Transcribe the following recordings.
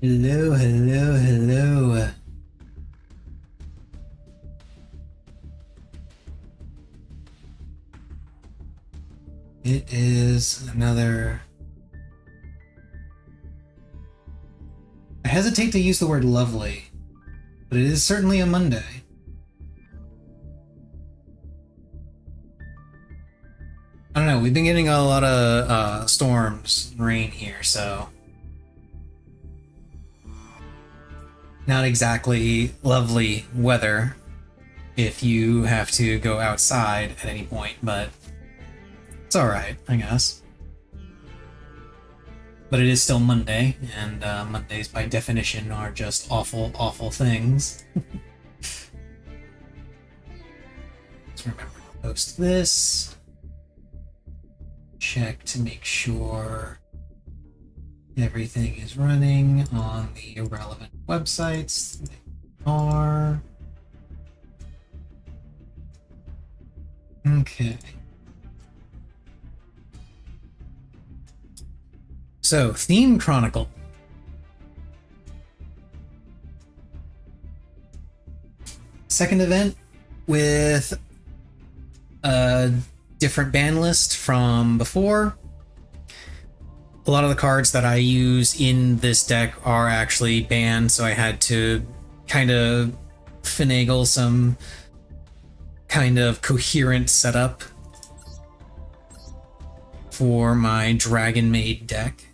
Hello, hello, hello. It is another... I hesitate to use the word lovely, but it is certainly a Monday. I don't know, we've been getting a lot of storms and rain here, so... Not exactly lovely weather if you have to go outside at any point, but it's alright, I guess. But it is still Monday, and Mondays by definition are just awful, awful things. Let's remember to post this. Check to make sure everything is running on the relevant websites. They are. Okay. So, Theme Chronicle. Second event with a different ban list from before. A lot of the cards that I use in this deck are actually banned, so I had to kind of finagle some kind of coherent setup for my Dragonmaid deck.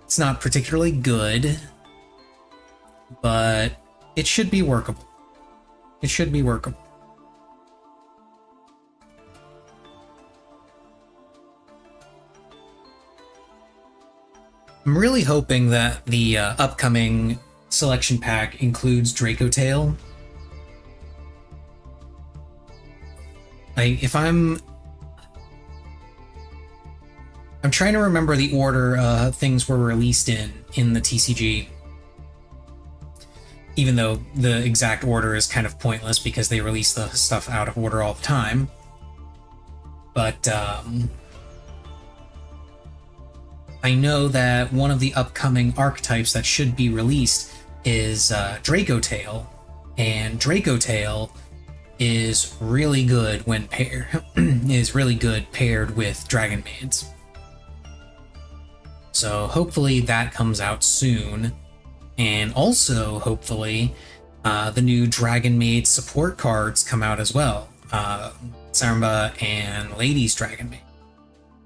It's not particularly good, but it should be workable. It should be workable. I'm really hoping that the upcoming selection pack includes Draco Tail. I'm trying to remember the order things were released in the TCG. Even though the exact order is kind of pointless because they release the stuff out of order all the time. But I know that one of the upcoming archetypes that should be released is Draco Tail, and Draco Tail is really good when paired with Dragonmaids. So hopefully that comes out soon, and also hopefully the new Dragonmaid support cards come out as well, Samba and Ladies Dragonmaid,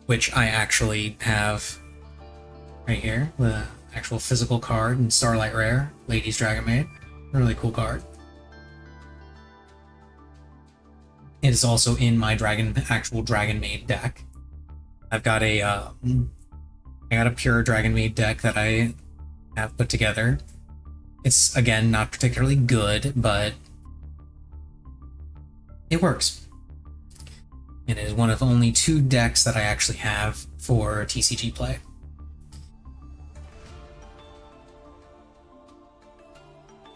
which I actually have right here, the actual physical card in Starlight Rare, Ladies Dragonmaid, really cool card. It is also in my actual Dragonmaid deck. I've got I got a pure Dragonmaid deck that I have put together. It's, again, not particularly good, but it works. It is one of only 2 decks that I actually have for TCG play.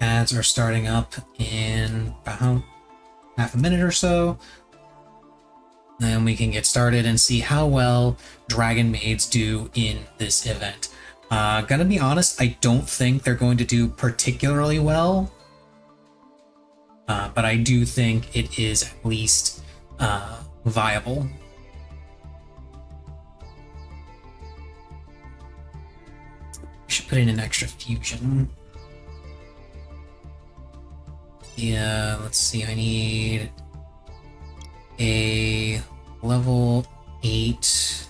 Ads are starting up in about half a minute or so. Then we can get started and see how well Dragonmaids do in this event. Gonna be honest, I don't think they're going to do particularly well. But I do think it is at least viable. We should put in an extra fusion. Yeah, let's see, I need a level 8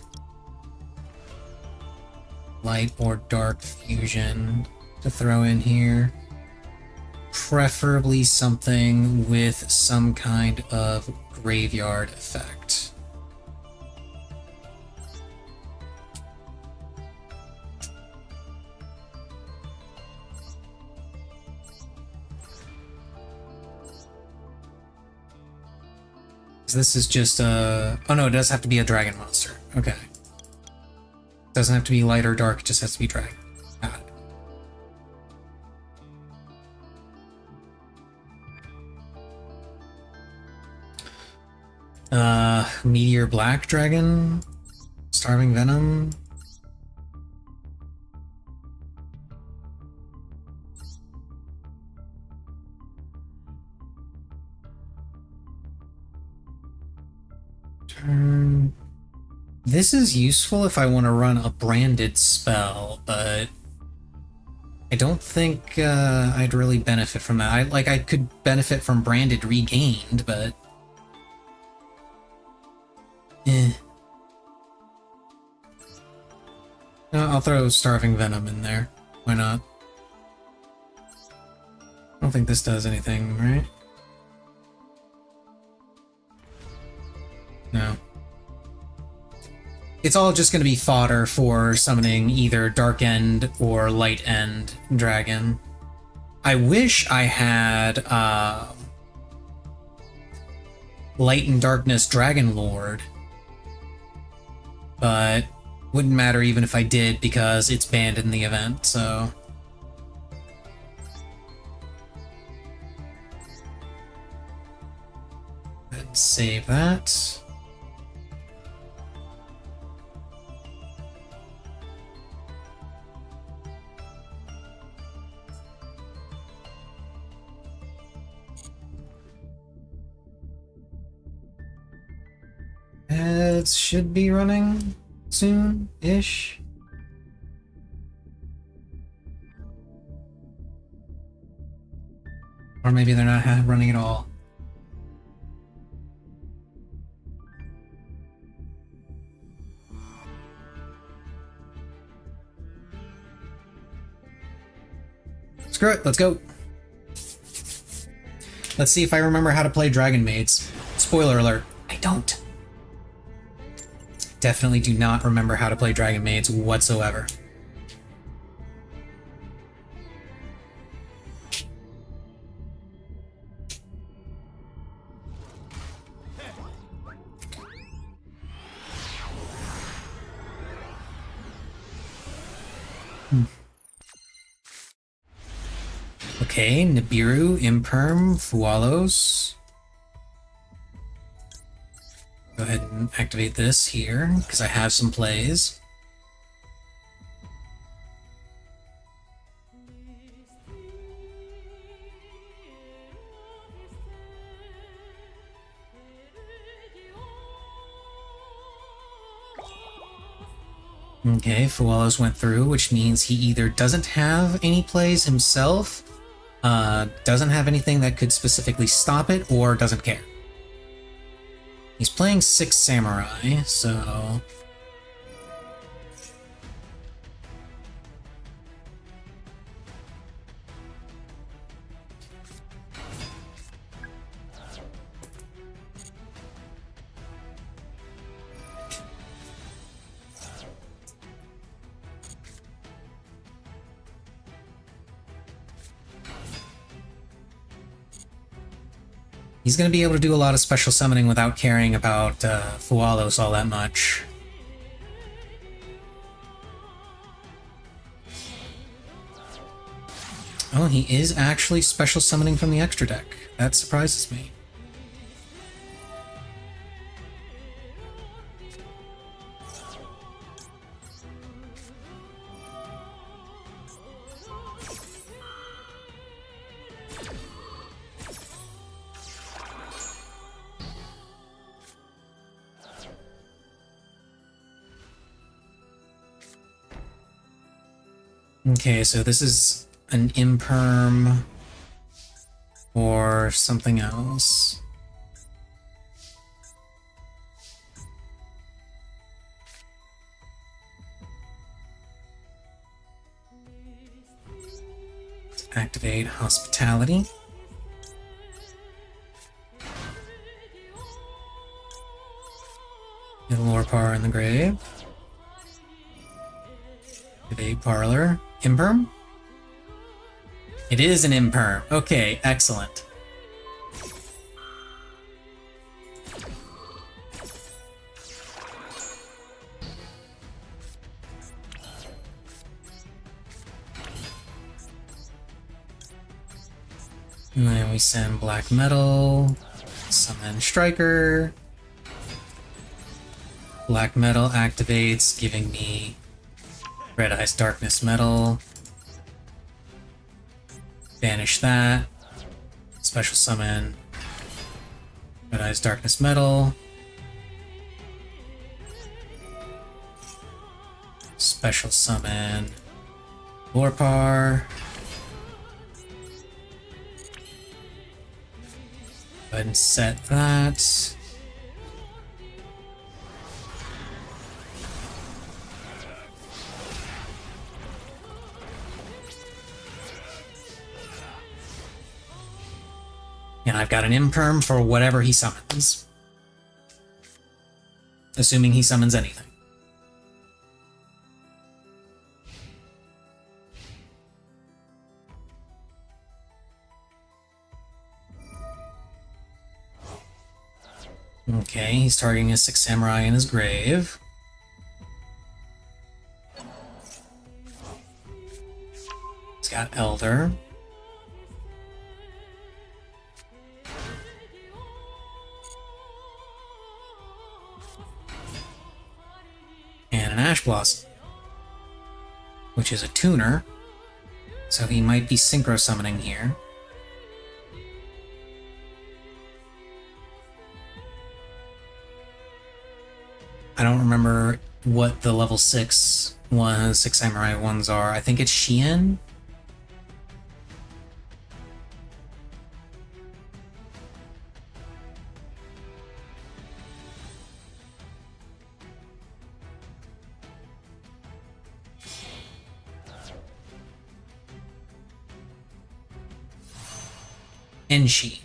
light or dark fusion to throw in here. Preferably something with some kind of graveyard effect. This is just a... Oh no, it does have to be a dragon monster. Okay. Doesn't have to be light or dark, it just has to be dragon. Got it. Meteor Black Dragon? Starving Venom? This is useful if I want to run a branded spell, but I don't think I'd really benefit from that. I could benefit from branded regained, but No, I'll throw starving venom in there. Why not? I don't think this does anything, right? No. It's all just going to be fodder for summoning either Dark End or Light End Dragon. I wish I had Light and Darkness Dragon Lord, but wouldn't matter even if I did because it's banned in the event, so... Let's save that. It should be running soon-ish. Or maybe they're not running at all. Screw it, let's go. Let's see if I remember how to play Dragonmaids. Spoiler alert, I don't. Definitely do not remember how to play Dragonmaids whatsoever. Okay, Nibiru, Imperm, Fualos. Go ahead and activate this here, because I have some plays. Okay, Fualos went through, which means he either doesn't have any plays himself, doesn't have anything that could specifically stop it, or doesn't care. He's playing 6 Samurai, so... He's going to be able to do a lot of special summoning without caring about Fualos all that much. Oh, he is actually special summoning from the extra deck. That surprises me. Okay, so this is an Imperm or something else. Let's activate Hospitality. Get Lore Par in the grave. Activate Parlor. Imperm? It is an Imperm. Okay, excellent. And then we send Black Metal, summon Striker. Black Metal activates, giving me Red Eyes Darkness Metal. Banish that. Special summon Red Eyes Darkness Metal. special summon Lorpar. Go ahead and set that. And I've got an imperm for whatever he summons. Assuming he summons anything. Okay, he's targeting his 6 samurai in his grave. He's got Elder. And an Ash Blossom, which is a tuner, so he might be synchro summoning here. I don't remember what the level 6 samurai ones are. I think it's Shien. Enshi.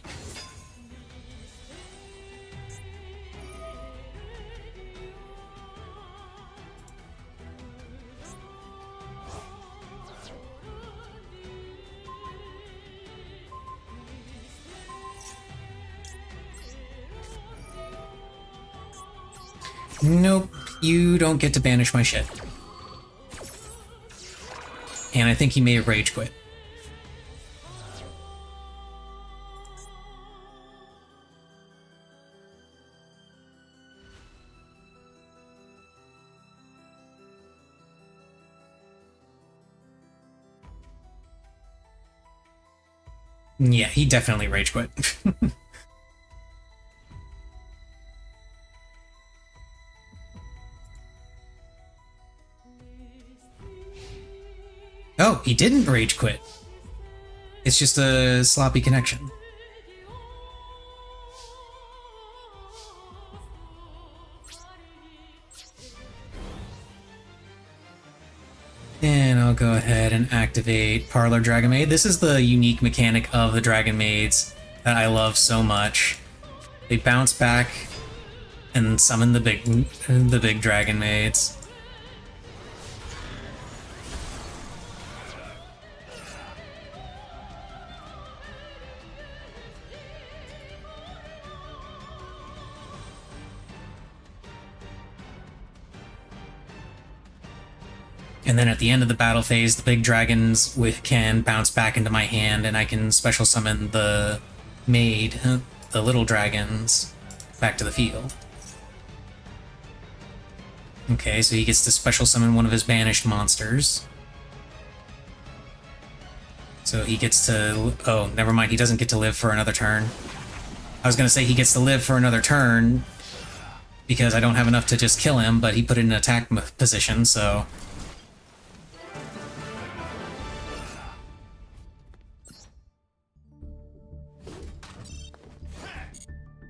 Nope, you don't get to banish my shit. And I think he may have rage quit. Yeah, he definitely rage quit. Oh, he didn't rage quit. It's just a sloppy connection. And I'll go ahead and activate Parlor Dragonmaid. This is the unique mechanic of the Dragonmaids that I love so much. They bounce back and summon the big Dragonmaids. And then at the end of the battle phase, the big dragons can bounce back into my hand, and I can special summon the maid, the little dragons, back to the field. Okay, so he gets to special summon one of his banished monsters. So he gets to... Oh, never mind, he doesn't get to live for another turn. I was gonna say he gets to live for another turn, because I don't have enough to just kill him, but he put it in an attack position, so...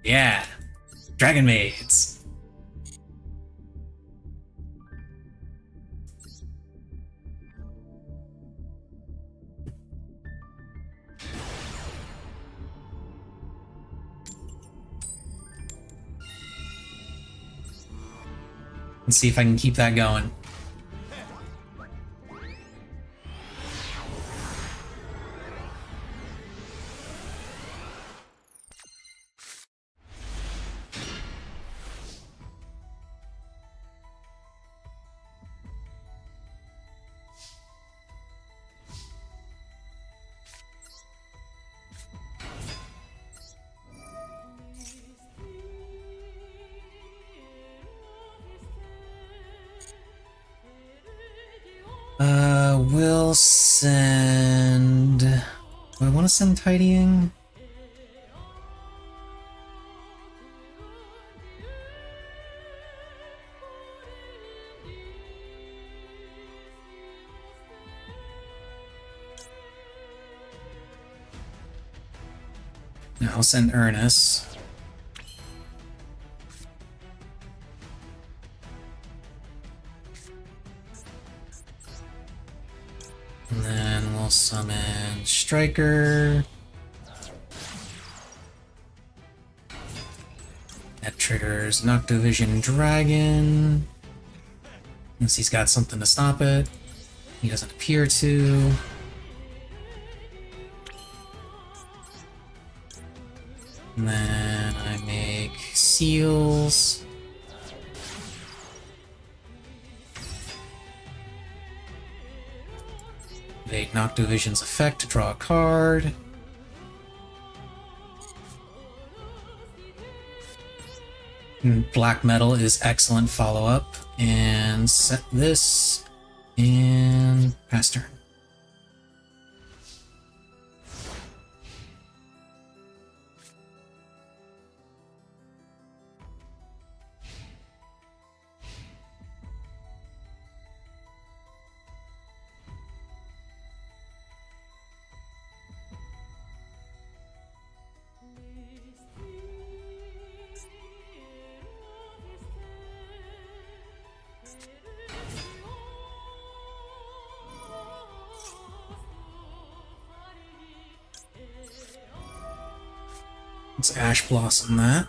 Yeah, Dragonmaids. Let's see if I can keep that going. We'll send... Do I want to send Tidying? Now I'll send Ernest. And then we'll summon Striker. That triggers Noctovision Dragon. Unless he's got something to stop it. He doesn't appear to. And then I make seals. Evade Noctovision's effect to draw a card. And black metal is excellent follow-up. And set this and pass turn. Let's Ash Blossom that.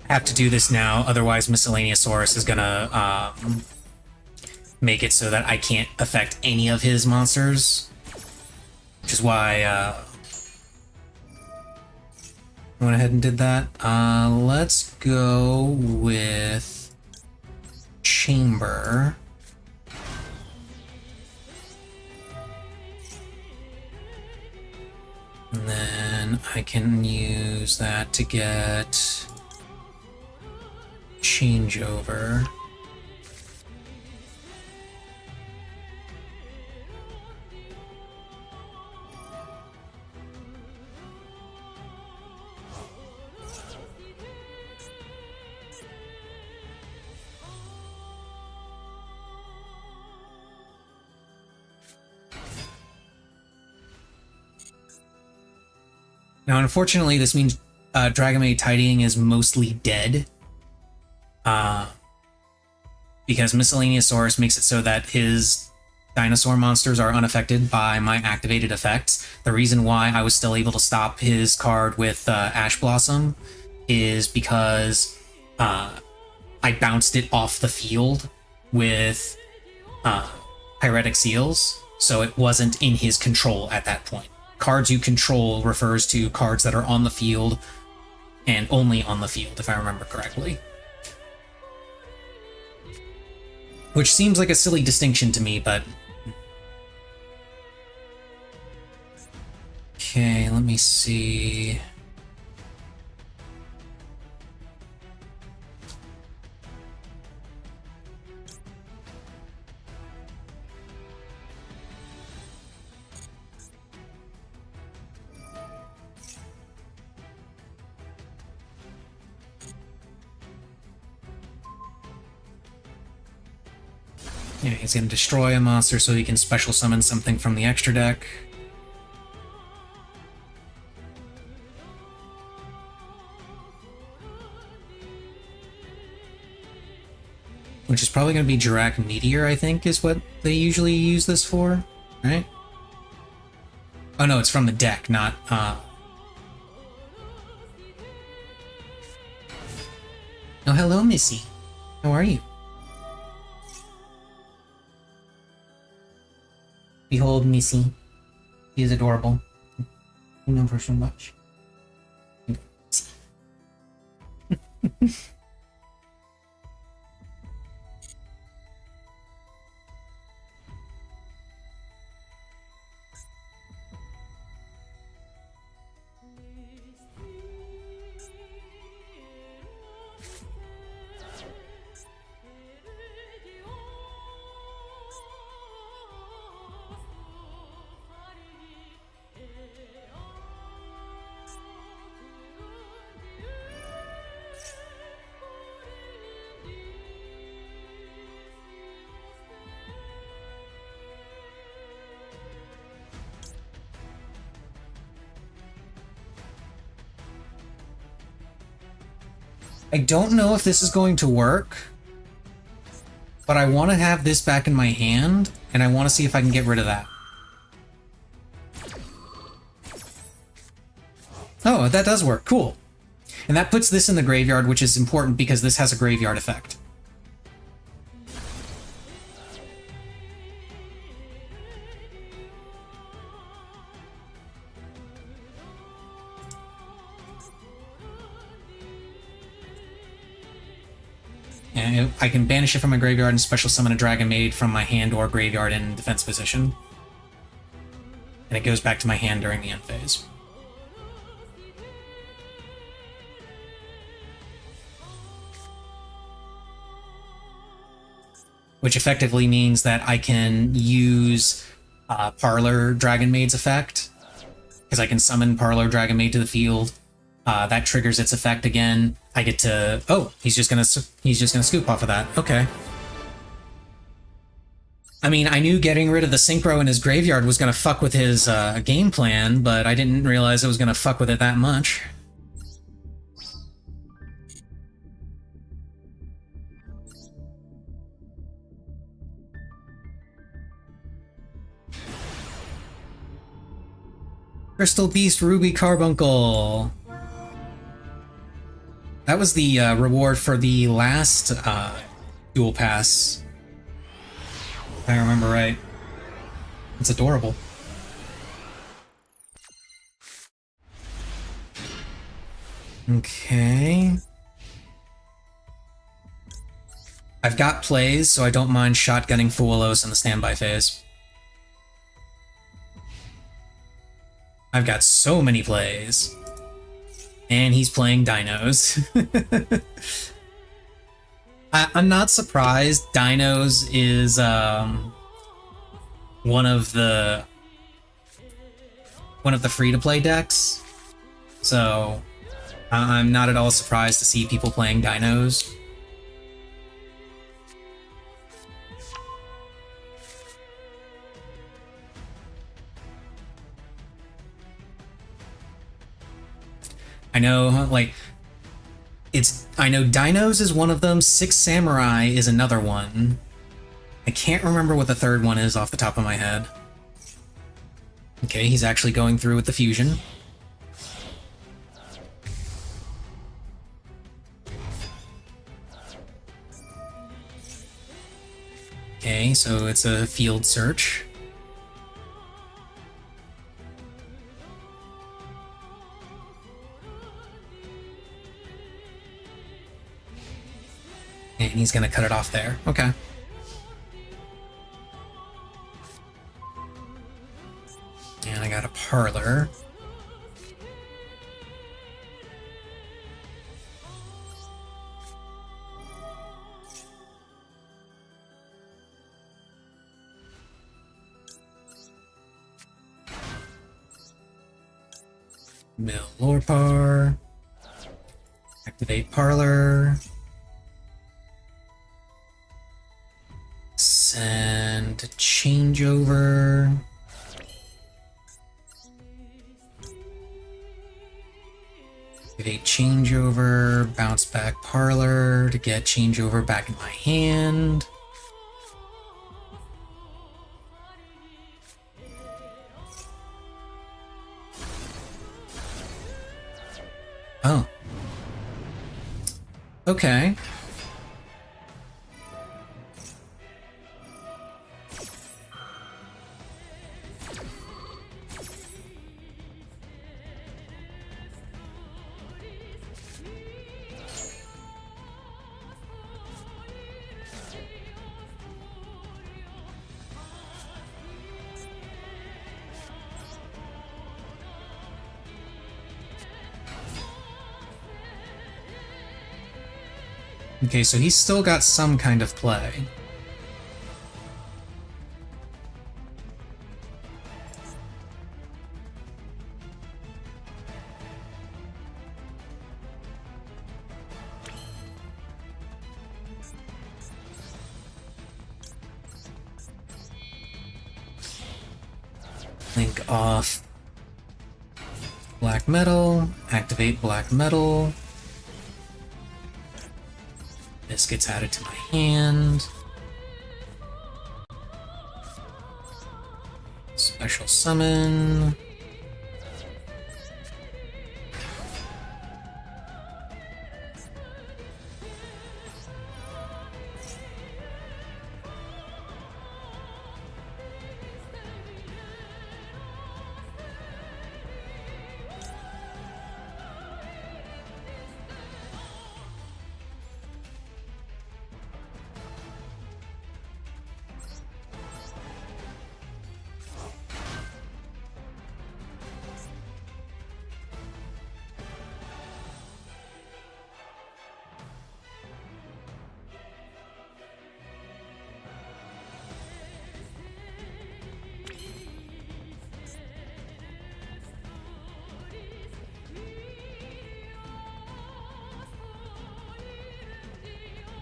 I have to do this now, otherwise Miscellaneousaurus is gonna make it so that I can't affect any of his monsters. Which is why I went ahead and did that. Let's go with Chamber. And then I can use that to get Changeover. Now, unfortunately, this means Dragonmaid Tidying is mostly dead. Because Miscellaneousaurus makes it so that his dinosaur monsters are unaffected by my activated effects. The reason why I was still able to stop his card with Ash Blossom is because I bounced it off the field with Pyretic Seals, so it wasn't in his control at that point. Cards you control refers to cards that are on the field and only on the field, if I remember correctly. Which seems like a silly distinction to me, but... Okay, let me see... Yeah, he's going to destroy a monster so he can special summon something from the extra deck. Which is probably going to be Jirac Meteor, I think, is what they usually use this for, right? Oh no, it's from the deck, not... Oh, hello, Missy. How are you? Behold Missy. He is adorable. I know her so much. I don't know if this is going to work, but I want to have this back in my hand, and I want to see if I can get rid of that. Oh, that does work. Cool. And that puts this in the graveyard, which is important because this has a graveyard effect. And I can banish it from my graveyard and special summon a Dragonmaid from my hand or graveyard in defense position. And it goes back to my hand during the end phase. Which effectively means that I can use Parlor Dragonmaid's effect, because I can summon Parlor Dragonmaid to the field. That triggers its effect again. I get to... Oh, he's just gonna scoop off of that. Okay. I mean, I knew getting rid of the Synchro in his graveyard was gonna fuck with his game plan, but I didn't realize it was gonna fuck with it that much. Crystal Beast Ruby Carbuncle. That was the reward for the last Duel Pass, if I remember right. It's adorable. Okay. I've got plays, so I don't mind shotgunning Fuelos in the standby phase. I've got so many plays. And he's playing Dinos. I'm not surprised. Dinos is one of the free-to-play decks. So I'm not at all surprised to see people playing Dinos. I know, like, I know Dinos is one of them, Six Samurai is another one. I can't remember what the third one is off the top of my head. Okay, he's actually going through with the fusion. Okay, so it's a field search. And he's gonna cut it off there. Okay. And I got a Parlor. Mill Lorpar. Activate Parlor. Send changeover. Activate changeover, bounce back Parlor to get changeover back in my hand. Oh. Okay. Okay, so he's still got some kind of play. Link off black metal, activate black metal. This gets added to my hand. Special summon.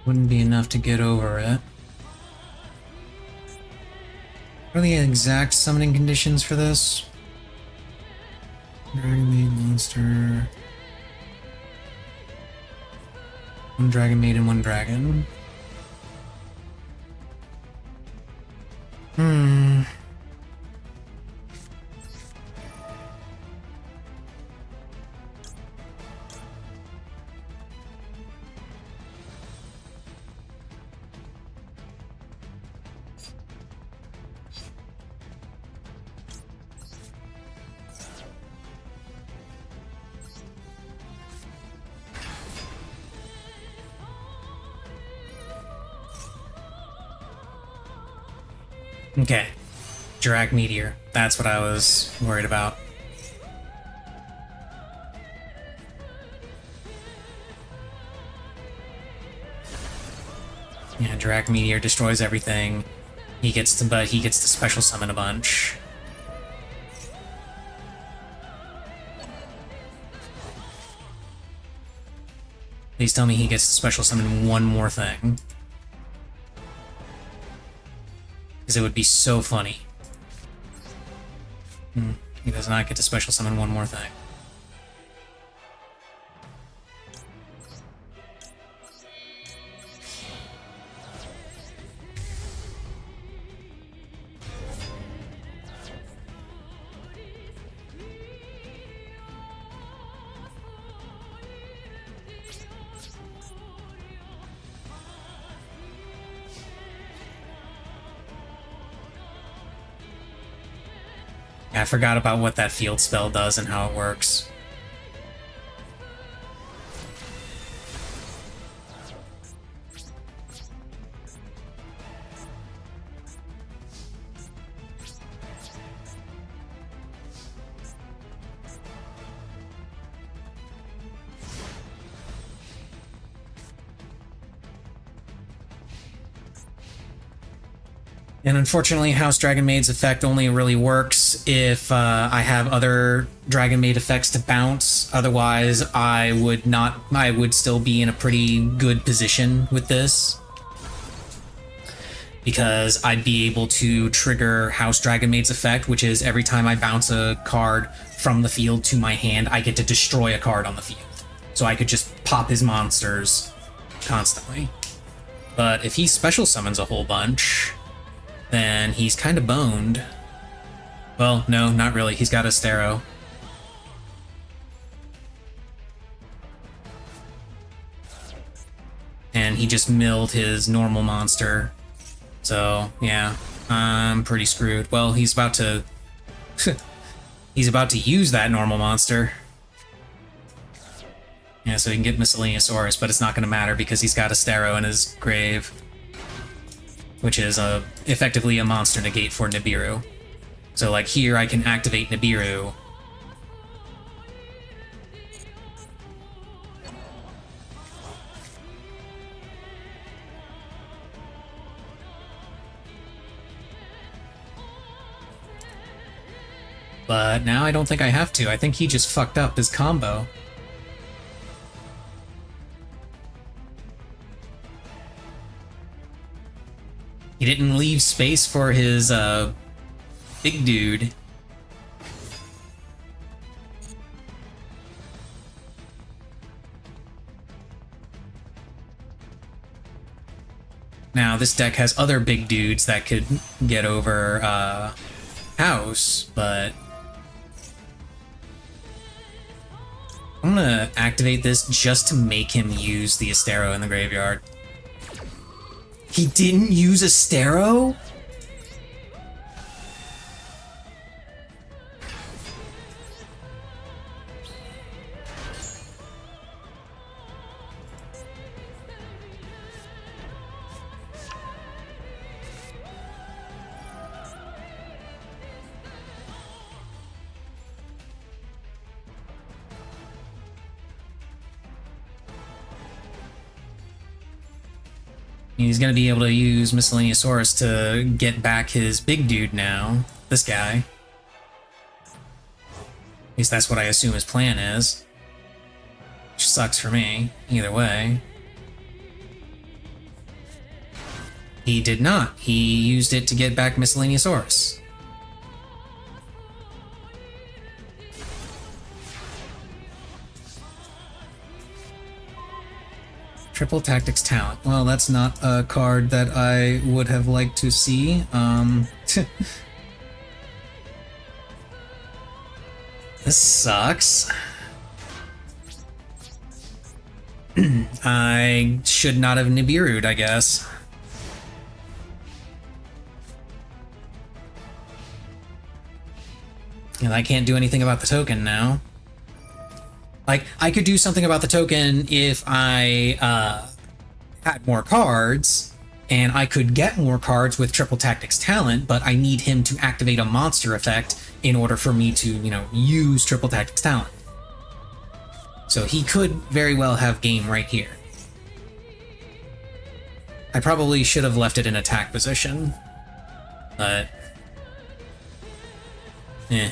Wouldn't be enough to get over it. What are the exact summoning conditions for this? Dragonmaid monster. One Dragonmaid and one dragon. Okay. Drag Meteor. That's what I was worried about. Yeah, Drag Meteor destroys everything. But he gets to special summon a bunch. Please tell me he gets to special summon one more thing. Because it would be so funny. He does not get to special summon one more thing. I forgot about what that field spell does and how it works. And unfortunately, House Dragonmaid's effect only really works if I have other Dragonmaid effects to bounce. Otherwise, I would still be in a pretty good position with this. Because I'd be able to trigger House Dragonmaid's effect, which is every time I bounce a card from the field to my hand, I get to destroy a card on the field. So I could just pop his monsters constantly. But if he special summons a whole bunch, then he's kind of boned. Well, no, not really. He's got a Stero. And he just milled his normal monster. So, yeah, I'm pretty screwed. Well, he's about to... he's about to use that normal monster. Yeah, so he can get Miscellaneousaurus, but it's not going to matter because he's got a Stero in his grave. Which is effectively a monster negate for Nibiru. So like here I can activate Nibiru. But now I don't think I have to. I think he just fucked up his combo. He didn't leave space for his, big dude. Now, this deck has other big dudes that could get over House, but I'm gonna activate this just to make him use the Astero in the graveyard. He didn't use Astero? He's gonna be able to use Miscellaneousaurus to get back his big dude now. This guy. At least that's what I assume his plan is. Which sucks for me, either way. He did not. He used it to get back Miscellaneousaurus. Triple Tactics Talent. Well, that's not a card that I would have liked to see. This sucks. I should not have Nibiru'd, I guess. And I can't do anything about the token now. Like, I could do something about the token if I had more cards, and I could get more cards with Triple Tactics Talent, but I need him to activate a monster effect in order for me to, you know, use Triple Tactics Talent. So he could very well have game right here. I probably should have left it in attack position, but... eh.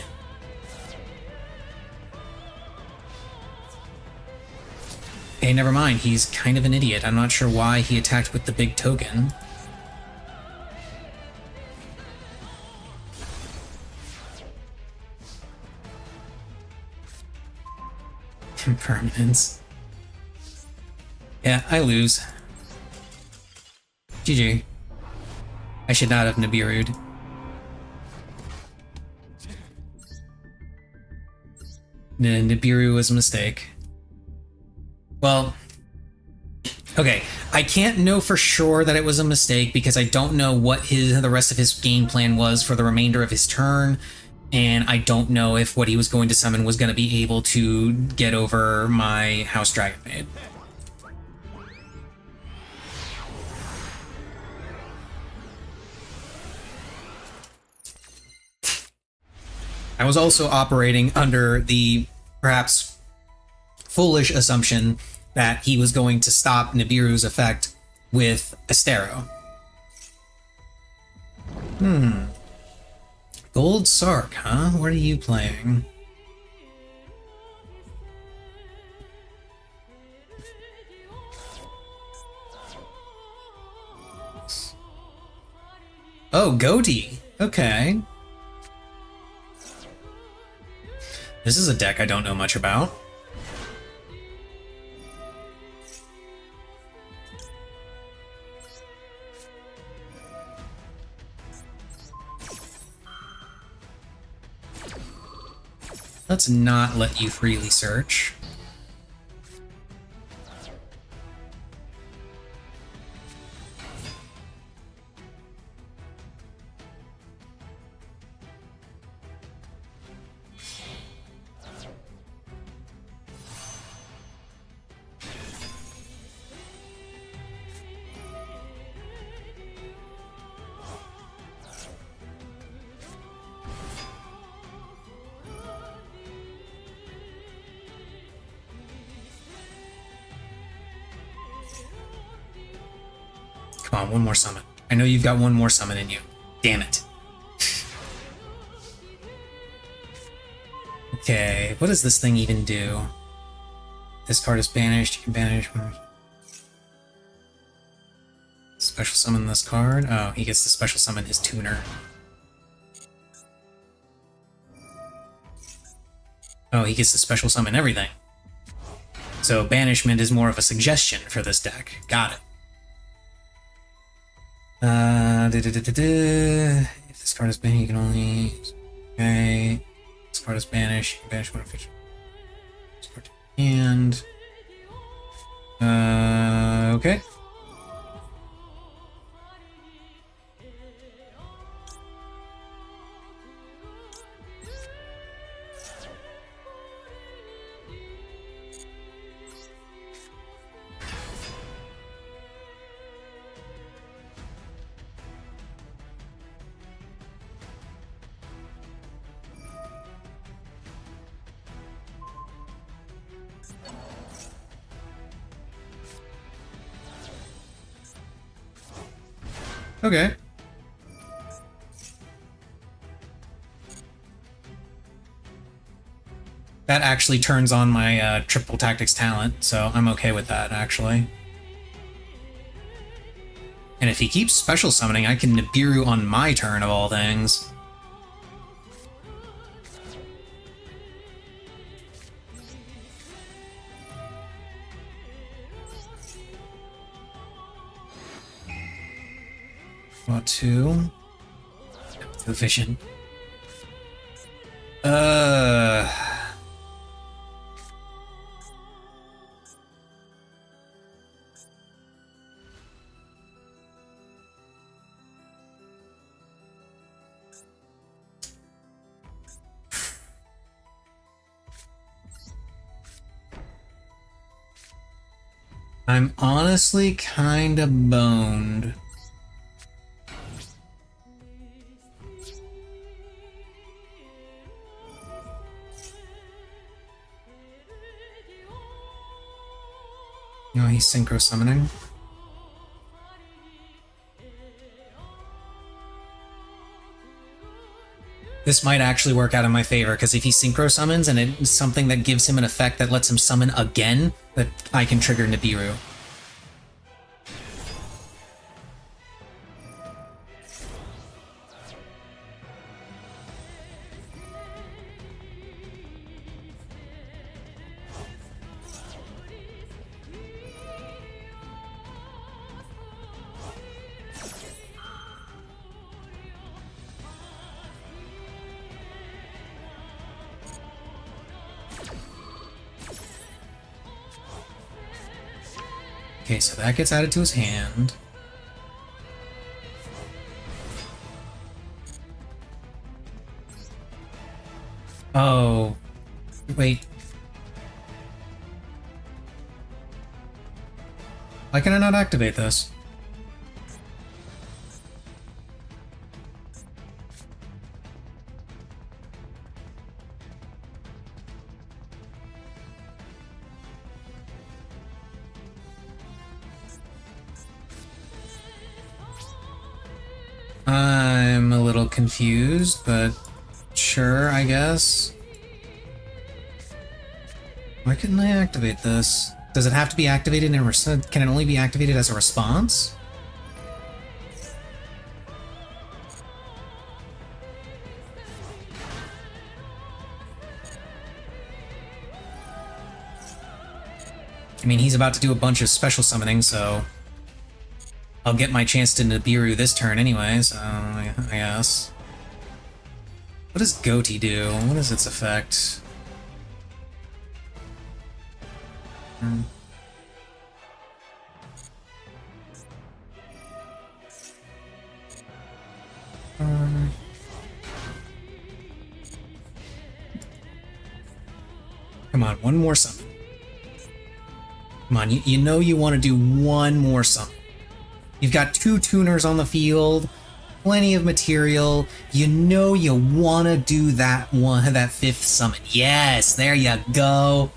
Hey, never mind, he's kind of an idiot. I'm not sure why he attacked with the big token. Impermanence. Yeah, I lose. GG. I should not have Nibiru'd. Nibiru was a mistake. Well, okay, I can't know for sure that it was a mistake because I don't know what the rest of his game plan was for the remainder of his turn, and I don't know if what he was going to summon was going to be able to get over my House Dragonmaid. I was also operating under the perhaps foolish assumption that he was going to stop Nibiru's effect with Astero. Gold Sark, huh? What are you playing? Oh, Goatee. Okay. This is a deck I don't know much about. Let's not let you freely search. Come on, one more summon. I know you've got one more summon in you. Damn it. Okay, what does this thing even do? This card is banished. You can banish. Special summon this card. Oh, he gets to special summon his tuner. Oh, he gets to special summon everything. So banishment is more of a suggestion for this deck. Got it. If this card is banned, you can only. Okay. This card is banished. You can banish one official. This card to hand. Okay. Okay. That actually turns on my triple tactics talent, so I'm okay with that, actually. And if he keeps special summoning, I can Nibiru on my turn, of all things. Draw 2. The vision. I'm honestly kinda boned. No, he's synchro summoning. This might actually work out in my favor, because if he synchro summons and it's something that gives him an effect that lets him summon again, that I can trigger Nibiru. Okay, so that gets added to his hand. Oh, wait. Why can I not activate this? I'm a little confused, but sure, I guess. Why couldn't I activate this? Does it have to be activated in can it only be activated as a response? I mean, he's about to do a bunch of special summoning, so I'll get my chance to Nibiru this turn anyway, so I guess. What does Goatee do? What is its effect? Come on, one more summon. Come on, you know you want to do one more summon. You've got 2 tuners on the field, plenty of material. You know you want to do that 5th summon. Yes, there you go.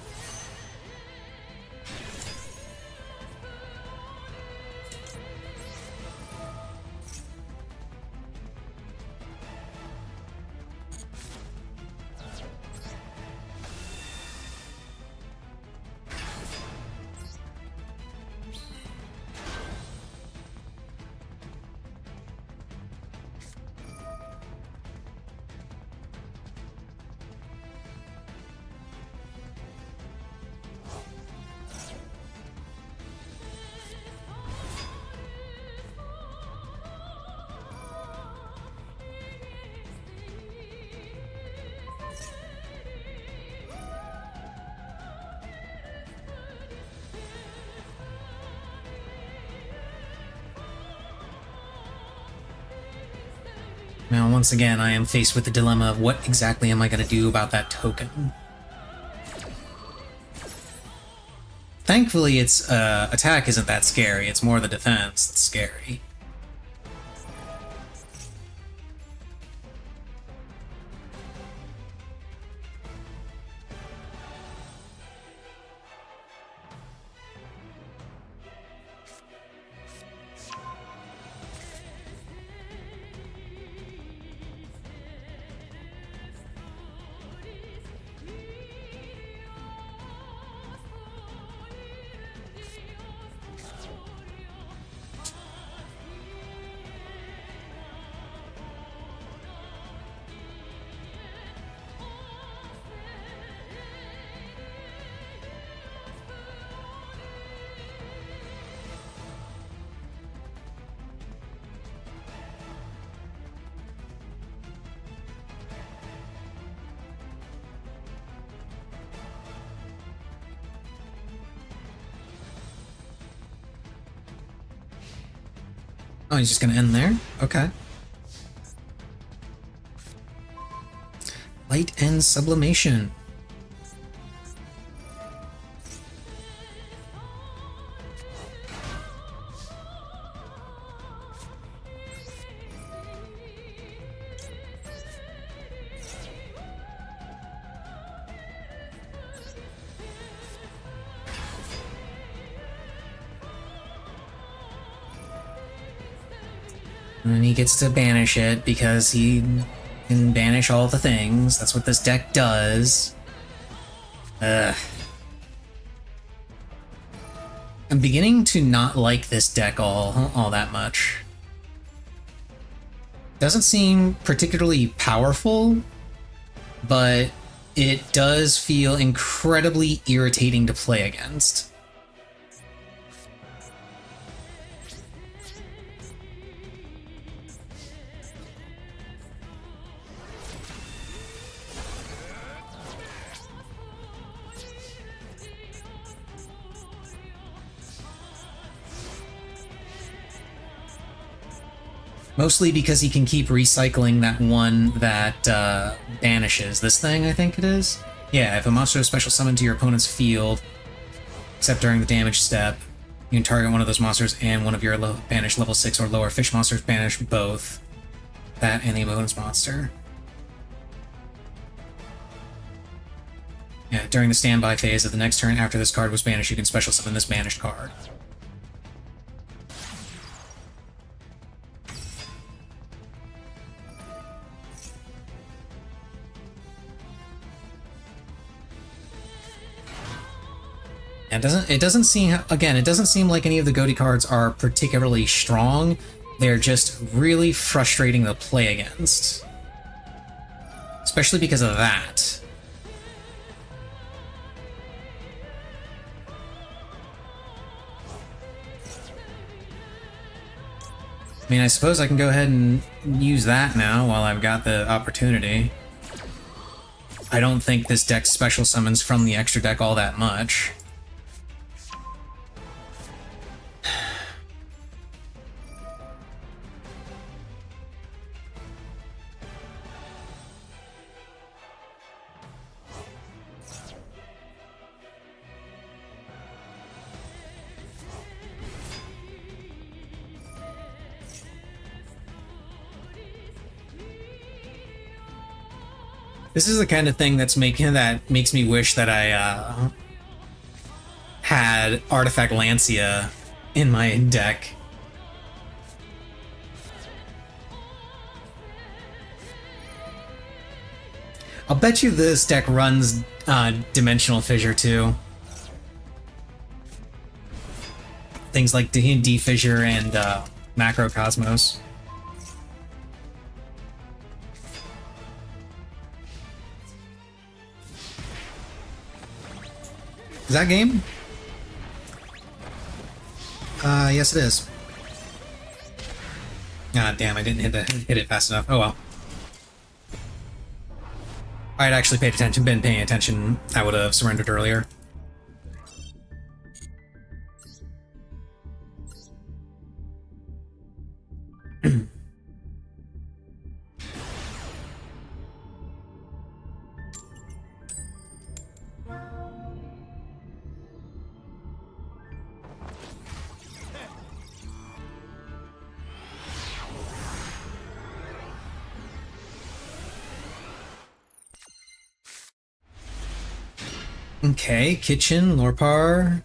Now, once again, I am faced with the dilemma of what exactly am I going to do about that token. Thankfully, its attack isn't that scary. It's more the defense that's scary. Oh, he's just gonna end there? Okay. Light and Sublimation. And he gets to banish it because he can banish all the things. That's what this deck does. Ugh. I'm beginning to not like this deck all that much. Doesn't seem particularly powerful, but it does feel incredibly irritating to play against. Mostly because he can keep recycling that one that banishes this thing, I think it is. Yeah, if a monster is special summoned to your opponent's field, except during the damage step, you can target one of those monsters and one of your banished level 6 or lower fish monsters, banish both. That and the opponent's monster. Yeah, during the standby phase of the next turn after this card was banished, you can special summon this banished card. It doesn't seem, again, it doesn't seem like any of the Goaty cards are particularly strong. They're just really frustrating to play against. Especially because of that. I mean, I suppose I can go ahead and use that now while I've got the opportunity. I don't think this deck special summons from the extra deck all that much. This is the kind of thing that makes me wish that I had Artifact Lancia in my deck. I'll bet you this deck runs Dimensional Fissure too. Things like D Fissure and Macrocosmos. Is that game? Yes it is. Ah, damn, I didn't hit it fast enough. Oh well. If I'd actually been paying attention, I would have surrendered earlier. Okay, kitchen, Lorpar.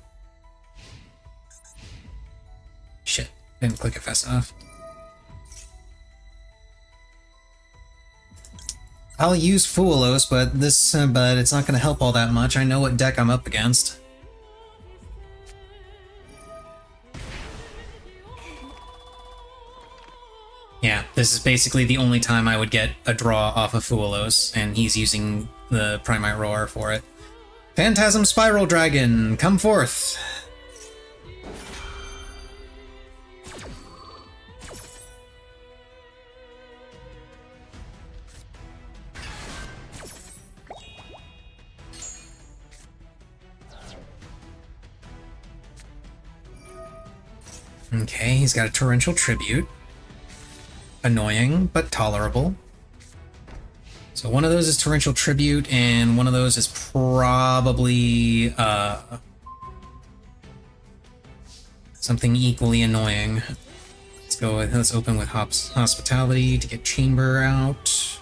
Shit, didn't click it fast enough. I'll use Foolos, but it's not gonna help all that much. I know what deck I'm up against. Yeah, this is basically the only time I would get a draw off of Foolos, and he's using the Primite Roar for it. Phantasm Spiral Dragon, come forth! Okay, he's got a Torrential Tribute. Annoying, but tolerable. So one of those is Torrential Tribute, and one of those is probably something equally annoying. Let's open with Hospitality to get Chamber out.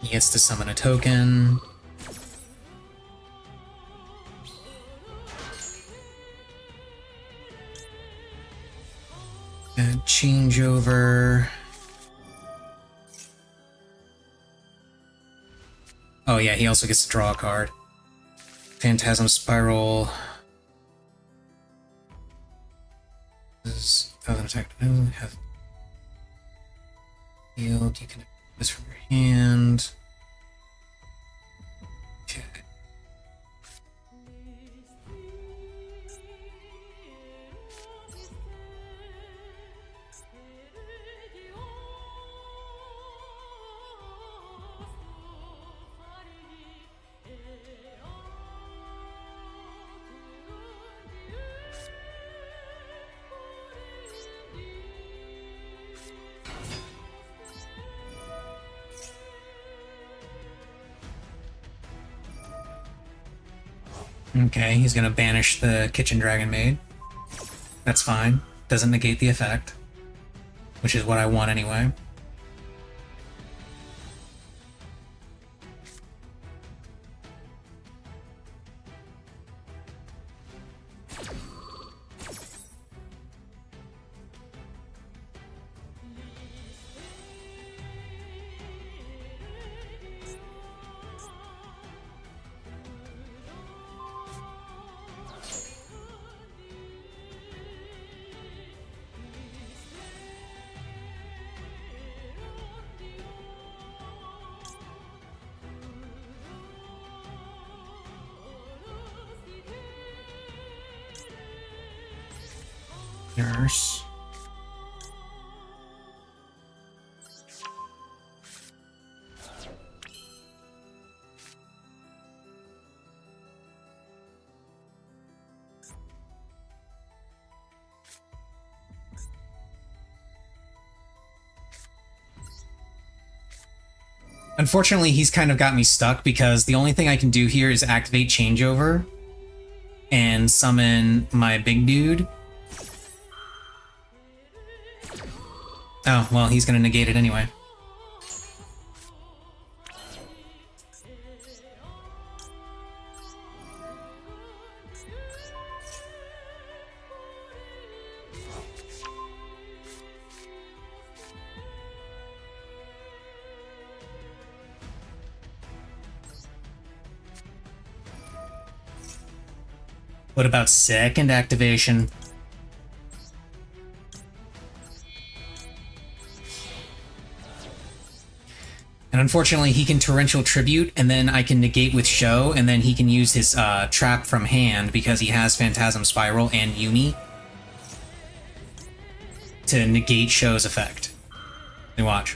He gets to summon a token. And changeover. Oh yeah, he also gets to draw a card. Phantasm Spiral. This is 1000 attack. Have healed. You can do this from your hand. Okay. Okay, he's gonna banish the Kitchen Dragonmaid. That's fine. Doesn't negate the effect, which is what I want anyway. Nurse. Unfortunately, he's kind of got me stuck because the only thing I can do here is activate Changeover and summon my big dude. Oh, well, he's gonna negate it anyway. What about second activation? And unfortunately, he can Torrential Tribute, and then I can negate with Show, and then he can use his trap from hand because he has Phantasm Spiral and Yumi to negate Show's effect. And watch.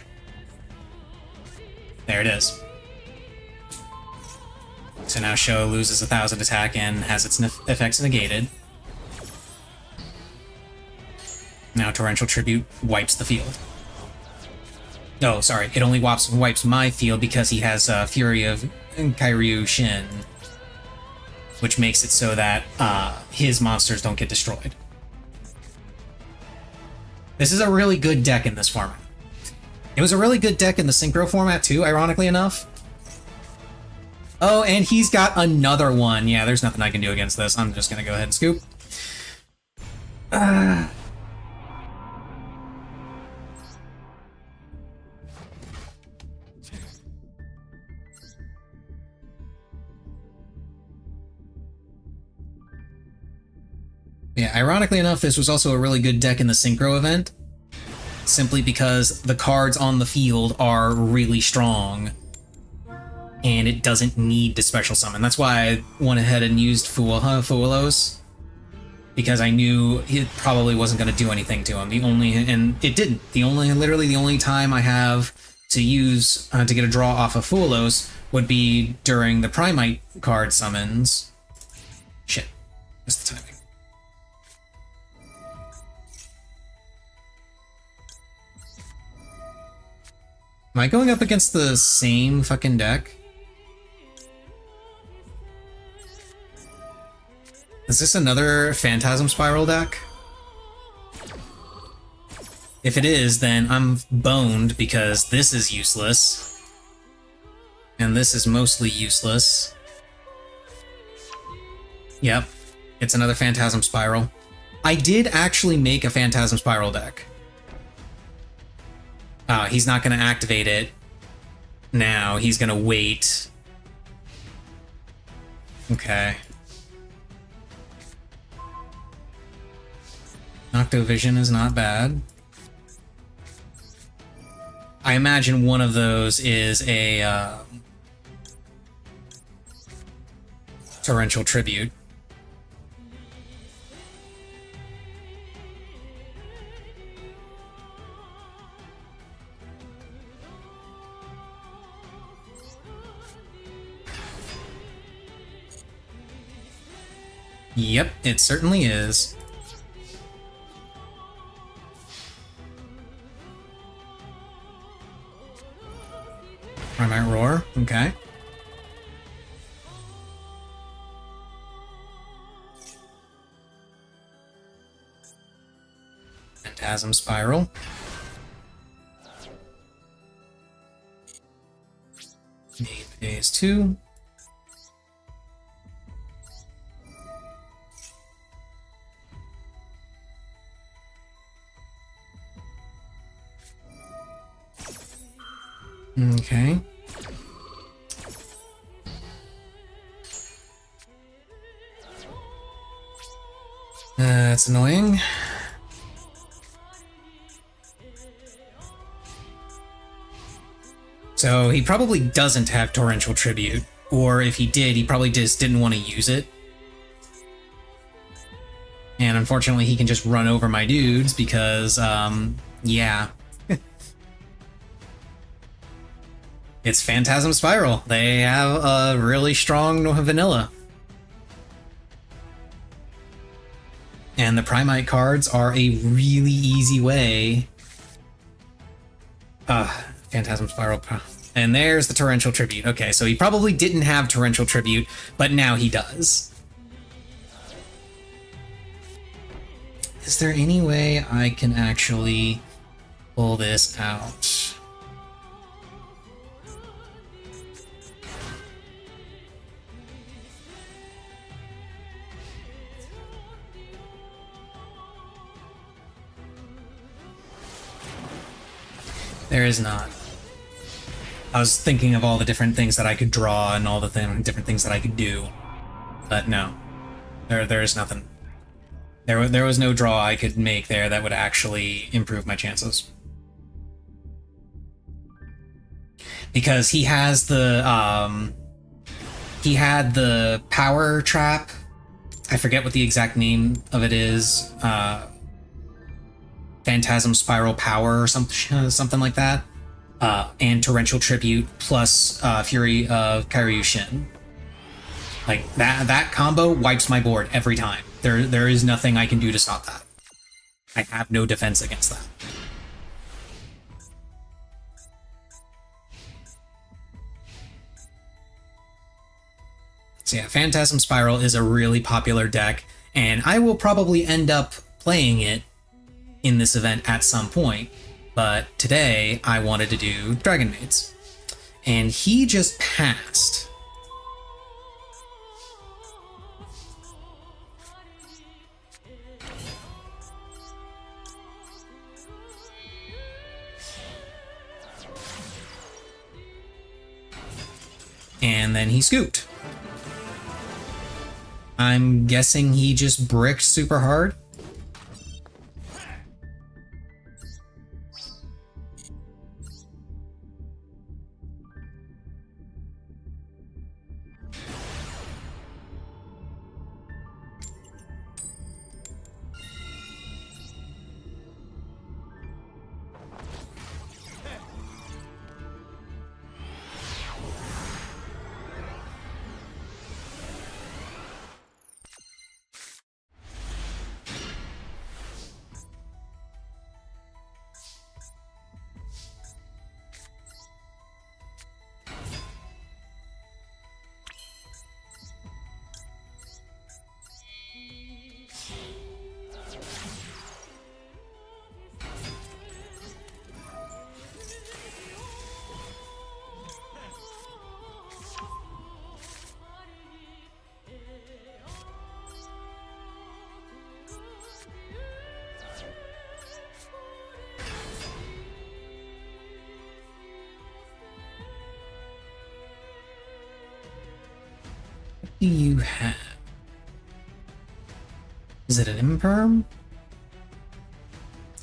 There it is. So now Show loses 1000 attack and has its effects negated. Now Torrential Tribute wipes the field. Oh, sorry, it only wipes my field because he has Fury of Kairyu Shin, which makes it so that his monsters don't get destroyed. This is a really good deck in this format. It was a really good deck in the Synchro format too, ironically enough. Oh, and he's got another one. Yeah, there's nothing I can do against this. I'm just gonna go ahead and scoop. Yeah, ironically enough, this was also a really good deck in the Synchro event, simply because the cards on the field are really strong, and it doesn't need to special summon. That's why I went ahead and used Fuelos, because I knew it probably wasn't going to do anything to him. And it didn't. Literally the only time I have to use to get a draw off of Fuelos would be during the Primite card summons. Shit, missed the timing. Am I going up against the same fucking deck? Is this another Phantasm Spiral deck? If it is, then I'm boned because this is useless. And this is mostly useless. Yep, it's another Phantasm Spiral. I did actually make a Phantasm Spiral deck. He's not going to activate it now. He's going to wait. Okay. Noctovision is not bad. I imagine one of those is a Torrential Tribute. Yep, it certainly is. Primite Roar, okay. Phantasm Spiral. Main phase 2. Okay. That's annoying. So he probably doesn't have Torrential Tribute, or if he did, he probably just didn't want to use it. And unfortunately, he can just run over my dudes because, yeah. It's Phantasm Spiral. They have a really strong vanilla. And the Primite cards are a really easy way. Phantasm Spiral. And there's the Torrential Tribute. Okay, so he probably didn't have Torrential Tribute, but now he does. Is there any way I can actually pull this out? There is not. I was thinking of all the different things that I could draw and all the different things that I could do, but no, there is nothing. There was no draw I could make there that would actually improve my chances, because he has the he had the power trap. I forget what the exact name of it is. Phantasm Spiral Power or something like that, and Torrential Tribute plus Fury of Karyushin. Like that combo wipes my board every time. There is nothing I can do to stop that. I have no defense against that. So yeah, Phantasm Spiral is a really popular deck, and I will probably end up playing it in this event at some point, but today I wanted to do Dragonmaids. And he just passed. And then he scooped. I'm guessing he just bricked super hard. Do you have? Is it an imperm?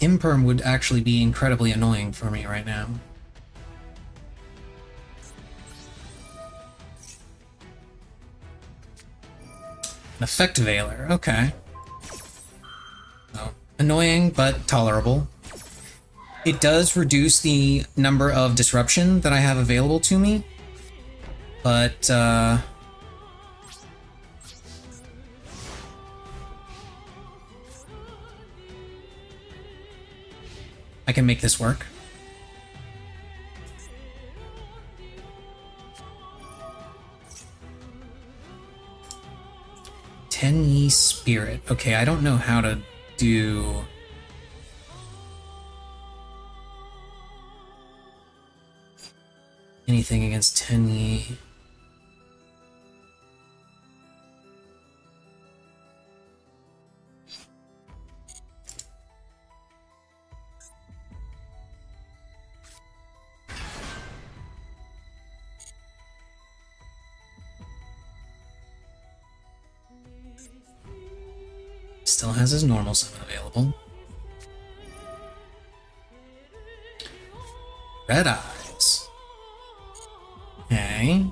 Imperm would actually be incredibly annoying for me right now. An effect veiler, okay. Oh, annoying, but tolerable. It does reduce the number of disruption that I have available to me, but I can make this work. Tenyi Spirit. Okay, I don't know how to do... anything against Tenyi. Still has his normal summon available. Red Eyes. Okay.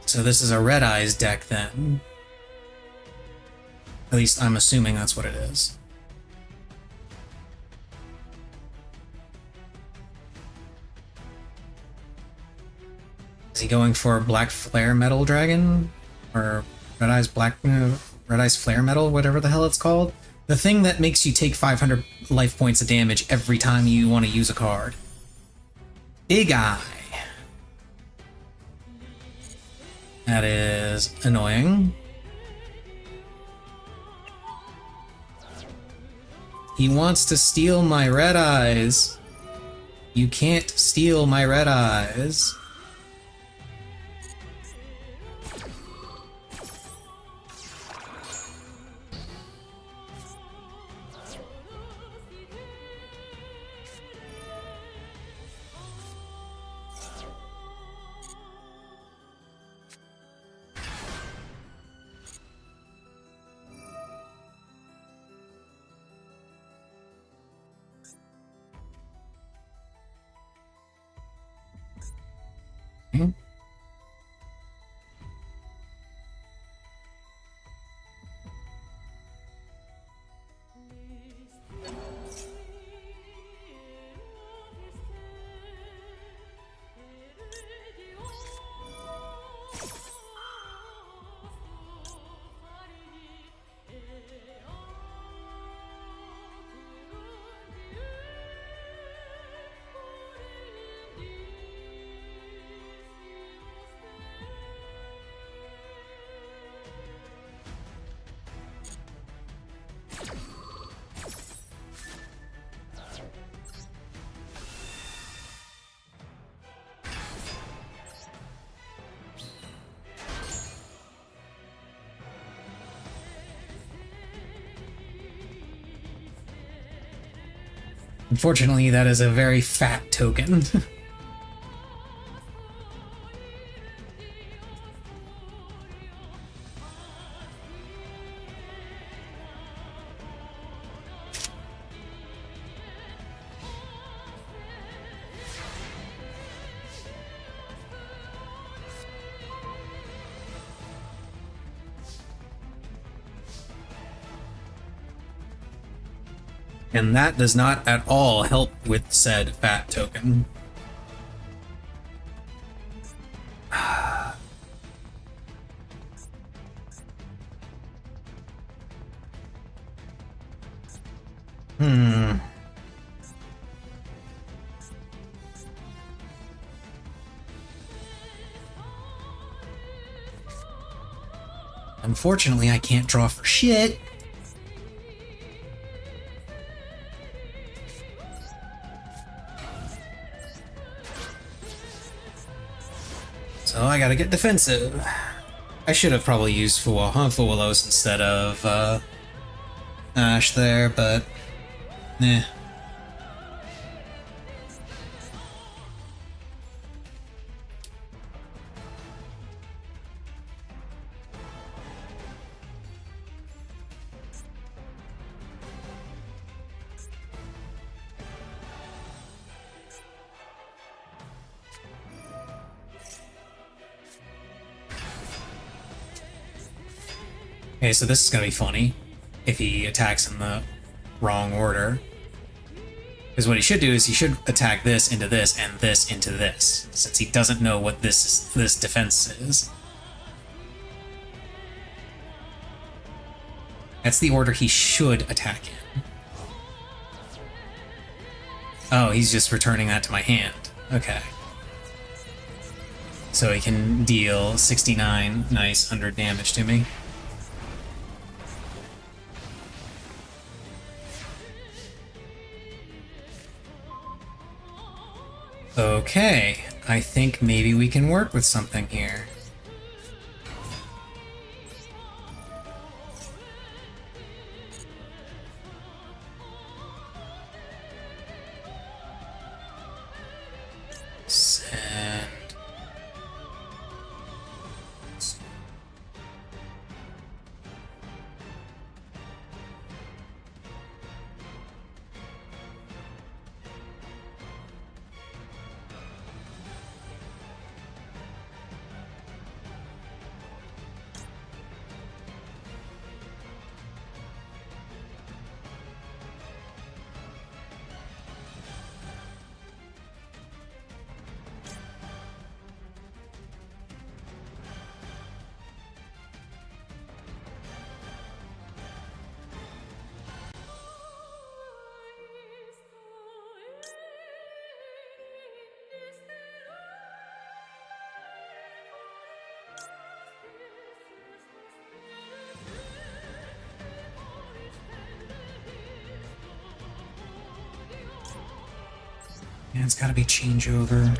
So this is a Red Eyes deck then. At least I'm assuming that's what it is. Is he going for Black Flare Metal Dragon? Or Red Eyes Flare Metal, whatever the hell it's called? The thing that makes you take 500 life points of damage every time you want to use a card. Big Eye. That is annoying. He wants to steal my Red Eyes. You can't steal my Red Eyes. Okay. Unfortunately, that is a very fat token. And that does not at all help with said fat token. Unfortunately, I can't draw for shit. So I gotta get defensive. I should have probably used Fuwalos instead of Ash there, but eh. Okay, so this is gonna be funny if he attacks in the wrong order. Because what he should do is he should attack this into this and this into this, since he doesn't know what this defense is. That's the order he should attack in. Oh, he's just returning that to my hand. Okay. So he can deal 69 nice 100 damage to me. Okay, I think maybe we can work with something here. Send. Yeah, it's gotta be changeover.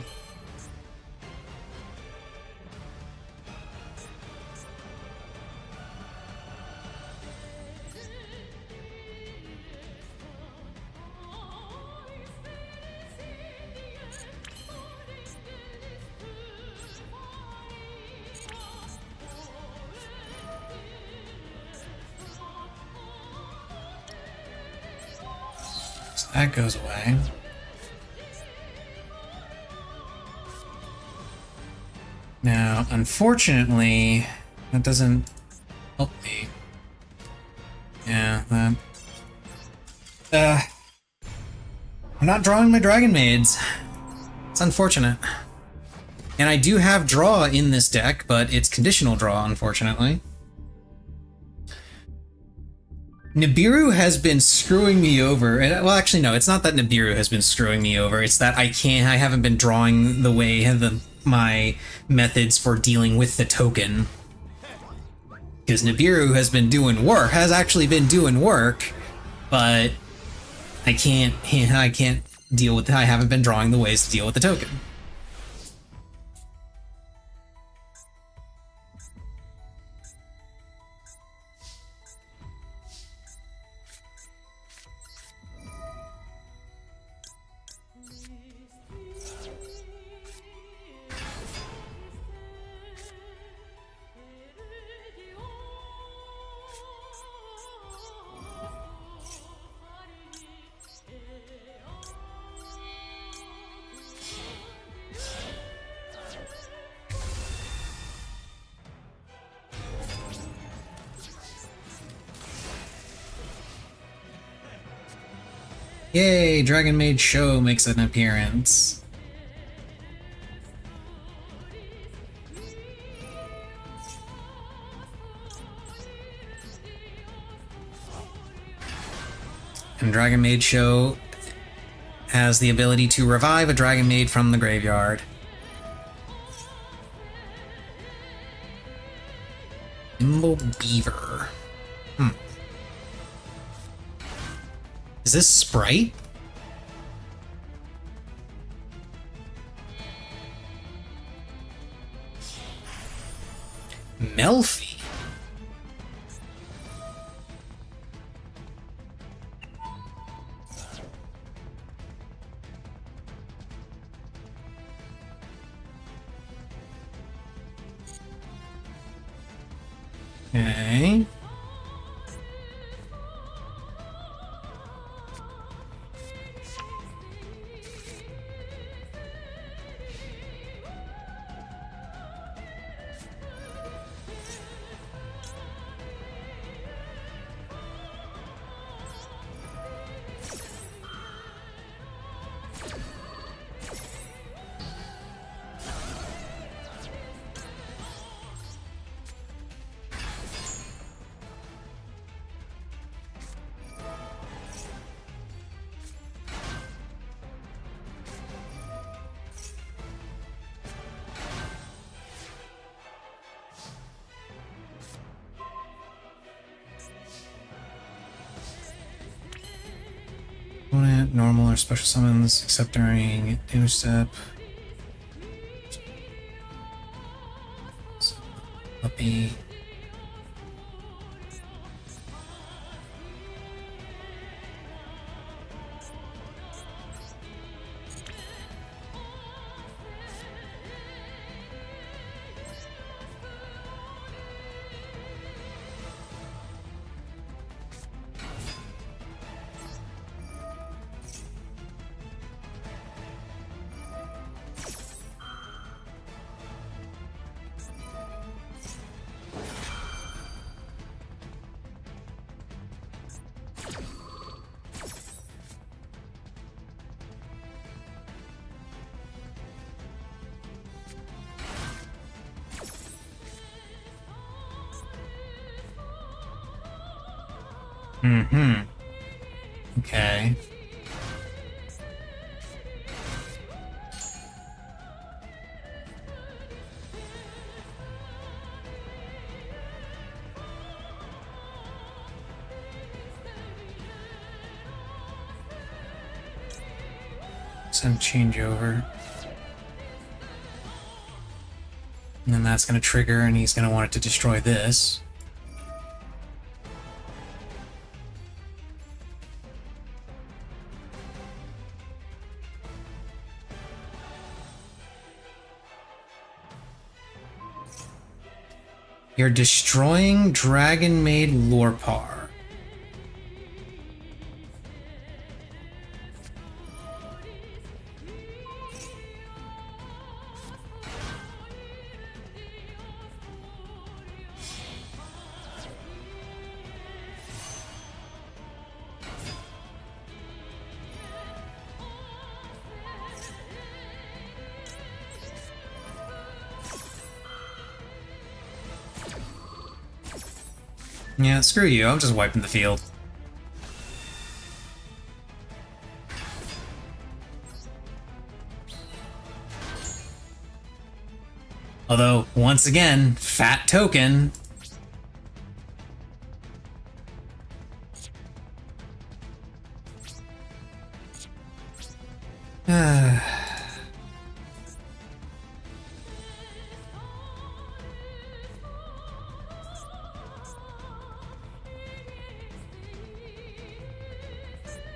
So that goes away. Now, unfortunately, that doesn't help me. Yeah, that... I'm not drawing my Dragonmaids. It's unfortunate. And I do have draw in this deck, but it's conditional draw, unfortunately. Nibiru has been screwing me over. Well, actually, no, it's not that Nibiru has been screwing me over. It's that I haven't been drawing the way my methods for dealing with the token. Because Nibiru has actually been doing work, but I can't deal with it. I haven't been drawing the ways to deal with the token. Yay, Dragonmaid Show makes an appearance. And Dragonmaid Show has the ability to revive a Dragonmaid from the graveyard. Nimble Beaver. Is this Sprite? Melfi. Okay. Opponent, normal or special summons, except during damage step. Puppy. Okay. Some changeover. And then that's going to trigger, and he's going to want it to destroy this. You're destroying Dragonmaid Lorpar. Yeah, screw you, I'm just wiping the field. Although, once again, fat token.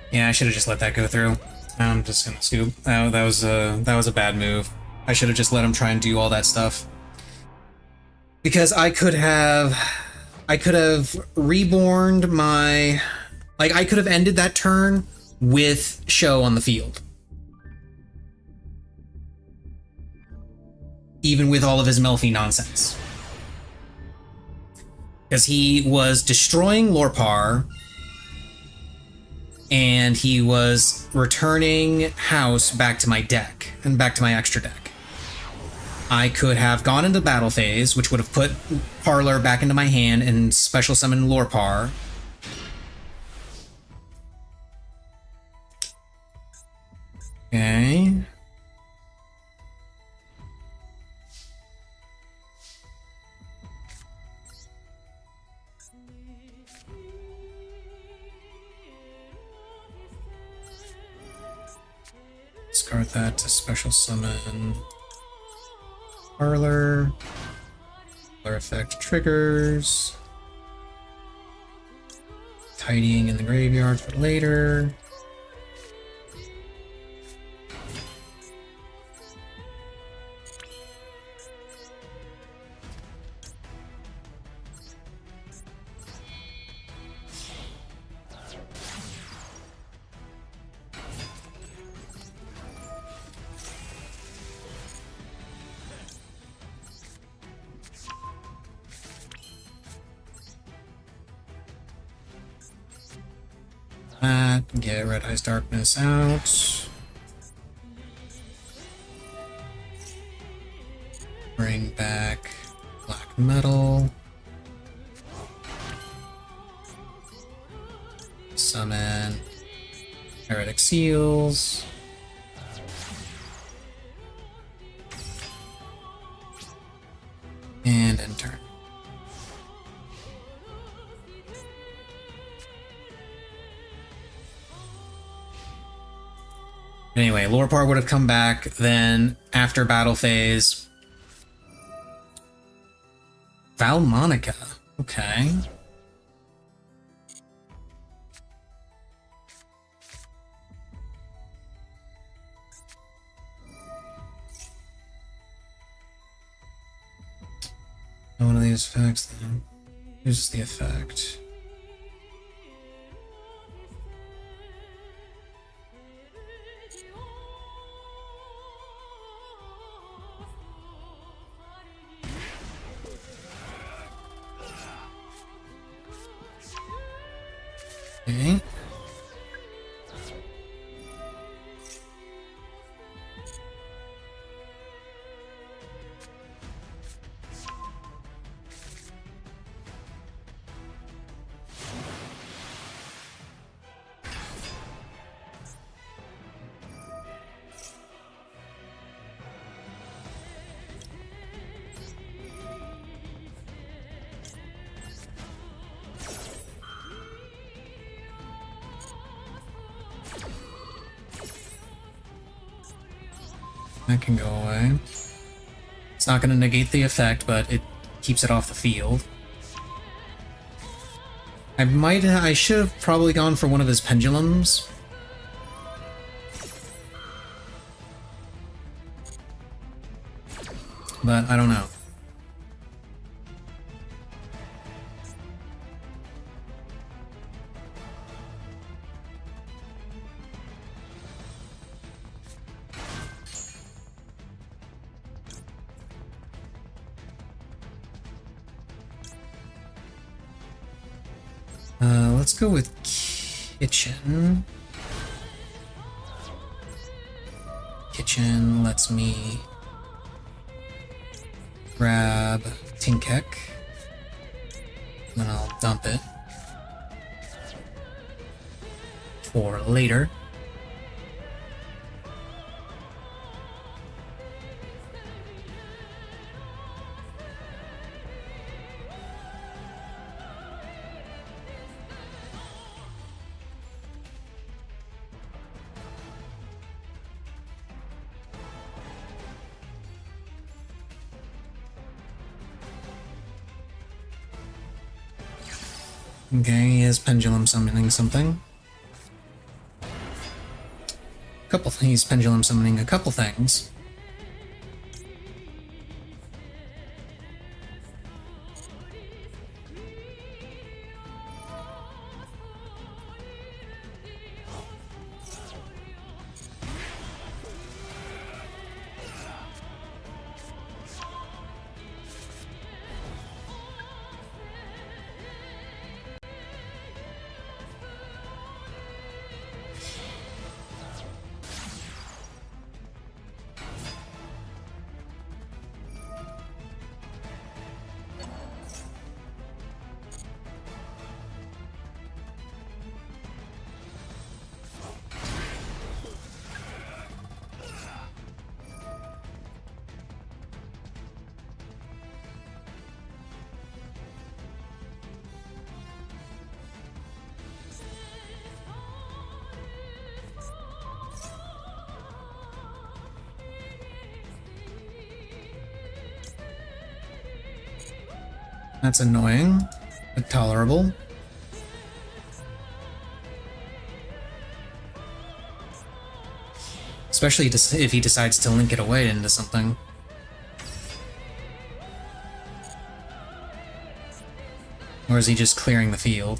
Yeah, I should have just let that go through. I'm just gonna scoop. That was a bad move. I should have just let him try and do all that stuff. Because I could have reborned my, like, I could have ended that turn with Show on the field. Even with all of his Melfi nonsense. Because he was destroying Lorpar, and he was returning house back to my deck and back to my extra deck. I could have gone into battle phase, which would have put Parlor back into my hand and special summon Lorpar. Okay. Discard that to special summon Parlor. Parlor effect triggers. Tidying in the graveyard for later. Get Red Eyes Darkness out. Bring back Black Metal. Summon Heretic Seals. And end turn. Anyway, Lorpar would have come back then after battle phase. Valmonica. Okay. One of these effects then. Here's the effect. Okay. That can go away. It's not going to negate the effect, but it keeps it off the field. I should have probably gone for one of his pendulums. But I don't know. Let's go with Kitchen. Kitchen lets me grab Tinkek, then I'll dump it for later. Okay, he is pendulum summoning something. He's pendulum summoning a couple things. That's annoying, but tolerable. Especially if he decides to link it away into something. Or is he just clearing the field?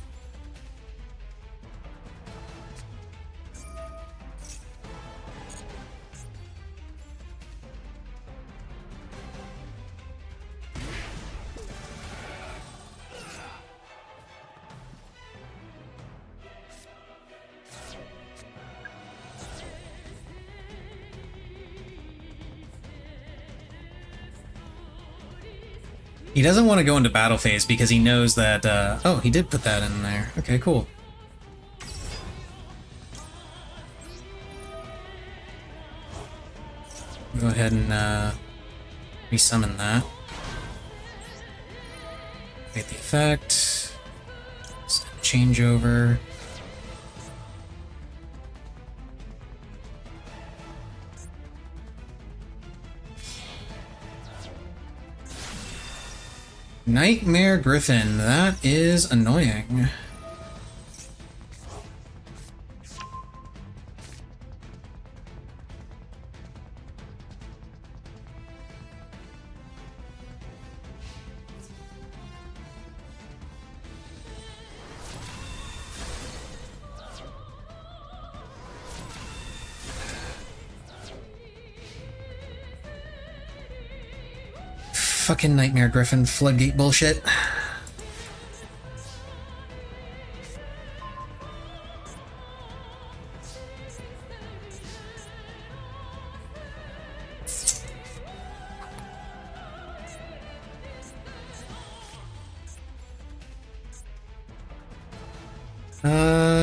He doesn't want to go into battle phase because he knows that, oh, he did put that in there. Okay, cool. Go ahead and, resummon that. Get the effect. Changeover. Nightmare Griffin, that is annoying. Fucking Nightmare Griffin floodgate bullshit.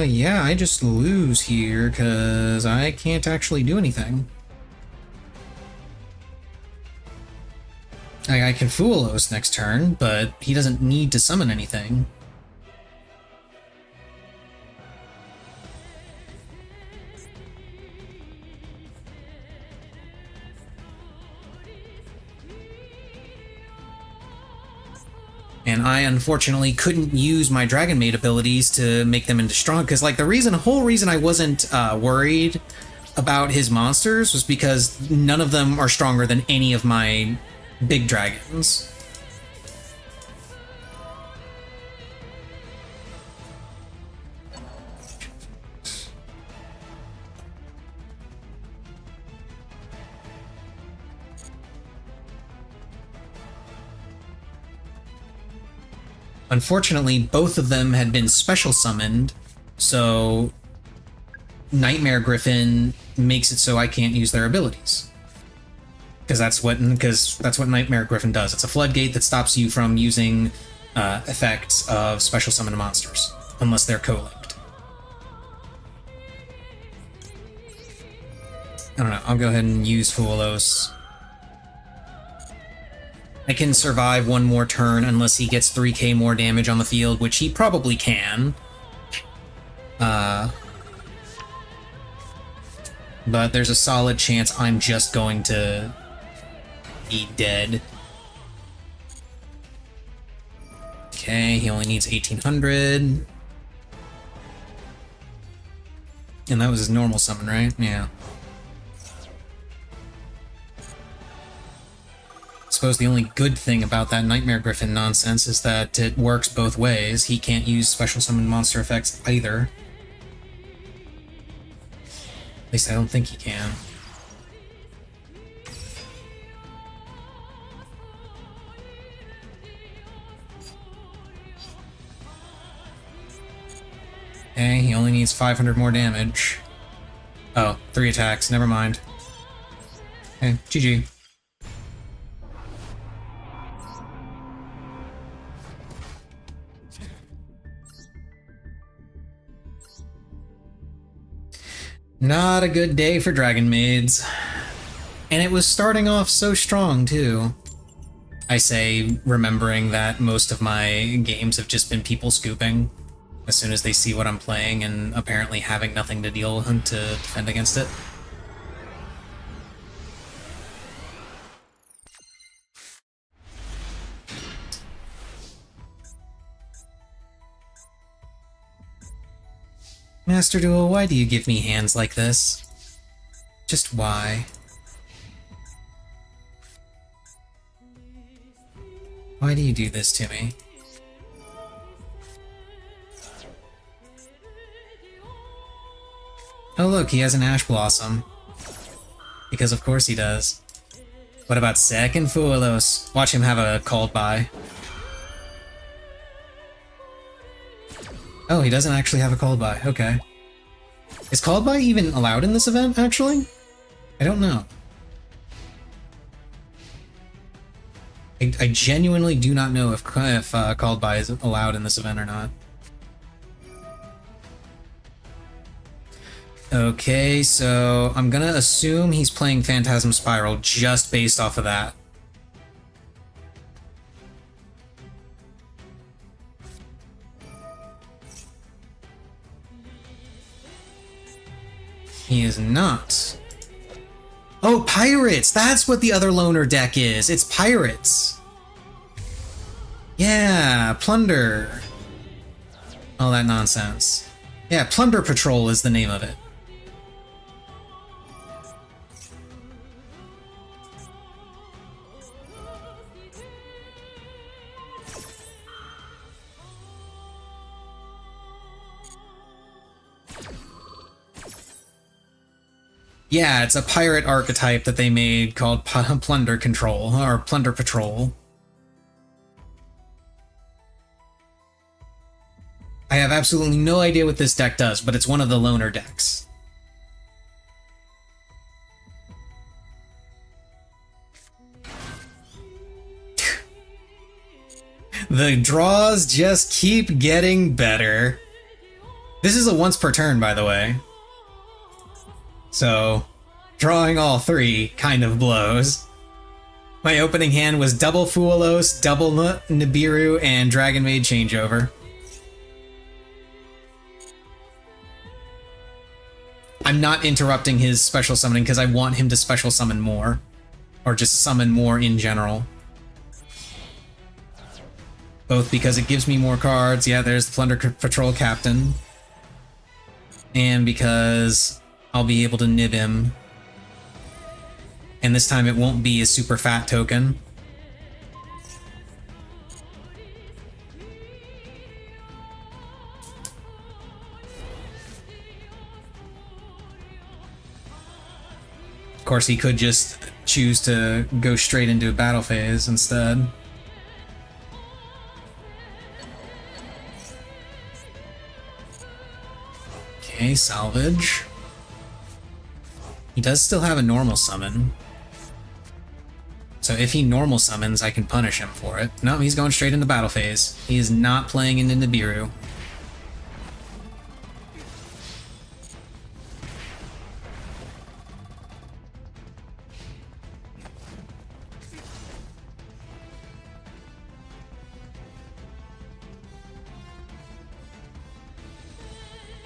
Yeah, I just lose here because I can't actually do anything. I can Fool Os next turn, but he doesn't need to summon anything. And I unfortunately couldn't use my Dragonmaid abilities to make them into strong, because like the whole reason I wasn't worried about his monsters was because none of them are stronger than any of my big dragons. Unfortunately, both of them had been special summoned, so Nightmare Griffin makes it so I can't use their abilities. Because that's what Nightmare Griffin does. It's a floodgate that stops you from using effects of special summoned monsters, unless they're co-linked. I don't know, I'll go ahead and use Fool Os. I can survive one more turn unless he gets 3k more damage on the field, which he probably can. But there's a solid chance I'm just going to be dead. Okay, he only needs 1800. And that was his normal summon, right? Yeah. I suppose the only good thing about that Nightmare Griffin nonsense is that it works both ways. He can't use special summon monster effects either. At least I don't think he can. Okay, he only needs 500 more damage. Oh, 3 attacks, never mind. Okay, GG. Not a good day for Dragonmaids. And it was starting off so strong, too. I say, remembering that most of my games have just been people scooping as soon as they see what I'm playing and apparently having nothing to deal with to defend against it. Master Duel, why do you give me hands like this? Just why? Why do you do this to me? Oh look, he has an Ash Blossom. Because of course he does. What about second Fuelos? Watch him have a called by. Oh, he doesn't actually have a called by. Okay. Is called by even allowed in this event, actually? I don't know. I genuinely do not know if called by is allowed in this event or not. Okay, so I'm gonna assume he's playing Phantasm Spiral just based off of that. He is not. Oh, Pirates! That's what the other loner deck is! It's Pirates! Yeah, Plunder. All that nonsense. Yeah, Plunder Patrol is the name of it. Yeah, it's a pirate archetype that they made called Plunder Control, or Plunder Patrol. I have absolutely no idea what this deck does, but it's one of the loner decks. The draws just keep getting better. This is a once per turn, by the way. So, drawing all three kind of blows. My opening hand was double Fuelos, double Nibiru, and Dragonmaid changeover. I'm not interrupting his special summoning because I want him to special summon more. Or just summon more in general. Both because it gives me more cards. Yeah, there's the Plunder Patrol Captain. And because I'll be able to nib him. And this time it won't be a super fat token. Of course, he could just choose to go straight into a battle phase instead. Okay, salvage. He does still have a normal summon. So if he normal summons, I can punish him for it. No, he's going straight into battle phase. He is not playing into Nibiru.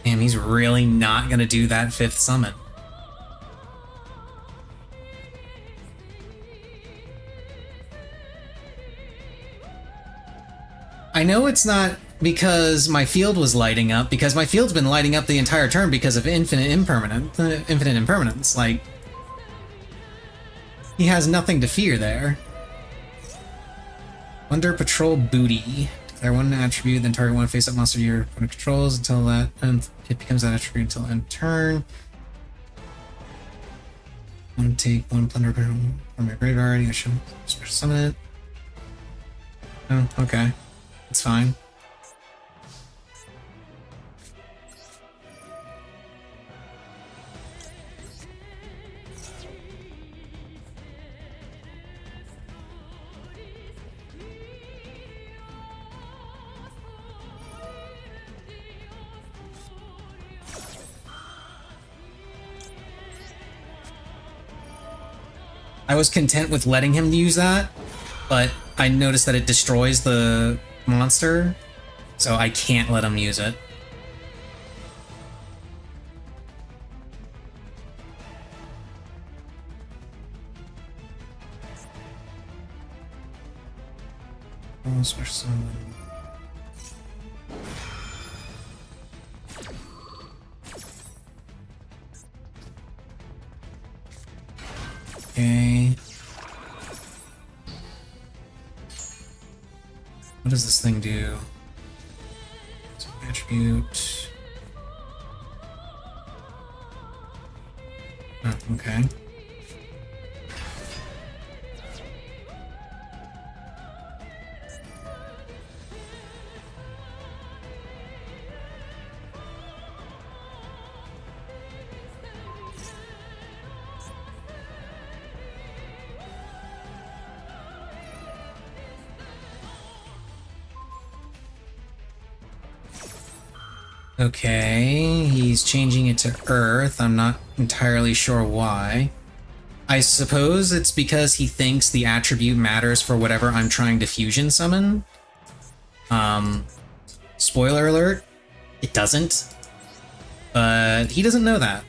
Damn, he's really not gonna do that fifth summon. I know it's not because my field was lighting up, because my field's been lighting up the entire turn because of infinite impermanence. Like, he has nothing to fear there. Under Patrol Booty. Declare one attribute, then target one face-up monster your opponent controls until that, and it becomes that attribute until end turn. One take one Plunder from your graveyard. You should special summon it. Oh, okay. That's fine. I was content with letting him use that, but I noticed that it destroys the monster, so I can't let him use it. Oh, special summon. What does this thing do? So attribute. Oh, okay. Okay, he's changing it to Earth. I'm not entirely sure why. I suppose it's because he thinks the attribute matters for whatever I'm trying to fusion summon. Spoiler alert, it doesn't. But he doesn't know that.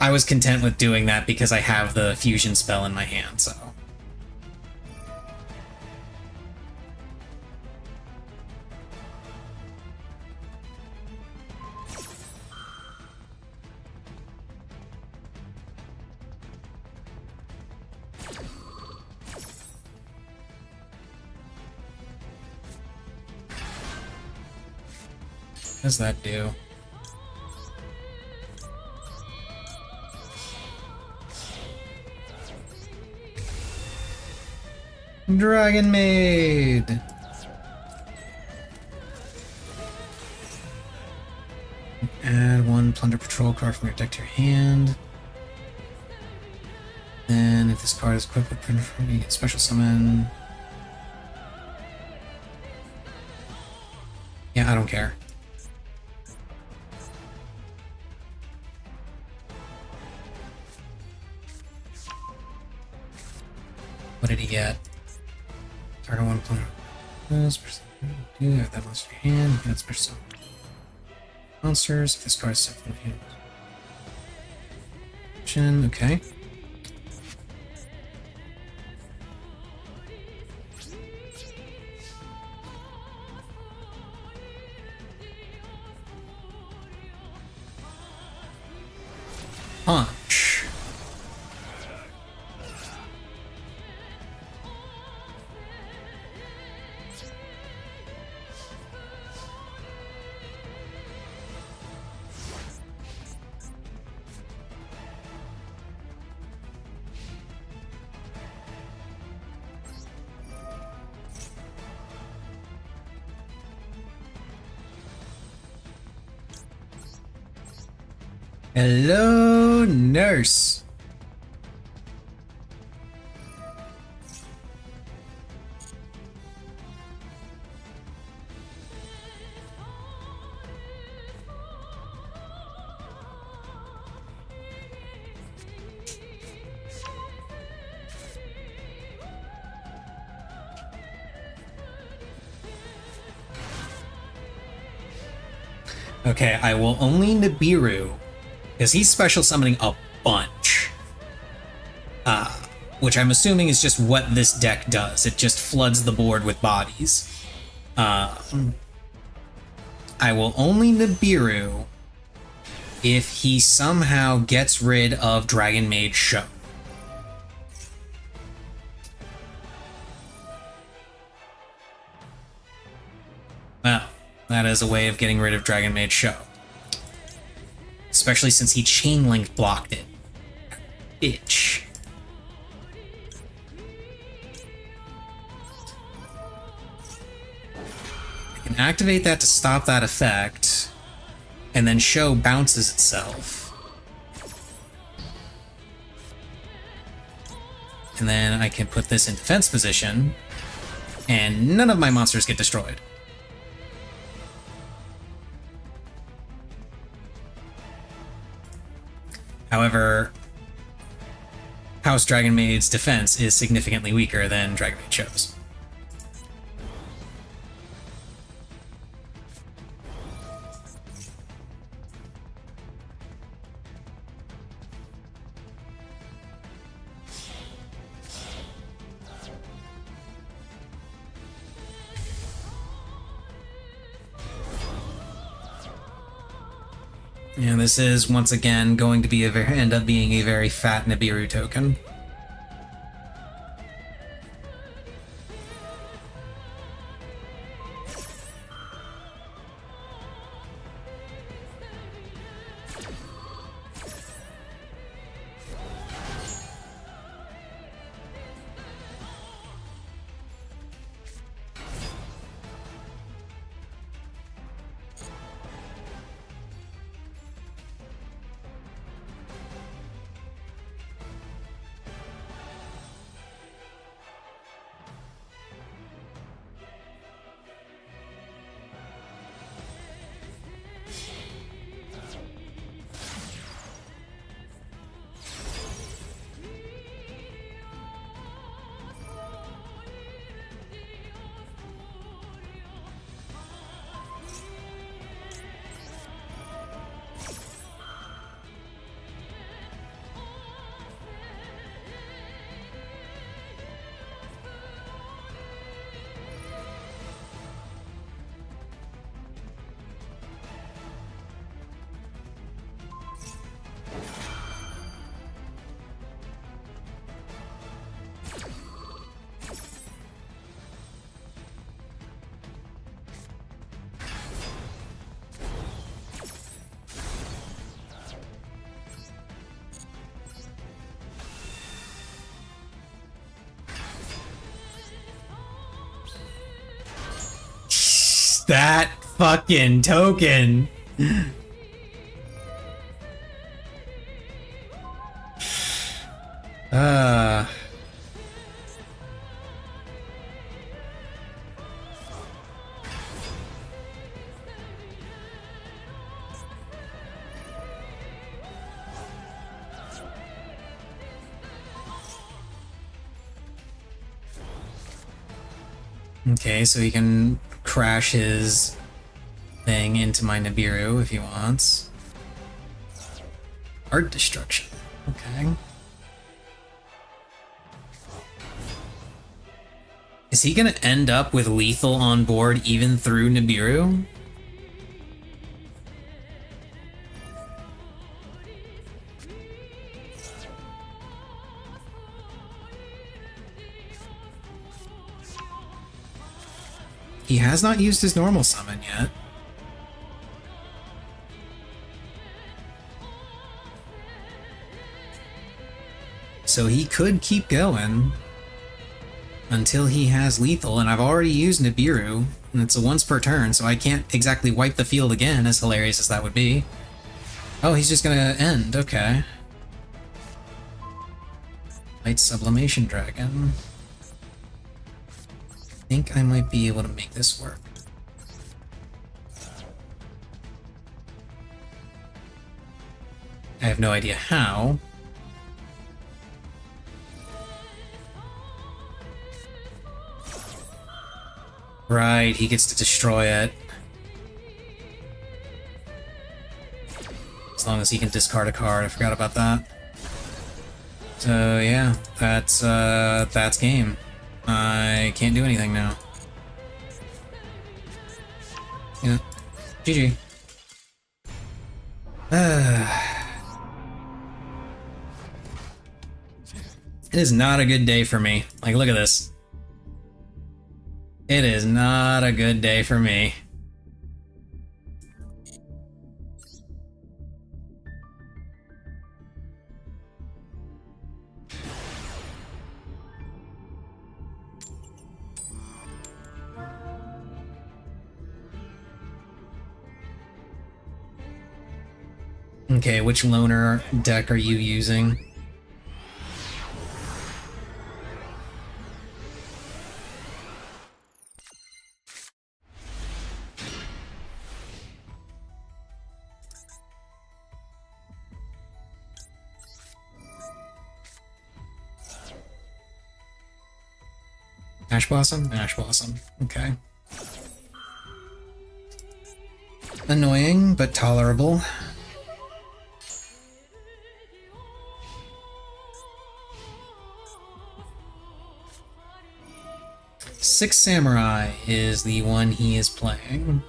I was content with doing that because I have the fusion spell in my hand, so. What does that do? Dragonmaid! Add one Plunder Patrol card from your deck to your hand. Then, if this card is equipped with Plunder Patrol, you get special summon. Yeah, I don't care. What did he get? Target one player. You have that monster in your hand. You can add special summon monsters. If this card is set from the hand. Okay. Punch. Hello, nurse. Okay, I will only Nibiru, because he's special summoning a bunch. Which I'm assuming is just what this deck does. It just floods the board with bodies. I will only Nibiru if he somehow gets rid of Dragonmaid Show. Well, that is a way of getting rid of Dragonmaid Show. Especially since he chain link blocked it. Bitch. I can activate that to stop that effect, and then Show bounces itself. And then I can put this in defense position, and none of my monsters get destroyed. However, House Dragonmaid's defense is significantly weaker than Dragonmaid Show's. And this is, once again, going to be end up being a very fat Nibiru token. That fucking token. Okay, so he can crash his thing into my Nibiru if he wants. Art destruction. Okay. Is he gonna end up with lethal on board even through Nibiru? He has not used his normal summon yet. So he could keep going until he has lethal, and I've already used Nibiru, and it's a once per turn, so I can't exactly wipe the field again, as hilarious as that would be. Oh, he's just gonna end, okay. Light Sublimation Dragon. I think I might be able to make this work. I have no idea how. Right, he gets to destroy it. As long as he can discard a card, I forgot about that. So yeah, that's game. I can't do anything now. Yeah. GG. It is not a good day for me. Like, look at this. It is not a good day for me. Okay, which loner deck are you using? Ash Blossom? Ash Blossom. Okay. Annoying, but tolerable. Six Samurai is the one he is playing.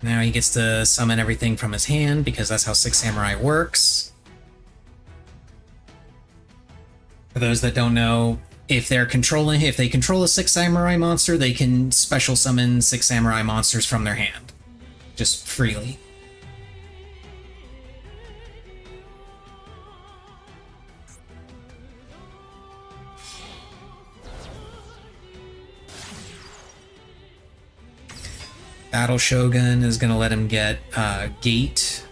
Now he gets to summon everything from his hand because that's how Six Samurai works. For those that don't know, if they control a Six Samurai monster, they can special summon Six Samurai monsters from their hand. Just freely. Battle Shogun is going to let him get Gate.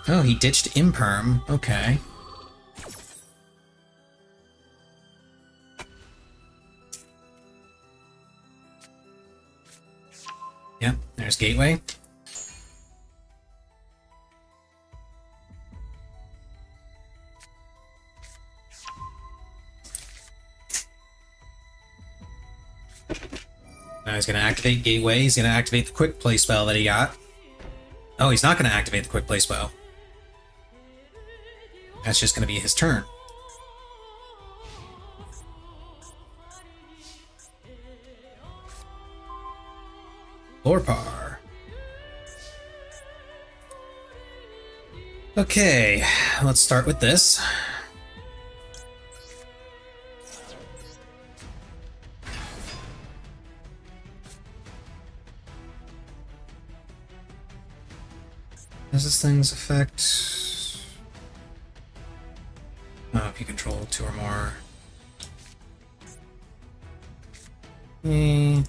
Oh, he ditched Imperm. Okay. Yep, there's Gateway. Now he's going to activate Gateway. He's going to activate the Quick Play spell that he got. Oh, he's not going to activate the Quick Play spell. That's just going to be his turn. Lorpar. Okay, let's start with this. Does this thing's effect? Oh, if you control 2 or more. Okay.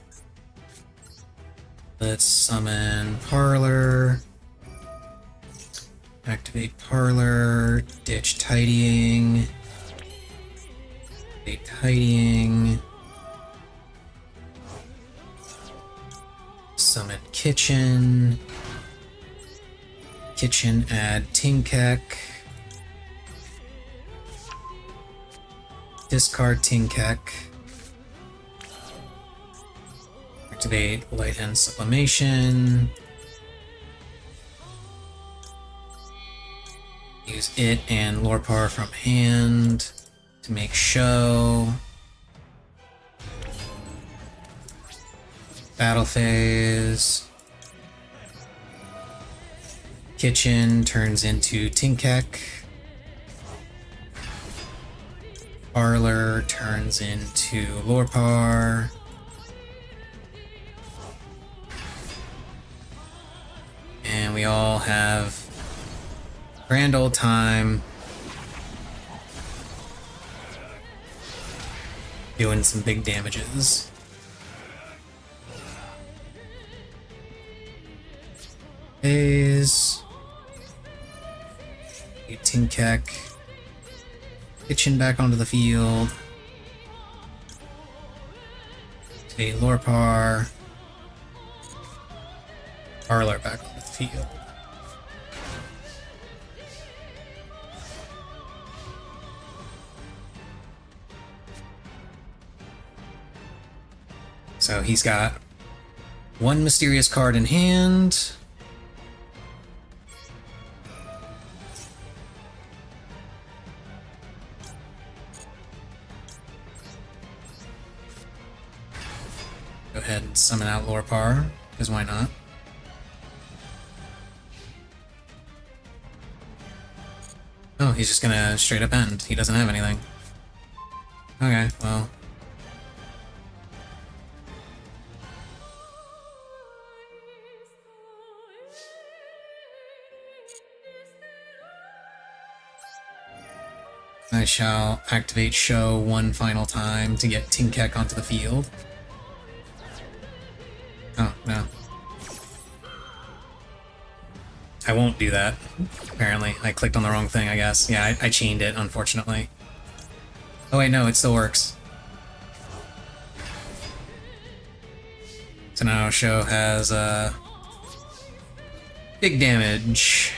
Let's summon Parlor. Activate Parlor. Ditch Tidying. Activate Tidying. Summon Kitchen. Kitchen, add Tinkek. Discard Tinkek. Activate Light and Sublimation. Use it and Lorpar from hand to make show. Battle phase. Kitchen turns into Tinkek. Parlor turns into Lorpar. And we all have grand old time doing some big damages. Phase. Tinkek. Kitchen back onto the field. Activate Lorpar. Parlor back onto the field. So he's got one mysterious card in hand. Go ahead and summon out Lorpar, because why not? Oh, he's just gonna straight up end. He doesn't have anything. Okay, well. I shall activate Show one final time to get Tinkek onto the field. Oh, no. I won't do that, apparently. I clicked on the wrong thing, I guess. Yeah, I chained it, unfortunately. Oh wait, no, it still works. So now Show has, big damage.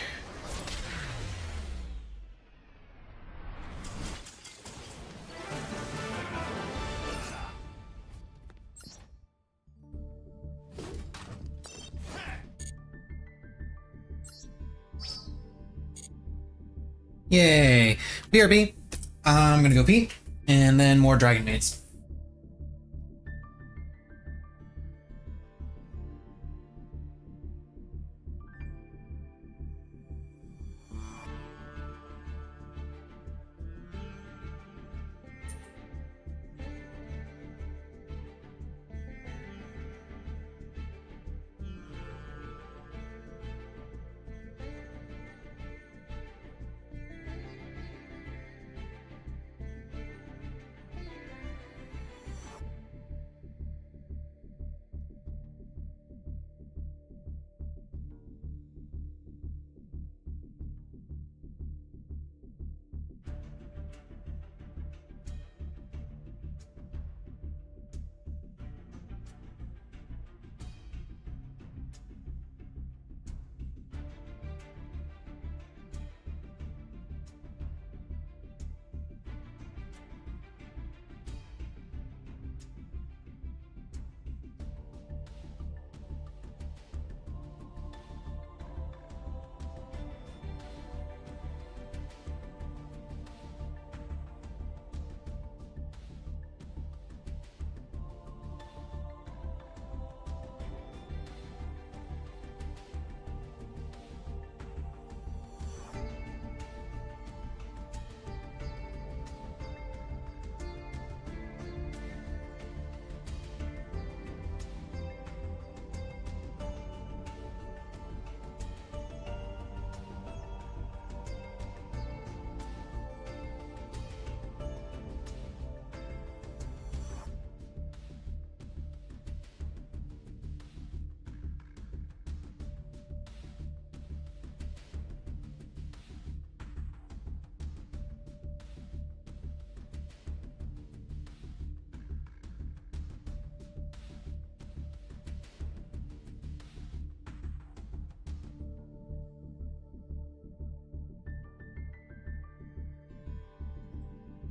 Yay! BRB, I'm gonna go pee, and then more Dragonmaids.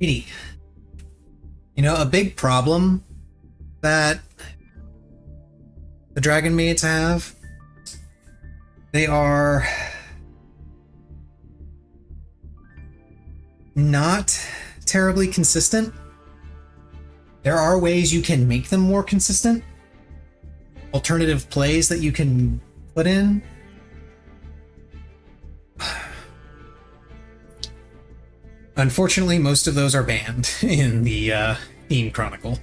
Petey, you know, a big problem that the Dragonmaids have, they are not terribly consistent. There are ways you can make them more consistent, alternative plays that you can put in. Unfortunately, most of those are banned in the theme Chronicle.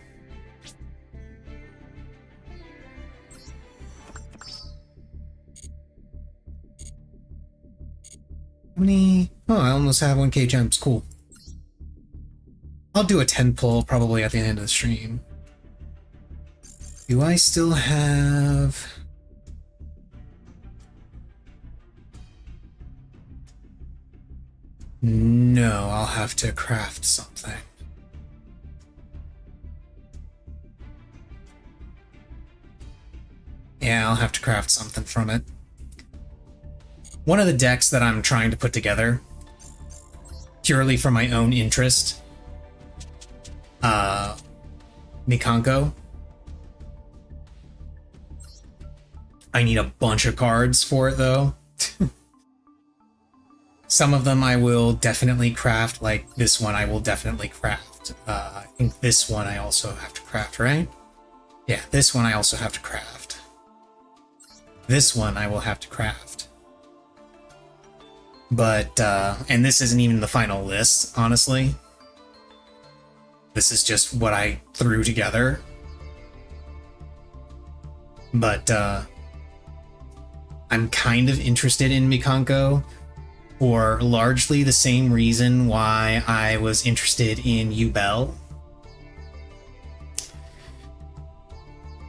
How many? Oh, I almost have 1k gems. Cool. I'll do a 10 pull probably at the end of the stream. Do I still have... No, I'll have to craft something. Yeah, I'll have to craft something from it. One of the decks that I'm trying to put together, purely for my own interest, Mikanko. I need a bunch of cards for it, though. Some of them I will definitely craft, like this one I will definitely craft. I think this one I also have to craft, right? Yeah, this one I also have to craft. This one I will have to craft. But, and this isn't even the final list, honestly. This is just what I threw together. But, I'm kind of interested in Mikanko for largely the same reason why I was interested in Duel.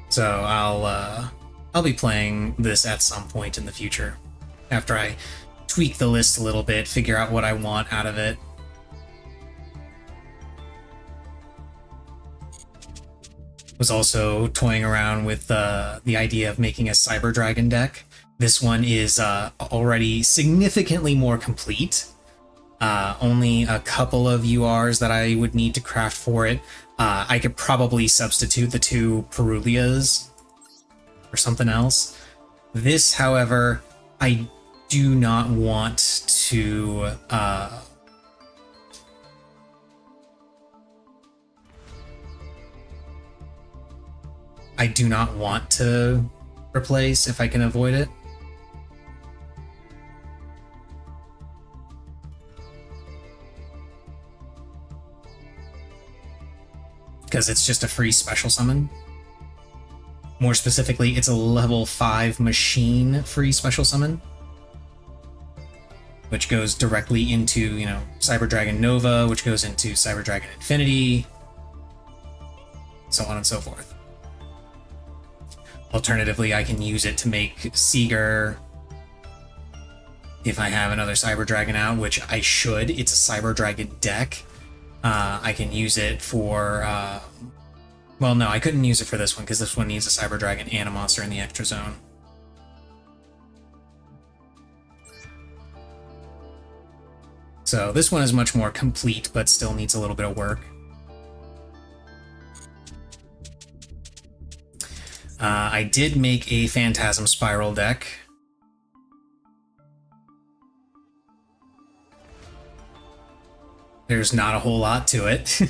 So I'll be playing this at some point in the future after I tweak the list a little bit, figure out what I want out of it. Was also toying around with the idea of making a Cyber Dragon deck. This one is already significantly more complete. Only a couple of URs that I would need to craft for it. I could probably substitute the 2 Perulias for something else. This, however, I do not want to I do not want to replace if I can avoid it. Because it's just a free special summon. More specifically, it's a level 5 machine free special summon, which goes directly into, you know, Cyber Dragon Nova, which goes into Cyber Dragon Infinity, so on and so forth. Alternatively, I can use it to make Seeger if I have another Cyber Dragon out, which I should. It's a Cyber Dragon deck. I can use it for... well, no, I couldn't use it for this one, because this one needs a Cyber Dragon and a monster in the extra zone. So this one is much more complete, but still needs a little bit of work. I did make a Phantasm Spiral deck. There's not a whole lot to it.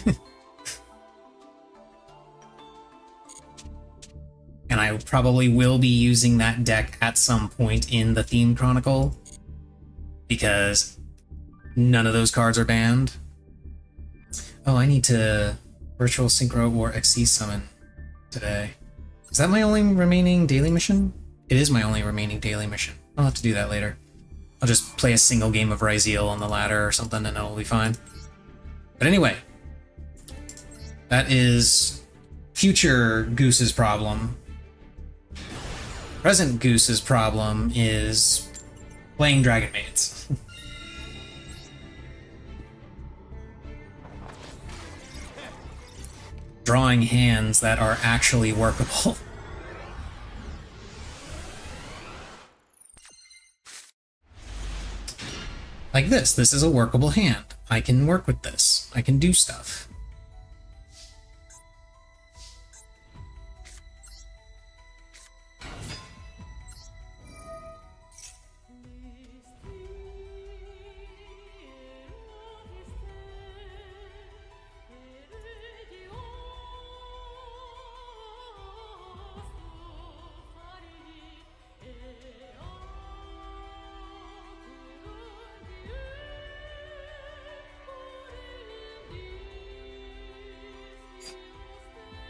And I probably will be using that deck at some point in the Theme Chronicle, because none of those cards are banned. Oh, I need to Virtual Synchro or XC summon today. Is that my only remaining daily mission? It is my only remaining daily mission. I'll have to do that later. I'll just play a single game of Ryzeal on the ladder or something and it'll be fine. But anyway, that is future Goose's problem. Present Goose's problem is playing Dragonmaids. Drawing hands that are actually workable. Like this. This is a workable hand. I can work with this. I can do stuff.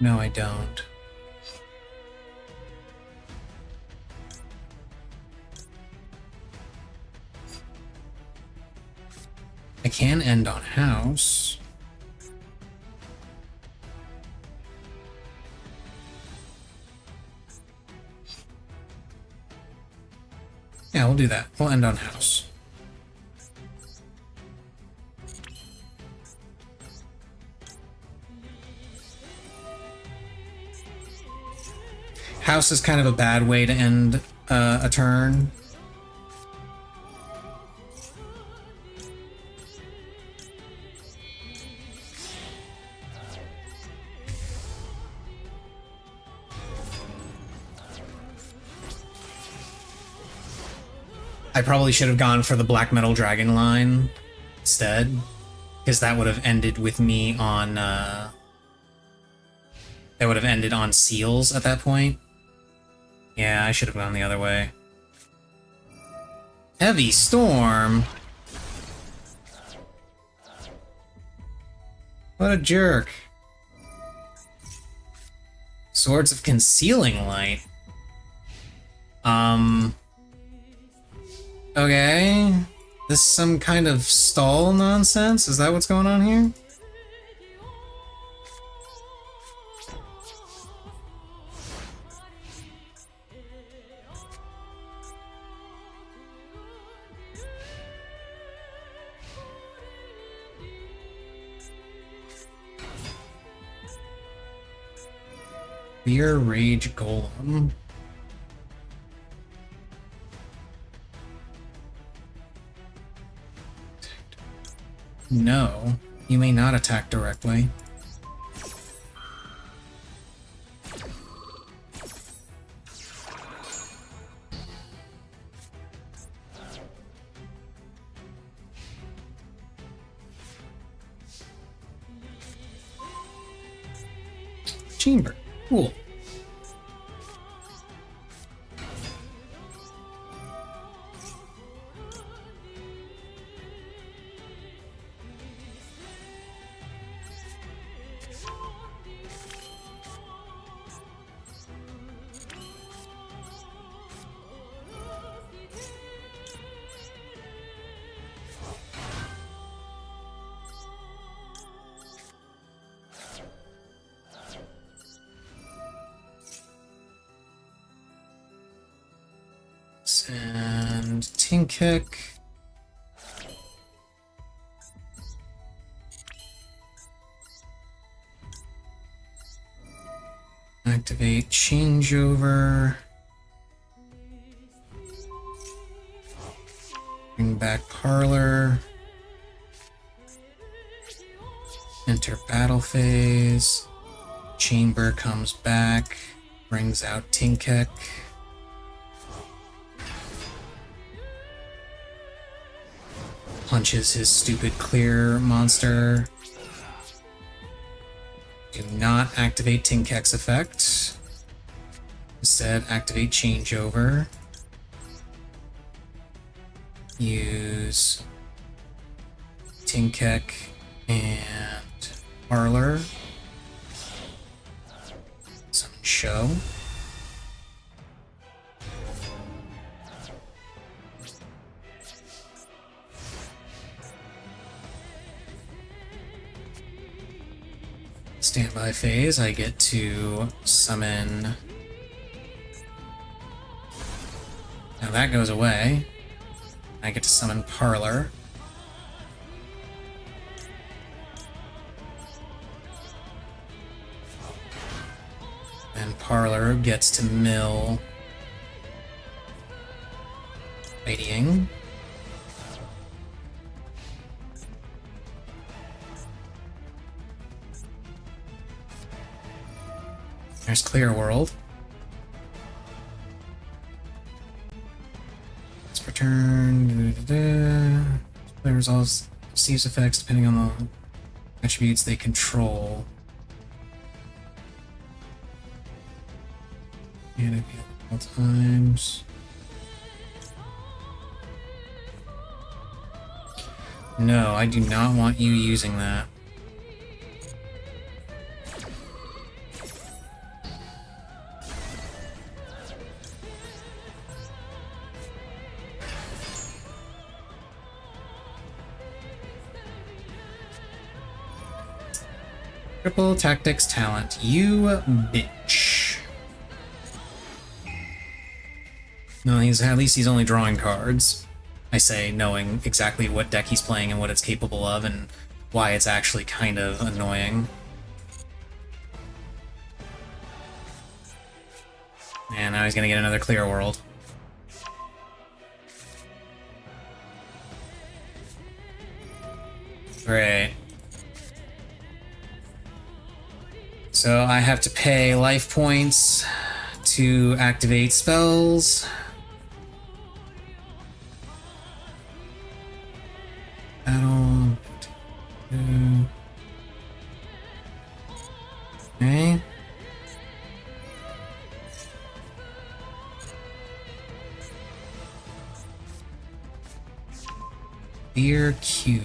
No, I don't. I can end on house. Yeah, we'll do that. We'll end on house. House is kind of a bad way to end a turn. I probably should have gone for the Black Metal Dragon line instead, because that would have ended with me on... that would have ended on seals at that point. Yeah, I should have gone the other way. Heavy Storm? What a jerk. Swords of Concealing Light. Okay. This is some kind of stall nonsense? Is that what's going on here? Fear Rage Golem. No, you may not attack directly. Chamber. Cool. Tink Kick. Activate Changeover. Bring back Parlor. Enter battle phase. Chamber comes back. Brings out Tinkek. Punches his stupid clear monster. Do not activate Tinkek's effect. Instead, activate Changeover. Use Tinkek and Parlor. Some show. Standby phase, I get to summon. Now that goes away. I get to summon Parlor. And Parlor gets to mill Fighting. There's Clear World. Let's return. Player resolves receives effects depending on the attributes they control. And it all times. No, I do not want you using that. Triple Tactics Talent. You bitch. No, at least he's only drawing cards. I say, knowing exactly what deck he's playing and what it's capable of, and why it's actually kind of annoying. And now he's gonna get another Clear World. Great. So I have to pay life points to activate spells. Battle. Okay. Beer Cube.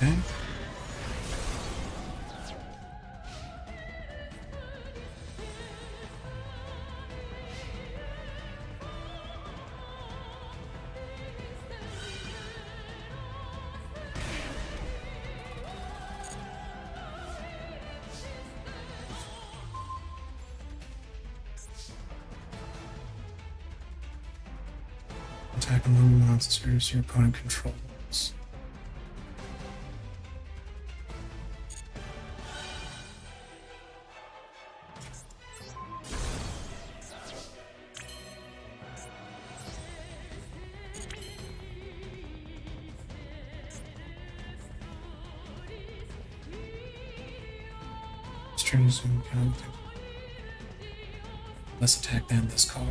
Okay. Attack among monsters your opponent controls. Turn zoom count. Less attack than this card.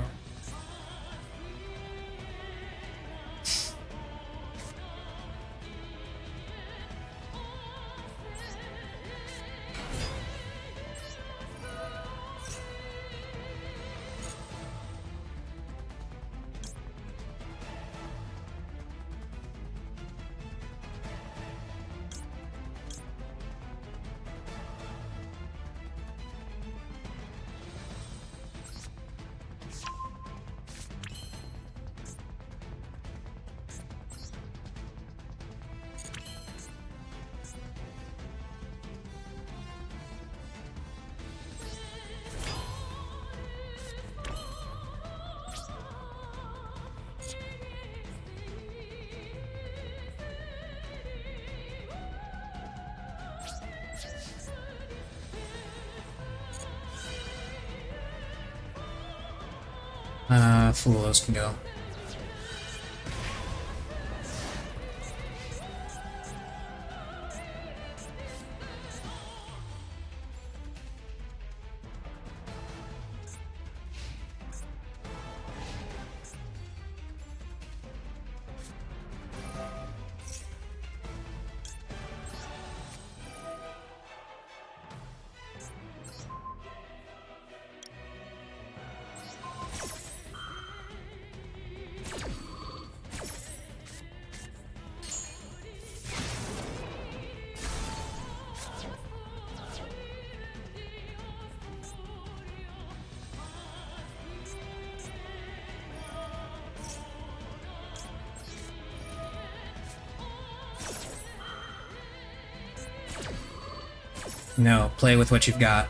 Foolos can go. No, play with what you've got.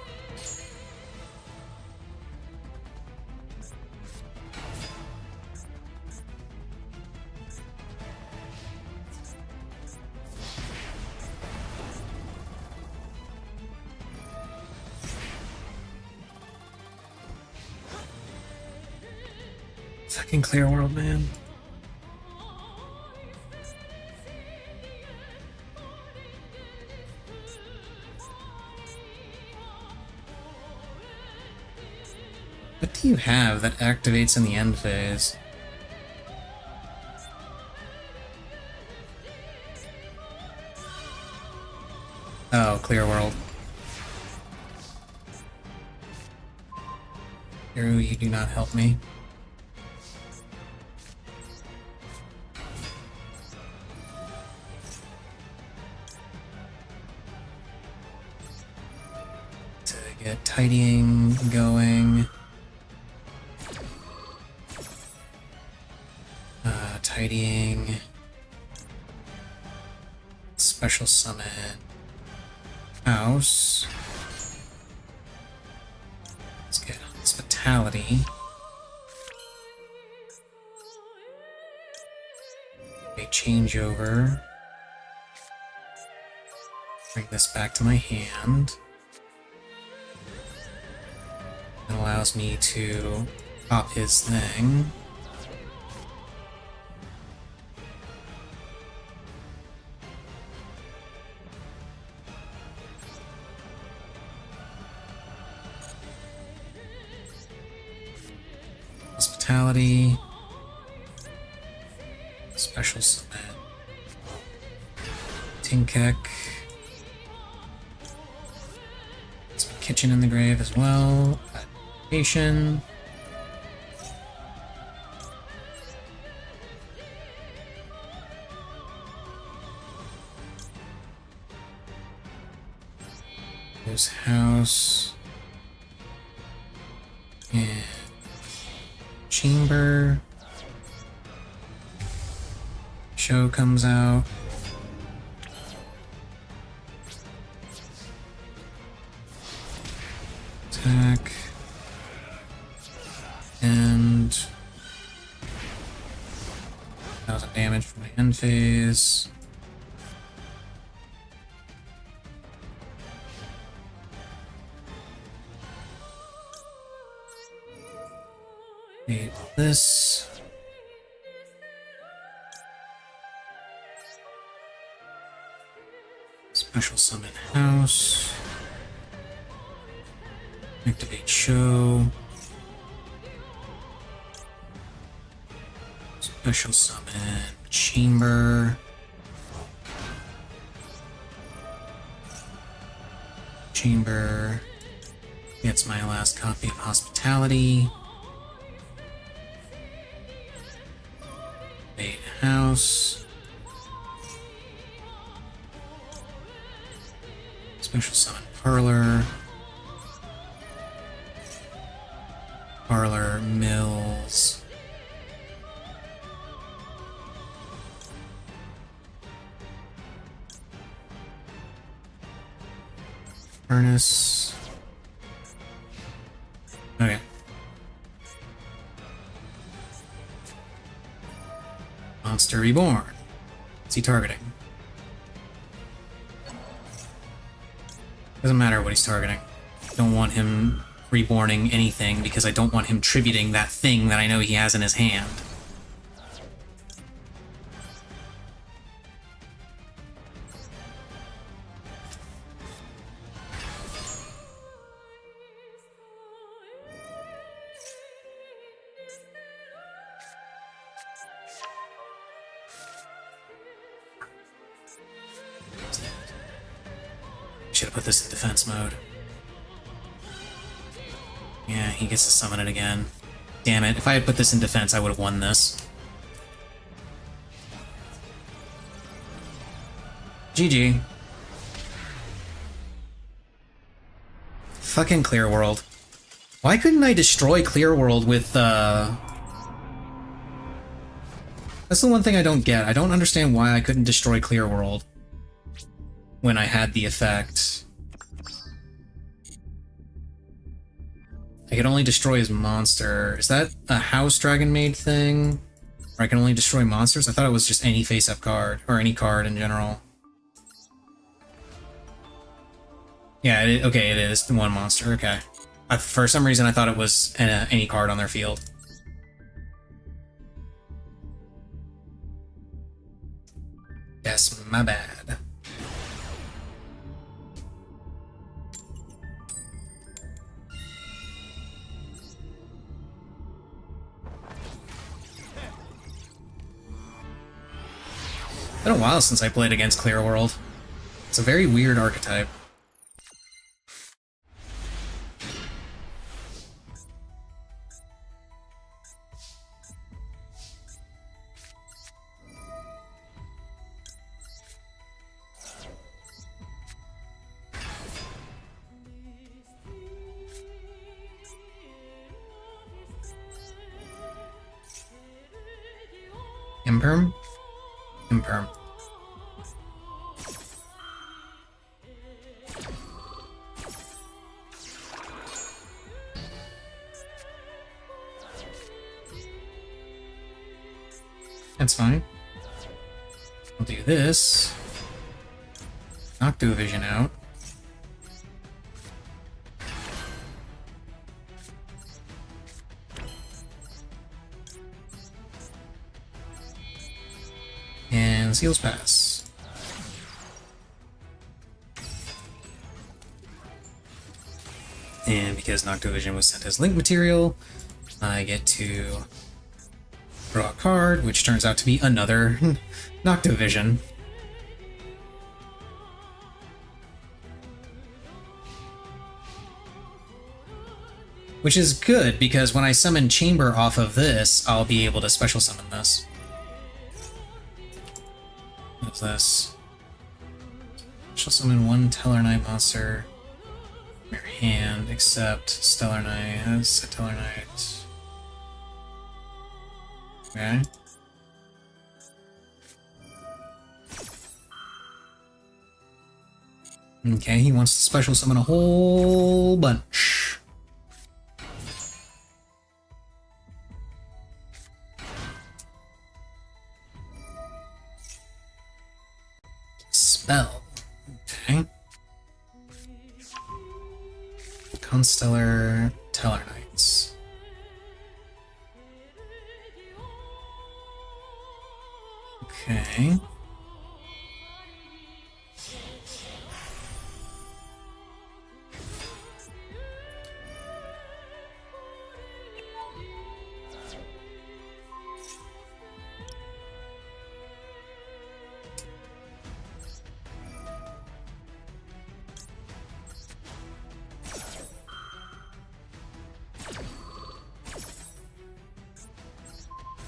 Fucking clear world, man. What do you have that activates in the end phase? Oh, clear world. Hero, you do not help me. To get tidying going. Tidying. Special summon. House. Let's get hospitality. A changeover. Bring this back to my hand. It allows me to pop his thing. Hospitality. Special summon. Tinkek. Some kitchen in the grave as well. Adaptation. There's house. And chamber. Show comes out. Attack. And 1,000 damage from my end phase. This. Special summon house. Activate show. Special summon chamber. Chamber gets my last copy of hospitality. House. Special summon parlor. Parlor mills. Furnace. Okay. Monster Reborn. What's he targeting? Doesn't matter what he's targeting. Don't want him reborning anything because I don't want him tributing that thing that I know he has in his hand. Should have put this in defense mode. Yeah, he gets to summon it again. Damn it, if I had put this in defense, I would have won this. GG. Fucking Clear World. Why couldn't I destroy Clear World with, That's the one thing I don't get. I don't understand why I couldn't destroy Clear World when I had the effect. I could only destroy his monster. Is that a House Dragonmaid thing? Or I can only destroy monsters? I thought it was just any face-up card, or any card in general. Yeah, okay, it is the one monster, okay. For some reason I thought it was any card on their field. That's my bad. It's been a while since I played against Clear World. It's a very weird archetype. Imperm? Imperm. That's fine. I'll do this. Knock Duel Vision out. And Seals Pass. And because Nocto Vision was sent as link material, I get to draw a card, which turns out to be another Nocto Vision. Which is good, because when I summon Chamber off of this, I'll be able to special summon this. What's this? Special summon one Teller Knight monster from your hand, except Stellar Knight has a Teller Knight. Okay. Okay, he wants to special summon a whole bunch. Spell. Okay. Constellar Teller Knights. Okay.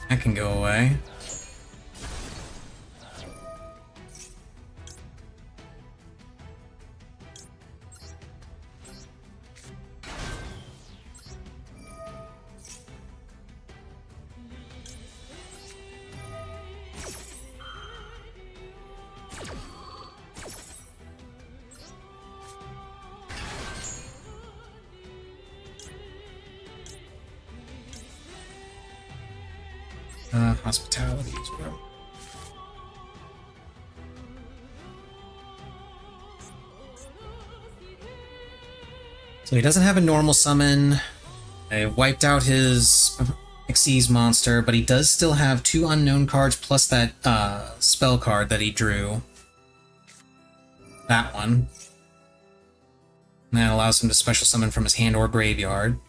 That can go away. Hospitality as well. So he doesn't have a normal summon. I wiped out his Xyz monster, but he does still have 2 unknown cards plus that spell card that he drew. That one. And that allows him to special summon from his hand or graveyard.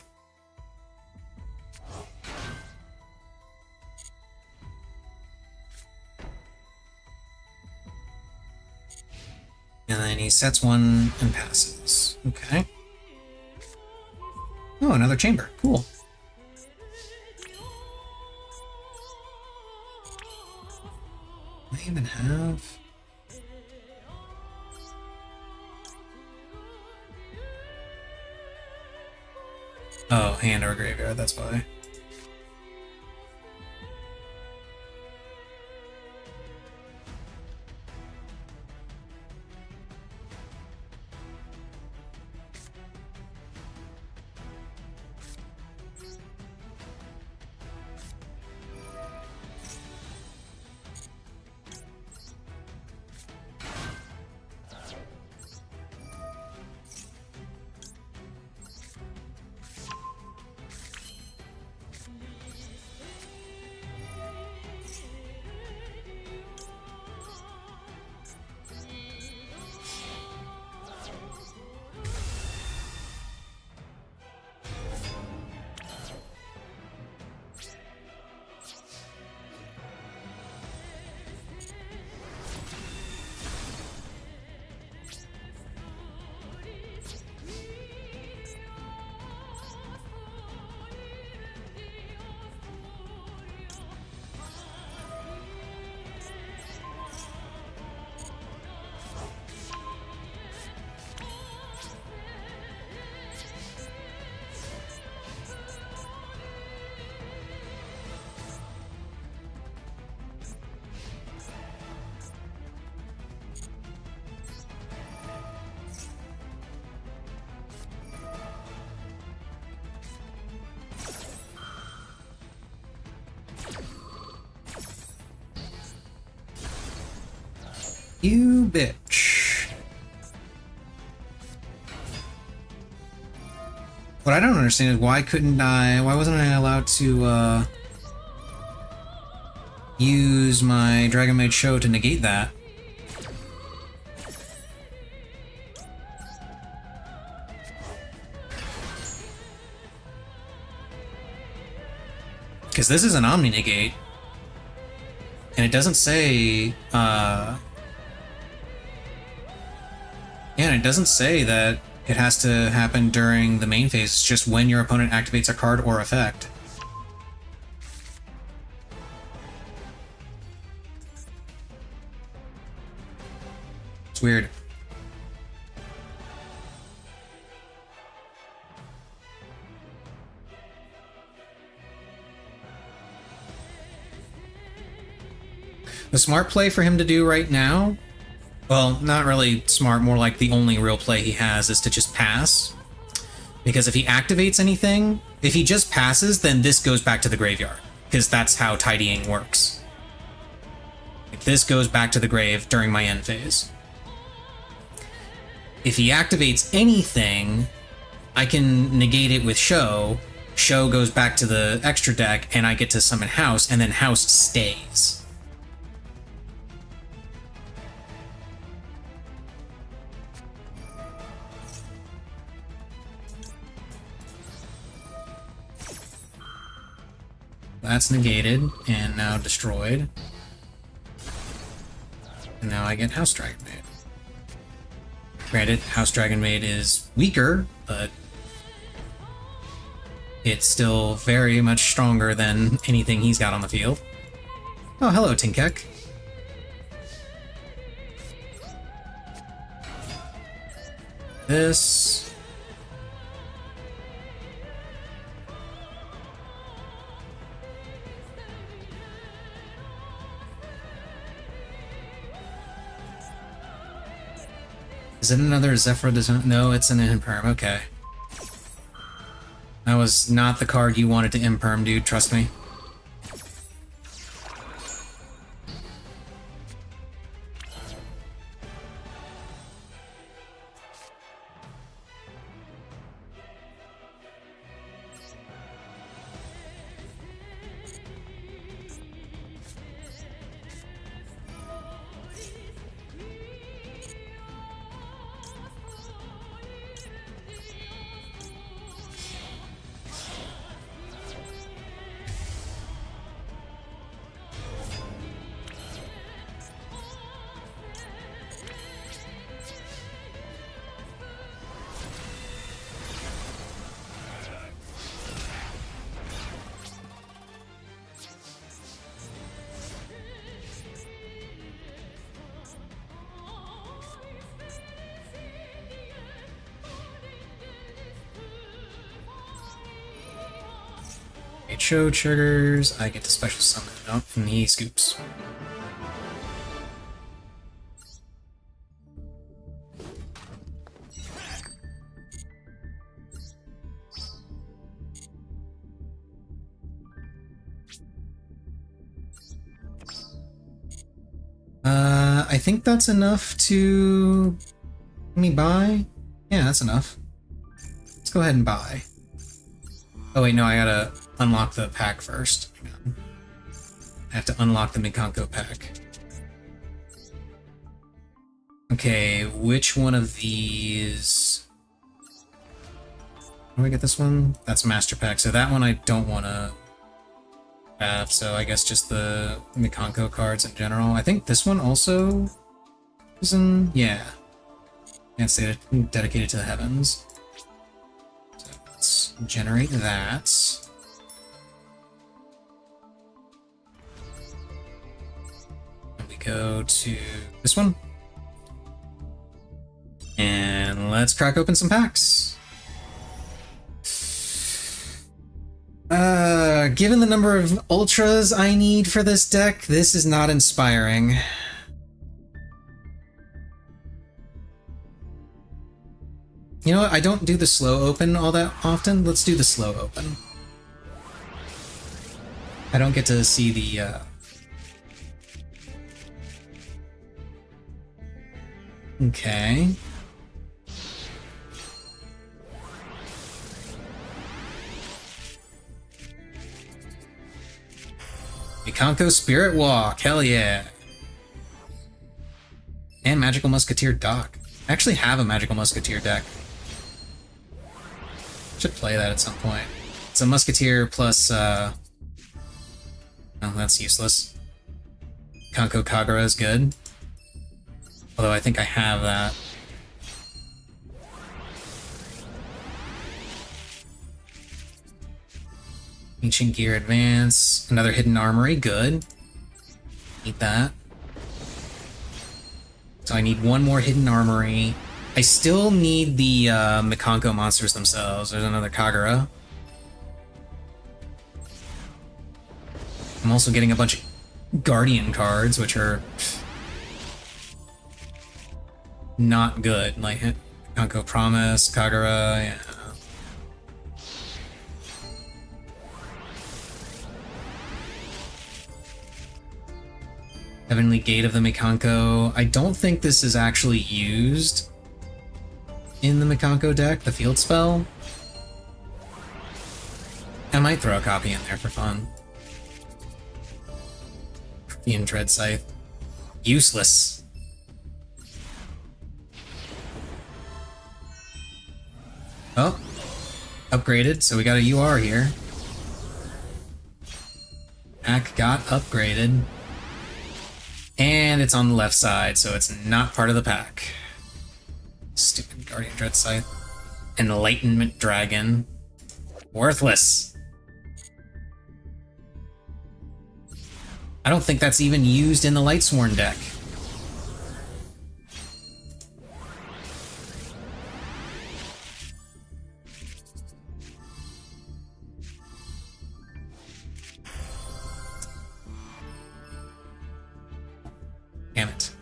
And then he sets 1 and passes. Okay. Oh, another chamber. Cool. Do I even have... Oh, hand or graveyard, that's why. You bitch. What I don't understand is why wasn't I allowed to, use my Dragonmaid show to negate that? Because this is an Omni negate. And it doesn't say, yeah, and it doesn't say that it has to happen during the main phase. It's just when your opponent activates a card or effect. It's weird. The smart play for him to do right now, well, not really smart, more like the only real play he has is to just pass. Because if he activates anything, if he just passes, then this goes back to the graveyard. Because that's how tidying works. Like, this goes back to the grave during my end phase. If he activates anything, I can negate it with Show. Show goes back to the extra deck, and I get to summon House, and then House stays. That's negated, and now destroyed. And now I get House Dragonmaid. Granted, House Dragonmaid is weaker, but it's still very much stronger than anything he's got on the field. Oh, hello, Tinkek. This... Is it another Zephyr design? No, it's an Imperm. Okay. That was not the card you wanted to Imperm, dude. Trust me. Show triggers. I get to special summon. Oh, and he scoops. I think that's enough to let me buy. Yeah, that's enough. Let's go ahead and buy. Oh wait, no, I gotta unlock the pack first. Hang on. I have to unlock the Mikanko pack. Okay, which one of these? How do I get this one? That's Master Pack, so that one I don't want to have, so I guess just the Mikanko cards in general. I think this one also is in... yeah. Can't say it, dedicated to the heavens. So let's generate that. And we go to this one. And let's crack open some packs. Given the number of ultras I need for this deck, this is not inspiring. You know what? I don't do the slow open all that often. Let's do the slow open. I don't get to see the, Okay. Mikanko Spirit Walk, hell yeah. And Magical Musketeer Dock. I actually have a Magical Musketeer deck. Should play that at some point. It's a Musketeer plus, oh, that's useless. Kanko Kagura is good. Although I think I have that. Ancient Gear Advance. Another Hidden Armory, good. Need that. So I need one more Hidden Armory. I still need the Mikanko monsters themselves. There's another Kagura. I'm also getting a bunch of Guardian cards, which are not good. Like Mikanko Promise, Kagura, yeah. Heavenly Gate of the Mikanko. I don't think this is actually used in the Mikanko deck, the field spell. I might throw a copy in there for fun. The Dread Scythe. Useless. Oh. Upgraded, so we got a UR here. Pack got upgraded. And it's on the left side, so it's not part of the pack. Stupid Guardian Dread Scythe. Enlightenment Dragon. Worthless. I don't think that's even used in the Lightsworn deck. Damn it.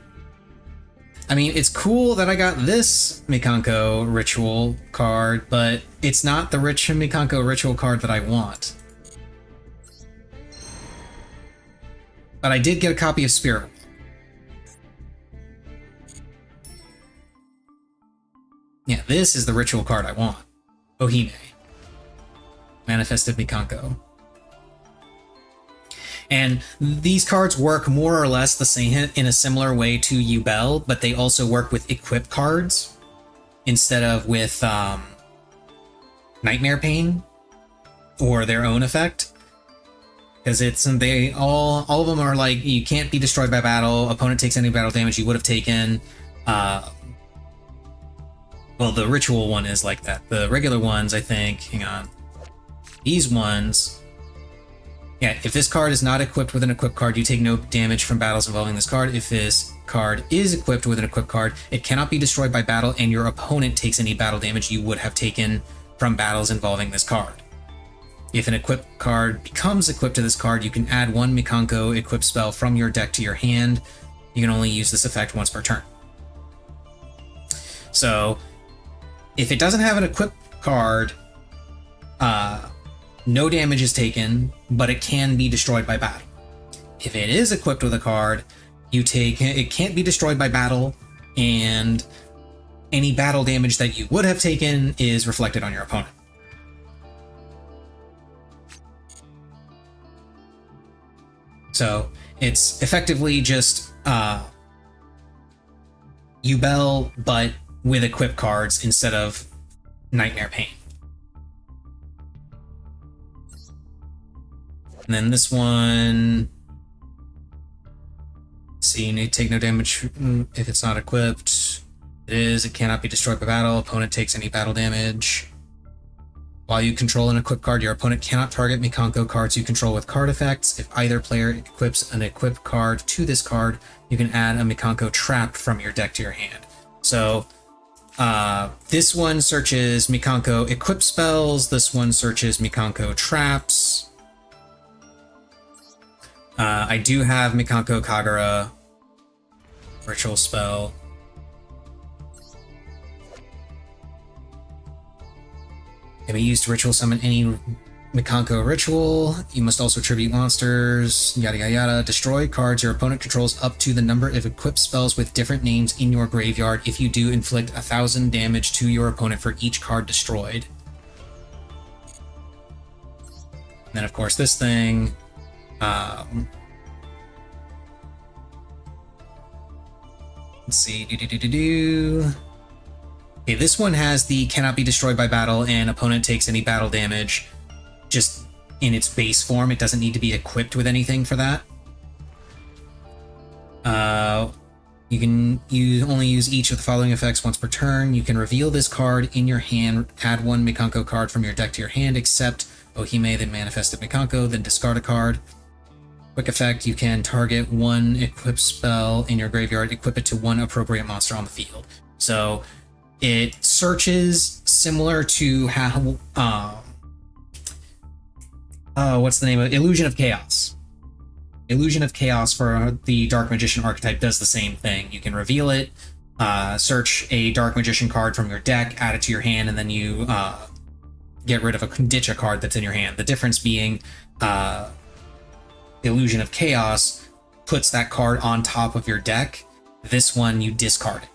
I mean, it's cool that I got this Mikanko Ritual card, but it's not the Mikanko Ritual card that I want. But I did get a copy of Spirit. Yeah, this is the Ritual card I want. Ohime. Manifested Mikanko. And these cards work more or less the same in a similar way to Yubel, but they also work with equip cards instead of with Nightmare Pain or their own effect. Because all of them are like, you can't be destroyed by battle, opponent takes any battle damage you would have taken. Well, the ritual one is like that. The regular ones, I think, hang on. These ones, yeah, if this card is not equipped with an equipped card, you take no damage from battles involving this card. If this card is equipped with an equipped card, it cannot be destroyed by battle, and your opponent takes any battle damage you would have taken from battles involving this card. If an equip card becomes equipped to this card, you can add one Mikanko equip spell from your deck to your hand. You can only use this effect once per turn. So, if it doesn't have an equip card, no damage is taken, but it can be destroyed by battle. If it is equipped with a card, it can't be destroyed by battle, and any battle damage that you would have taken is reflected on your opponent. So it's effectively just Duel, but with equip cards instead of Nightmare Pain. And then this one, see, you need to take no damage if it's not equipped. It cannot be destroyed by battle. Opponent takes any battle damage. While you control an equipped card, your opponent cannot target Mikanko cards you control with card effects. If either player equips an equipped card to this card, you can add a Mikanko trap from your deck to your hand. So this one searches Mikanko equip spells. This one searches Mikanko traps. I do have Mikanko Kagura ritual spell. Can be used to ritual summon any Mikanko ritual. You must also tribute monsters, yada yada yada. Destroy cards your opponent controls up to the number of equipped spells with different names in your graveyard. If you do, inflict 1,000 damage to your opponent for each card destroyed. And then of course this thing, let's see, Okay, this one has the cannot be destroyed by battle and opponent takes any battle damage just in its base form. It doesn't need to be equipped with anything for that. You only use each of the following effects once per turn. You can reveal this card in your hand, add one Mikanko card from your deck to your hand, except Ohime, then manifested Mikanko, then discard a card. Quick effect, you can target one equipped spell in your graveyard, equip it to one appropriate monster on the field. So it searches similar to how, what's the name of it? Illusion of Chaos. Illusion of Chaos for the Dark Magician archetype does the same thing. You can reveal it, search a Dark Magician card from your deck, add it to your hand, and then you get rid of ditch a card that's in your hand. The difference being Illusion of Chaos puts that card on top of your deck. This one, you discard it.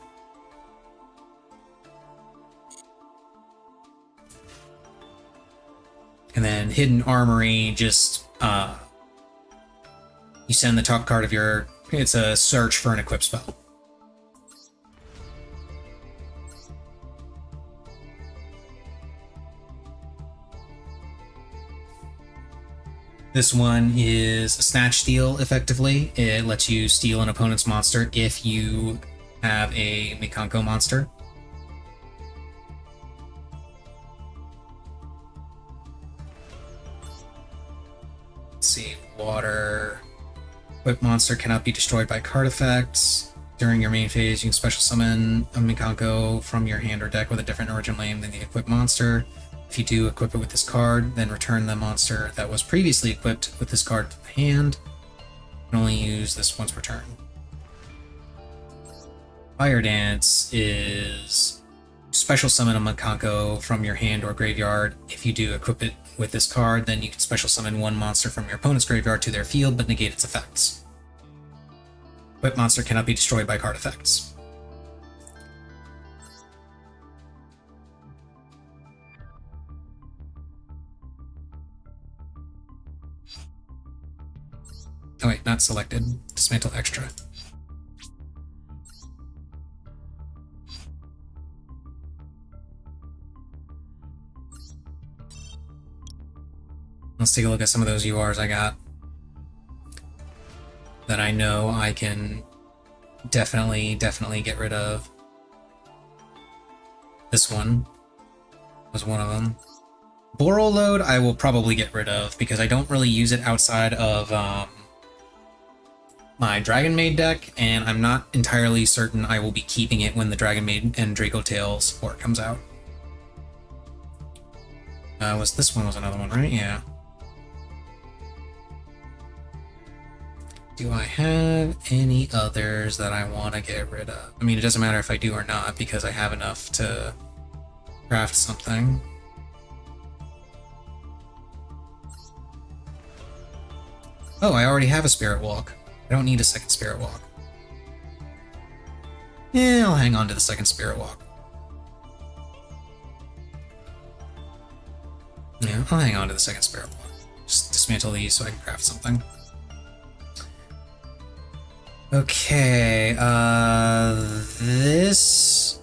And then Hidden Armory, just you send the top card of your, it's a search for an equip spell. This one is a Snatch Steal, effectively. It lets you steal an opponent's monster if you have a Mikanko monster. Let's see, water. Equipped monster cannot be destroyed by card effects. During your main phase, you can special summon a Mikanko from your hand or deck with a different origin name than the equipped monster. If you do equip it with this card, then return the monster that was previously equipped with this card to the hand. You can only use this once per turn. Fire Dance is special summon a Mikanko from your hand or graveyard. If you do equip it with this card, then you can special summon one monster from your opponent's graveyard to their field, but negate its effects. Equipped monster cannot be destroyed by card effects. Oh wait, not selected. Dismantle extra. Let's take a look at some of those URs I got that I know I can definitely get rid of. This one was one of them. Boral Load I will probably get rid of because I don't really use it outside of my Dragonmaid deck, and I'm not entirely certain I will be keeping it when the Dragonmaid and Draco Tail support comes out. This one was another one, right? Yeah. Do I have any others that I want to get rid of? I mean, it doesn't matter if I do or not, because I have enough to craft something. Oh, I already have a Spirit Walk. I don't need a second Spirit Walk. Yeah, I'll hang on to the second Spirit Walk. Yeah, I'll hang on to the second Spirit Walk. Just dismantle these so I can craft something. Okay, this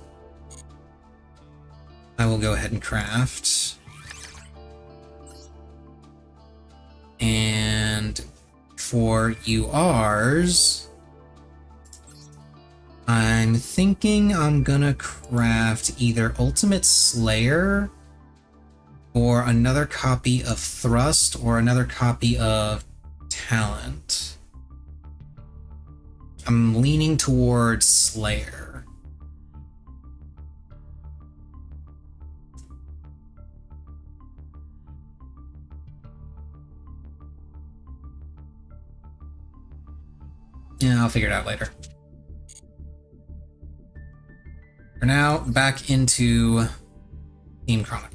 I will go ahead and craft. And for URs, I'm thinking I'm gonna craft either Ultimate Slayer or another copy of Thrust or another copy of Talent. I'm leaning towards Slayer. Yeah, I'll figure it out later. For now, back into Team Chronicle.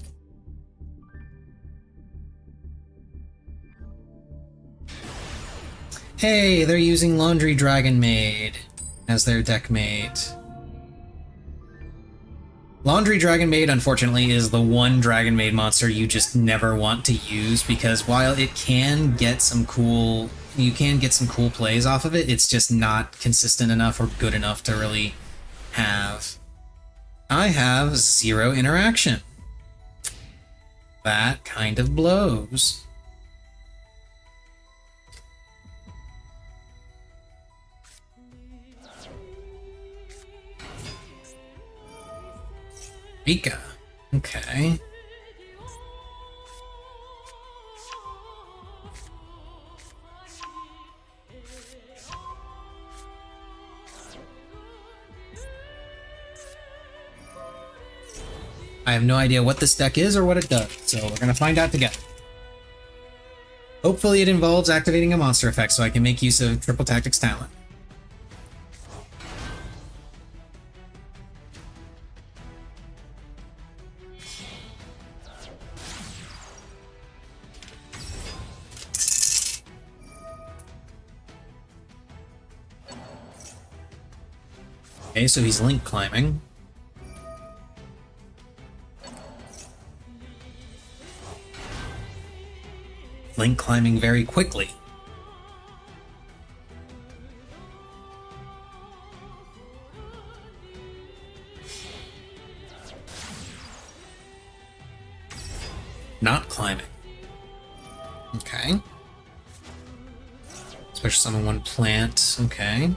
Hey, they're using Laundry Dragonmaid as their deck mate. Laundry Dragonmaid, unfortunately, is the one Dragonmaid monster you just never want to use, because while it can get some cool... You can get some cool plays off of it, it's just not consistent enough or good enough to really have. I have 0 interaction. That kind of blows. Rika. Okay. I have no idea what this deck is or what it does, so we're gonna find out together. Hopefully it involves activating a monster effect so I can make use of Triple Tactics Talent. Okay, so he's link climbing. Link climbing very quickly. Not climbing. Okay. Special summon one plant. Okay.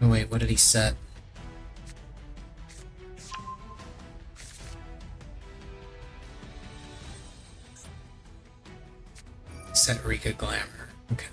Oh wait, what did he set? Set Rika Glamour. Okay.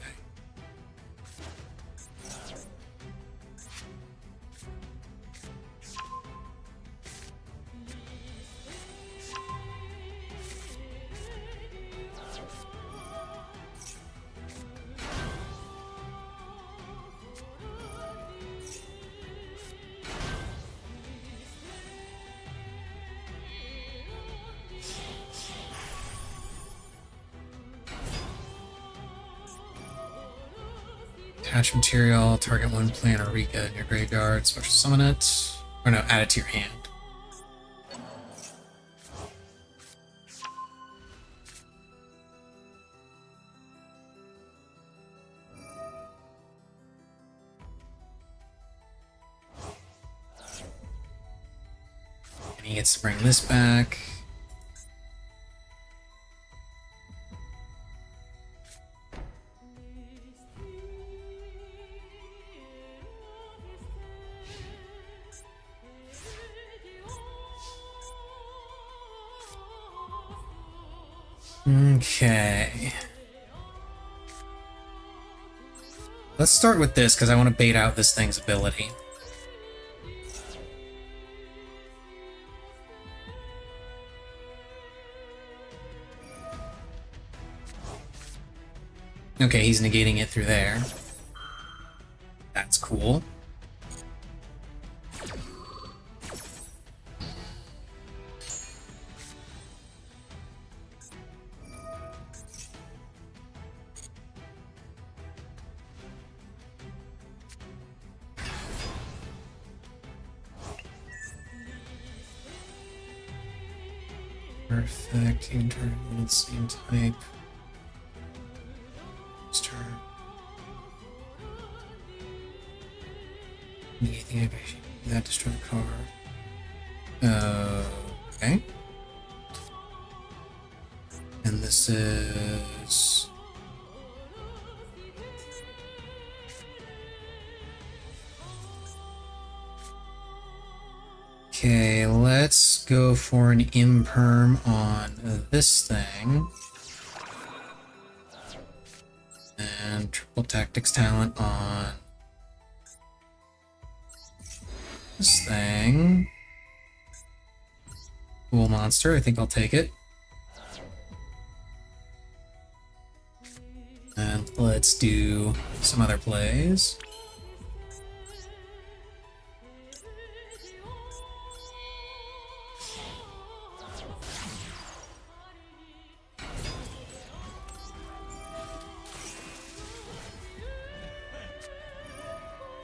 Attach material, target one plant or Rika in your graveyard, special summon it. Or no, add it to your hand. And he gets to bring this back. Okay. Let's start with this, because I want to bait out this thing's ability. Okay, he's negating it through there. That's cool. Perfect. You can turn on the same type. Turn. Anything activation. That destroy the card. Okay. And this is. Okay, let's go for an imperm on this thing. And triple tactics talent on this thing. Cool monster, I think I'll take it. And let's do some other plays.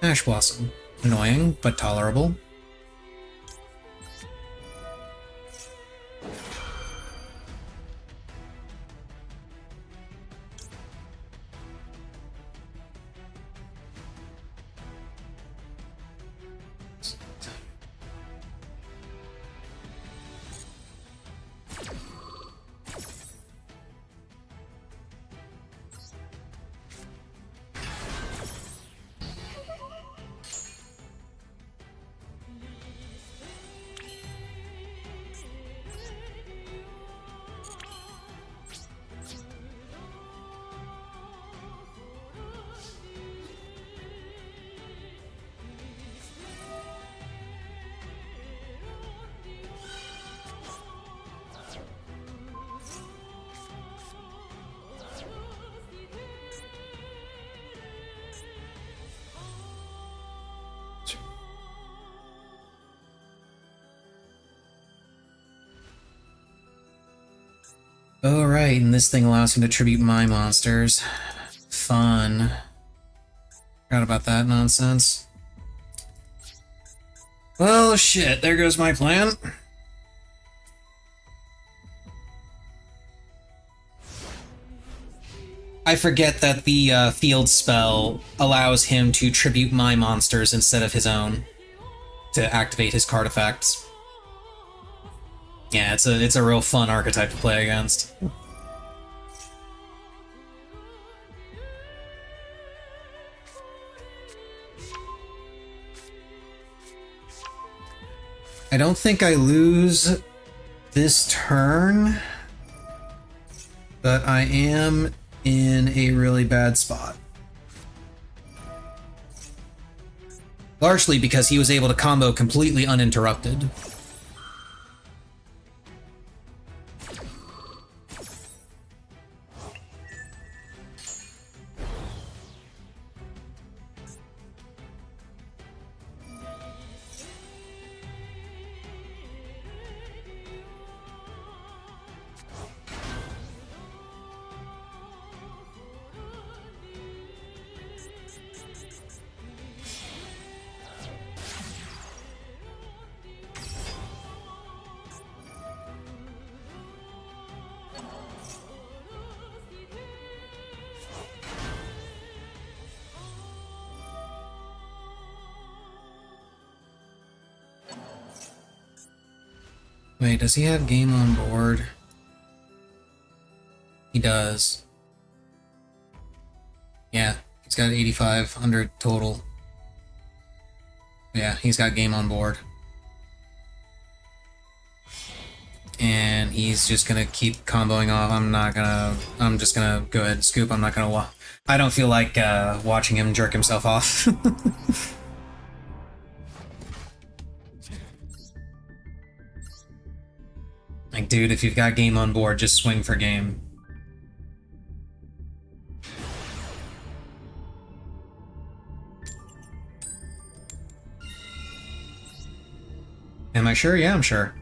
Ash Blossom. Annoying, but tolerable. Oh, right, and this thing allows him to tribute my monsters. Fun. Forgot about that nonsense. Well, shit, there goes my plan. I forget that the field spell allows him to tribute my monsters instead of his own to activate his card effects. Yeah, it's a real fun archetype to play against. I don't think I lose this turn, but I am in a really bad spot. Largely because he was able to combo completely uninterrupted. Wait, does he have game on board? He does. Yeah, he's got 8,500 total. Yeah, he's got game on board. And he's just gonna keep comboing off. I'm just gonna go ahead and scoop. I'm not gonna I don't feel like watching him jerk himself off. Like, dude, if you've got game on board, just swing for game. Am I sure? Yeah, I'm sure.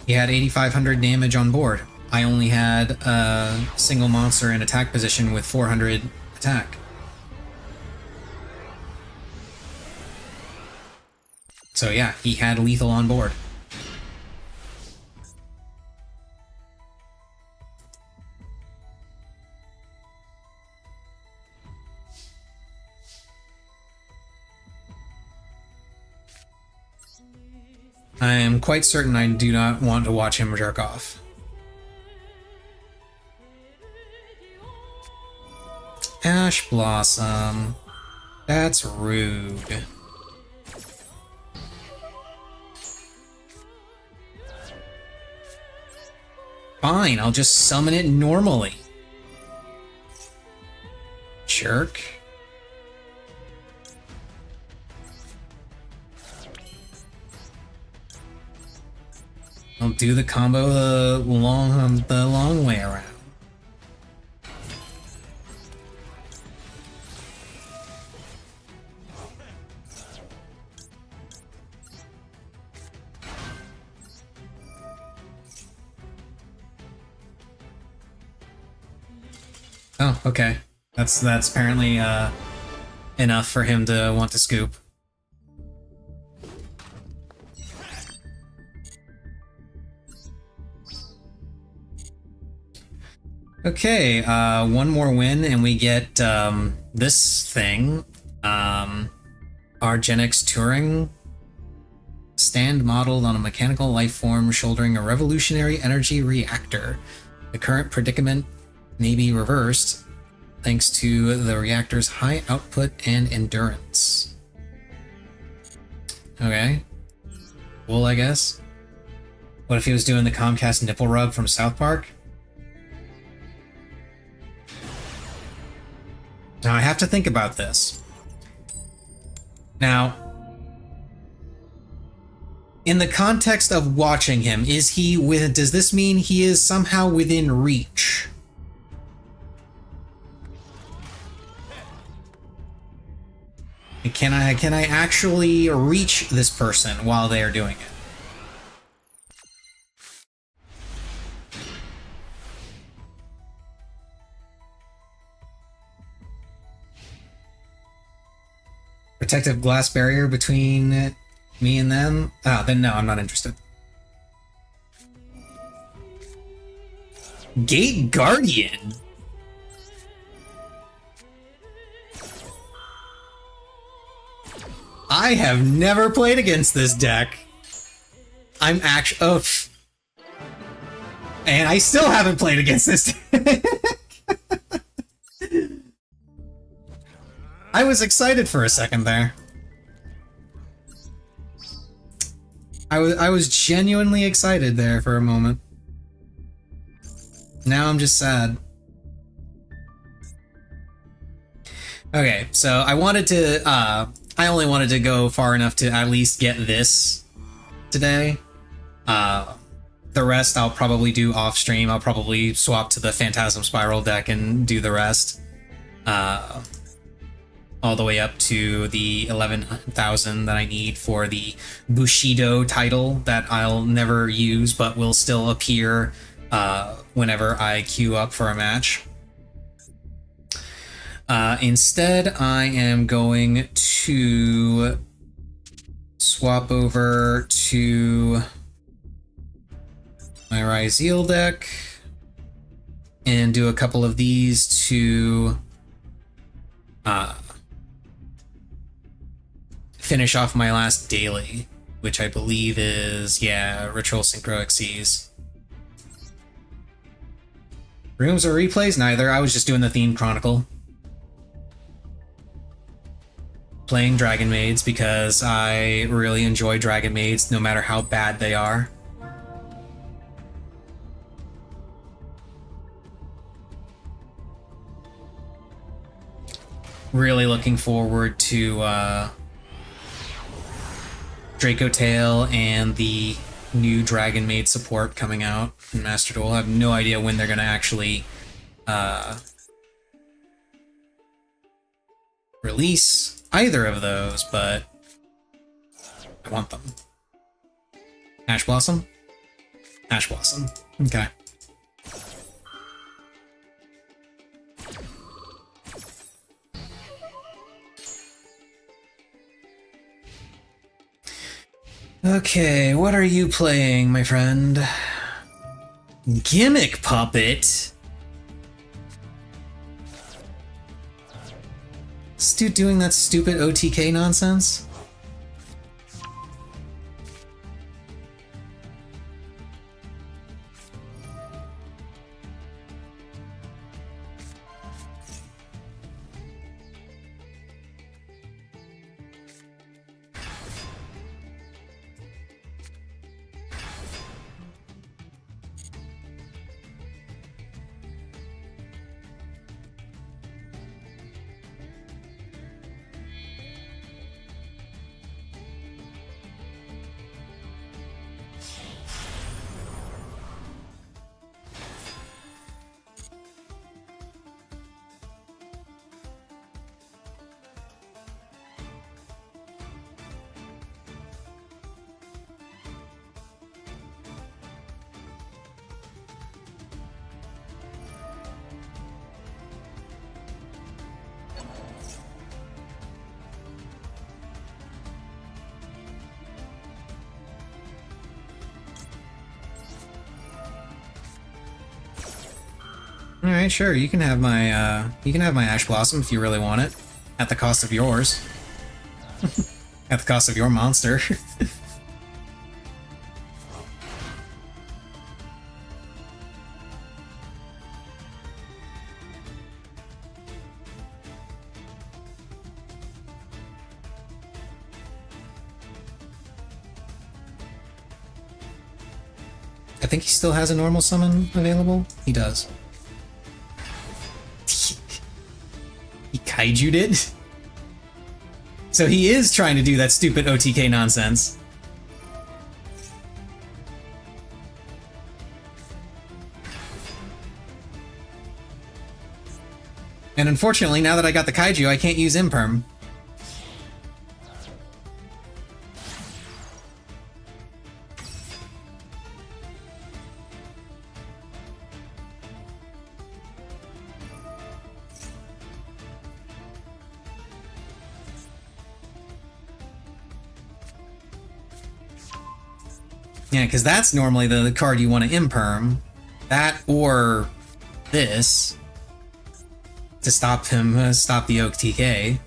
He had 8,500 damage on board. I only had a single monster in attack position with 400 attack. So yeah, he had lethal on board. I am quite certain I do not want to watch him jerk off. Ash Blossom. That's rude. Fine, I'll just summon it normally. Jerk. I'll do the combo the long way around. Oh, okay. That's apparently enough for him to want to scoop. Okay, one more win and we get this thing. Argenix Turing. Stand modeled on a mechanical life form shouldering a revolutionary energy reactor. The current predicament may be reversed thanks to the reactor's high output and endurance. Okay. Cool, I guess. What if he was doing the Comcast nipple rub from South Park? Now I have to think about this. Now, in the context of watching him, does this mean he is somehow within reach? Can I actually reach this person while they are doing it? Protective glass barrier between me and them? Oh, then no, I'm not interested. Gate Guardian? I have never played against this deck. I'm actually... Oh. And I still haven't played against this deck. I was excited for a second there. I was genuinely excited there for a moment. Now I'm just sad. Okay, so I only wanted to go far enough to at least get this today. The rest I'll probably do off stream. I'll probably swap to the Phantasm Spiral deck and do the rest. All the way up to the 11,000 that I need for the Bushido title that I'll never use but will still appear whenever I queue up for a match. Instead, I am going to swap over to my Ryzeal deck and do a couple of these to finish off my last daily. which I believe is, yeah, Ritual Synchroic Seas. Rooms or replays? Neither. I was just doing the theme Chronicle. Playing Dragonmaids because I really enjoy Dragonmaids no matter how bad they are. Really looking forward to Draco Tail and the new Dragonmaid support coming out in Master Duel. I have no idea when they're going to actually release either of those, but I want them. Ash Blossom? Ash Blossom. Okay. Okay, what are you playing, my friend? Gimmick Puppet? This dude doing that stupid OTK nonsense? All right, sure. You can have my Ash Blossom if you really want it, at the cost of yours. At the cost of your monster. I think he still has a normal summon available. He does. He kaiju'd it? So he is trying to do that stupid OTK nonsense. And unfortunately, now that I got the kaiju, I can't use Imperm. Yeah, because that's normally the card you want to Imperm. That or this. To stop him, stop the OTK.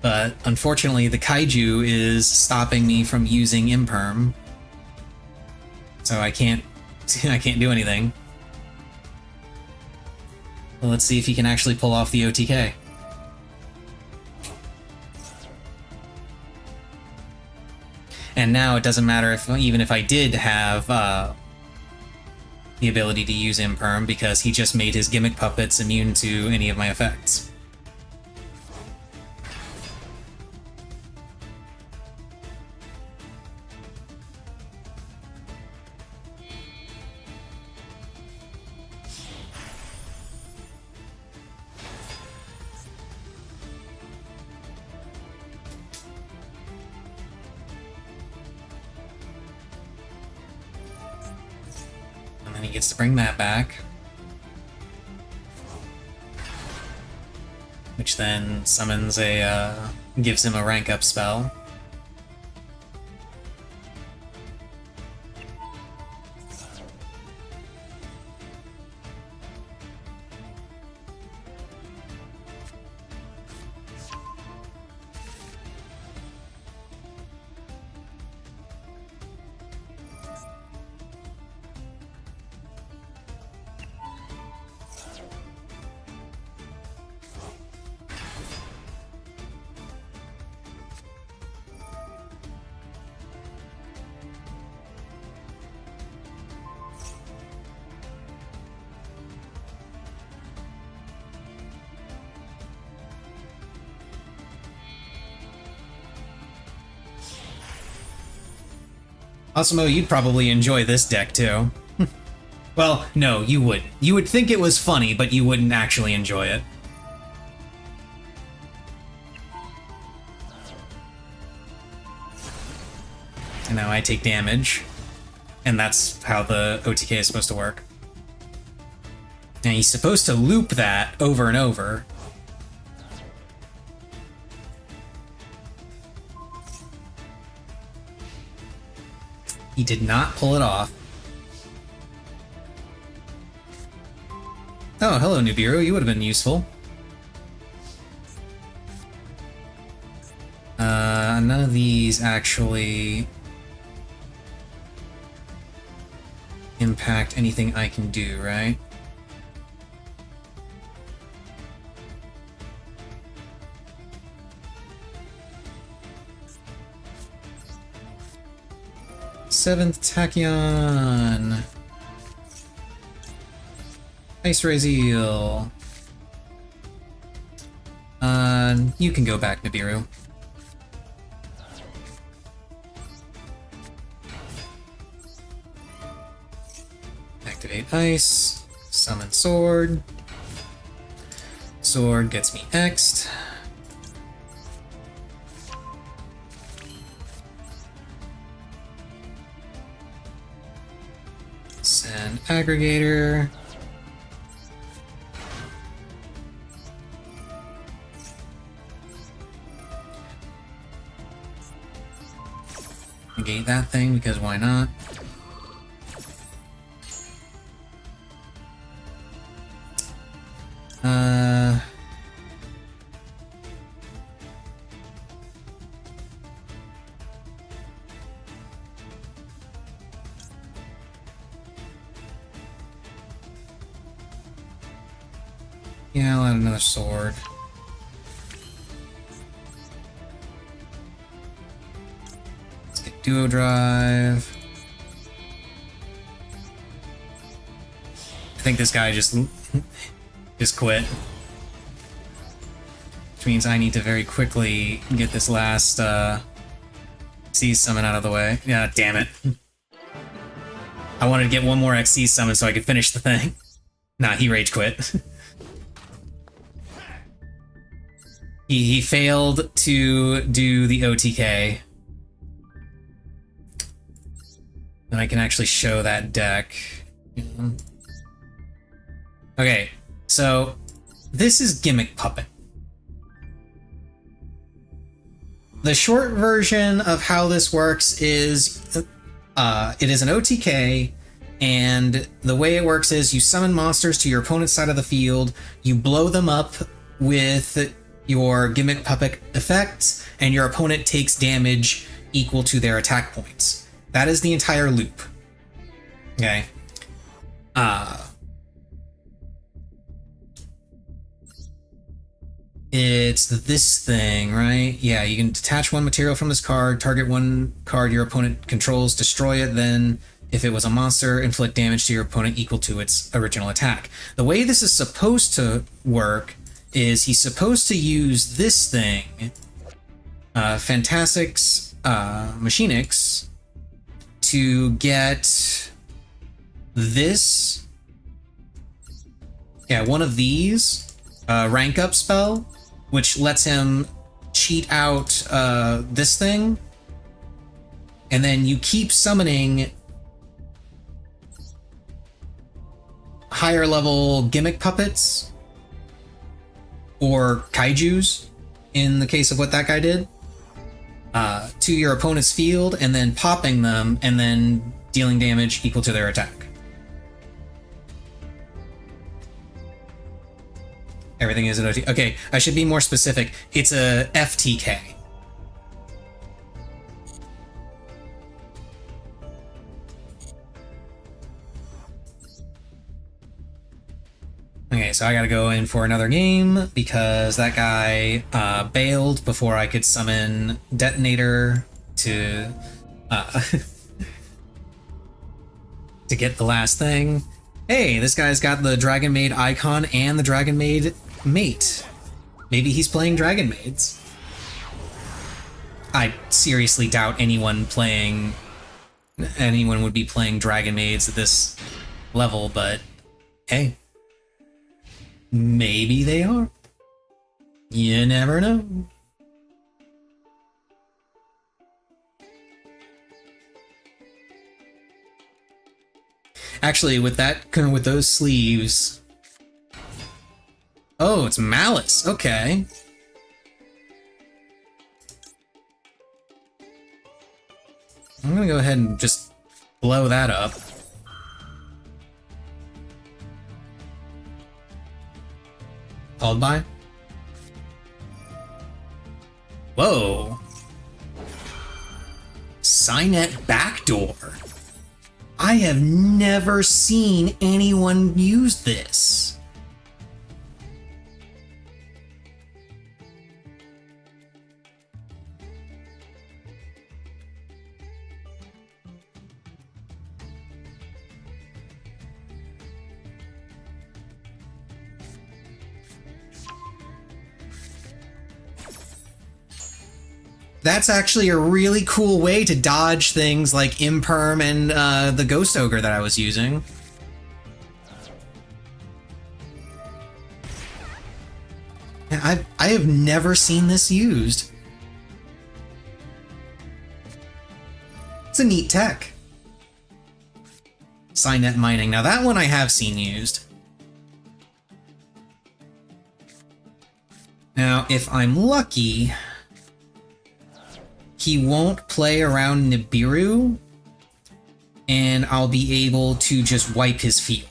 But unfortunately, the kaiju is stopping me from using Imperm. So I can't do anything. Well, let's see if he can actually pull off the OTK. And now it doesn't matter if even if I did have the ability to use Imperm, because he just made his gimmick puppets immune to any of my effects. He gets to bring that back, which then summons gives him a rank up spell. Asimo, you'd probably enjoy this deck too. Well, no, you wouldn't. You would think it was funny, but you wouldn't actually enjoy it. And now I take damage. And that's how the OTK is supposed to work. And he's supposed to loop that over and over. He did not pull it off. Oh, hello, Nibiru. You would have been useful. None of these actually impact anything I can do, right? Seventh Tachyon. Ice Ray Zeal. You can go back, Nibiru. Activate Ice. Summon Sword. Sword gets me X'd. Send Aggregator. Negate that thing because why not? Yeah, I'll add another sword. Let's get Duo Drive. I think this guy just quit. Which means I need to very quickly get this last Xyz summon out of the way. Yeah, damn it. I wanted to get one more Xyz summon so I could finish the thing. Nah, he rage quit. He failed to do the OTK. Then I can actually show that deck. Okay, so this is Gimmick Puppet. The short version of how this works is it is an OTK, and the way it works is you summon monsters to your opponent's side of the field, you blow them up with your Gimmick Puppet effects, and your opponent takes damage equal to their attack points. That is the entire loop. Okay. It's this thing, right? Yeah, you can detach one material from this card, target one card your opponent controls, destroy it, then, if it was a monster, inflict damage to your opponent equal to its original attack. The way this is supposed to work is he's supposed to use this thing, Fantastic's Machinix, to get this, one of these, rank up spell, which lets him cheat out this thing, and then you keep summoning higher level Gimmick Puppets, or kaijus, in the case of what that guy did, to your opponent's field, and then popping them, and then dealing damage equal to their attack. Everything is an OT. Okay, I should be more specific. It's a FTK. Okay, so I gotta go in for another game because that guy bailed before I could summon Detonator to to get the last thing. Hey, this guy's got the Dragonmaid icon and the Dragonmaid mate. Maybe he's playing Dragonmaids. I seriously doubt anyone playing anyone would be playing Dragonmaids at this level, but hey, maybe they are. You never know. Actually, with those sleeves. Oh, it's Malice. Okay. I'm gonna go ahead and just blow that up. Followed by? Whoa. Signet backdoor. I have never seen anyone use this. That's actually a really cool way to dodge things like Imperm and the Ghost Ogre that I was using. I have never seen this used. It's a neat tech. Signet mining. Now that one I have seen used. Now, if I'm lucky, he won't play around Nibiru, and I'll be able to just wipe his field.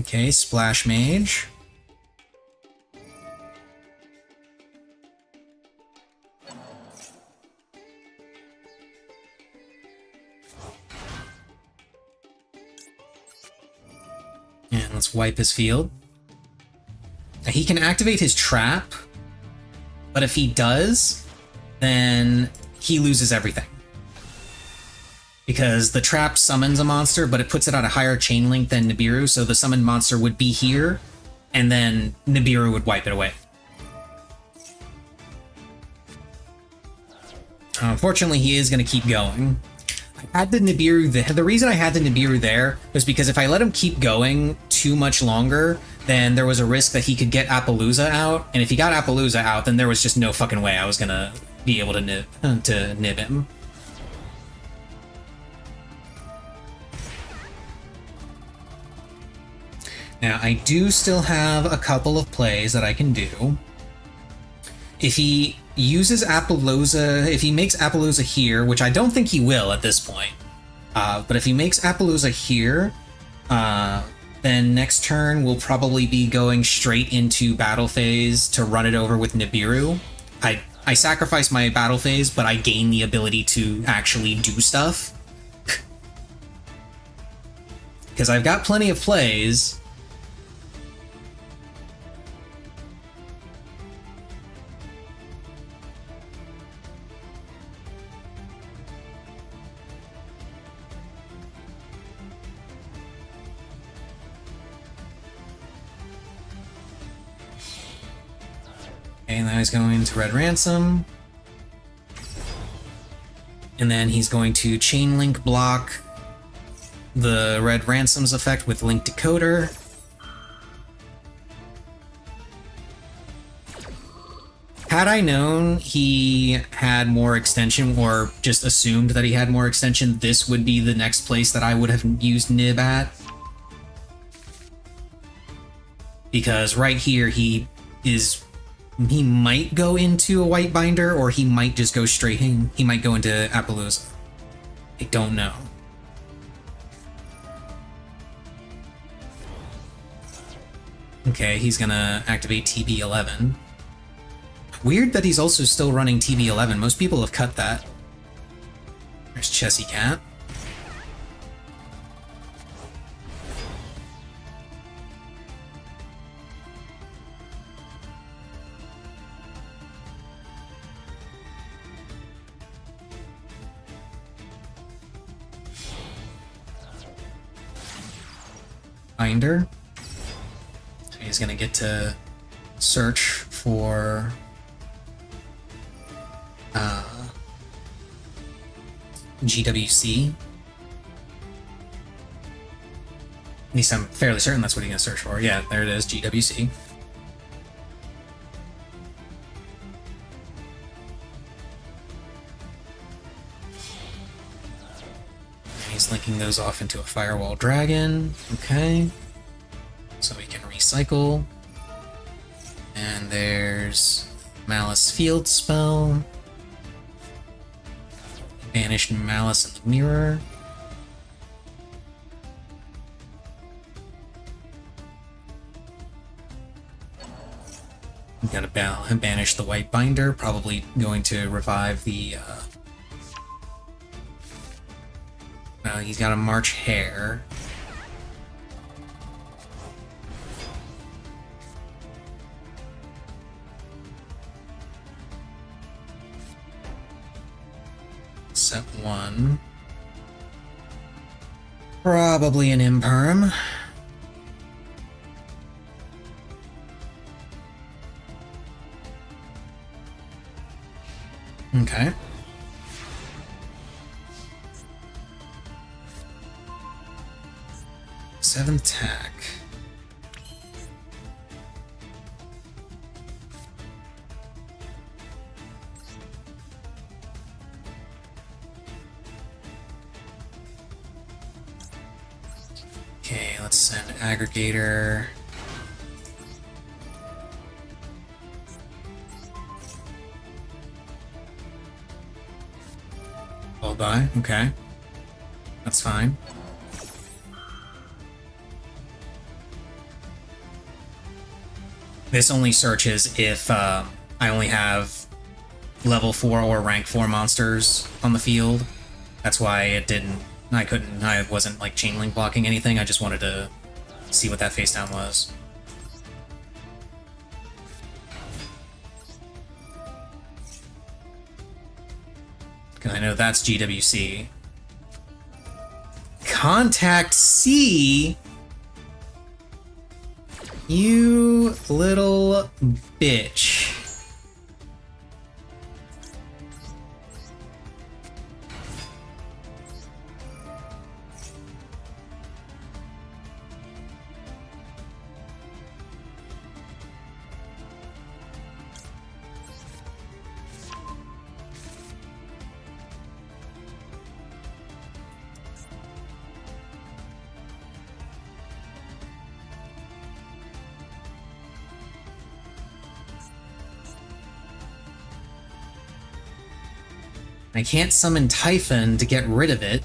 Okay, Splash Mage. And let's wipe his field. Now, he can activate his trap, but if he does, then he loses everything. Because the trap summons a monster, but it puts it on a higher chain link than Nibiru, so the summoned monster would be here, and then Nibiru would wipe it away. Unfortunately, he is going to keep going. I had the Nibiru there. The reason I had the Nibiru there was because if I let him keep going too much longer, then there was a risk that he could get Appaloosa out, and if he got Appaloosa out, then there was just no fucking way I was going to be able to nib him. Now, I do still have a couple of plays that I can do. If he uses Appaloosa, if he makes Appaloosa here, which I don't think he will at this point, but if he makes Appaloosa here, then next turn we'll probably be going straight into battle phase to run it over with Nibiru. I sacrifice my battle phase, but I gain the ability to actually do stuff. Because I've got plenty of plays. Okay, now he's going to Red Ransom. And then he's going to Chain Link block the Red Ransom's effect with Link Decoder. Had I known he had more extension, or just assumed that he had more extension, this would be the next place that I would have used Nib at. Because right here he might go into a White Binder, or he might just go straight in. He might go into Appaloosa. I don't know. Okay, he's gonna activate TB11. Weird that he's also still running TB11. Most people have cut that. There's Chessy Cat. binder. So he's gonna get to search for GWC. At least I'm fairly certain that's what he's gonna search for. Yeah, there it is, GWC. He's linking those off into a Firewall Dragon. Okay. So we can recycle. And there's Malice Field Spell. Banished Malice in the Mirror. We gotta banish the White Binder, probably going to revive the he's got a March Hare. Set 1. Probably an Imperm. Okay. Seventh attack. Okay, let's send Aggregator. Followed by, okay. That's fine. This only searches if I only have level 4 or rank 4 monsters on the field. That's why it didn't... I wasn't like chain link blocking anything, I just wanted to see what that face down was. Because I know that's GWC. Contact C? You little bitch. I can't summon Typhon to get rid of it.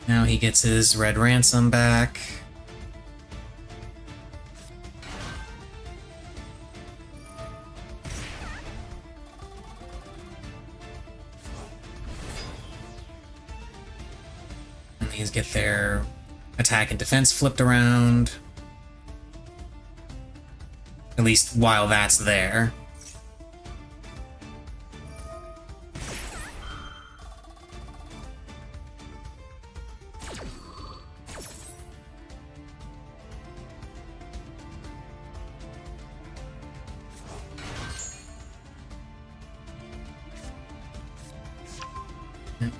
Now he gets his red ransom back. And these get their attack and defense flipped around. At least while that's there.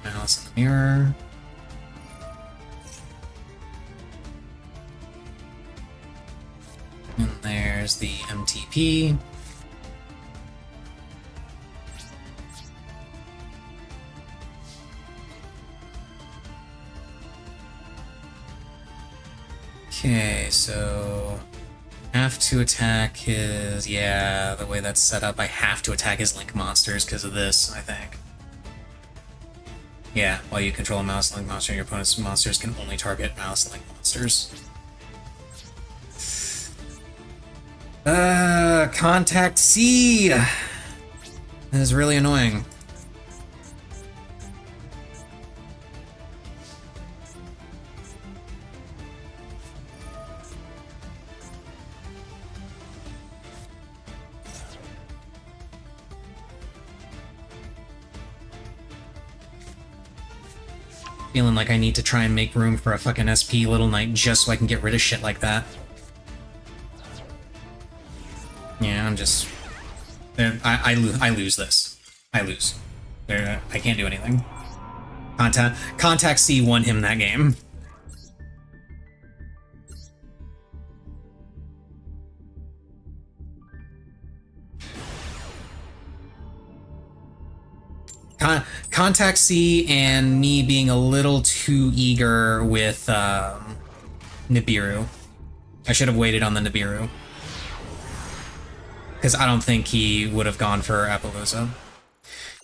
Malice in the Mirror. And there's the MTP. Okay, so have to attack his... yeah, the way that's set up, I have to attack his Link monsters because of this, I think. Yeah, while you control a mouse-link monster, your opponent's monsters can only target mouse-link monsters. Contact C! That is really annoying. Feeling like I need to try and make room for a fucking SP Little Knight just so I can get rid of shit like that. Yeah, I'm just... I lose this. I lose. I can't do anything. Contact C won him that game. Contact C and me being a little too eager with Nibiru. I should have waited on the Nibiru. Because I don't think he would have gone for Appaloosa.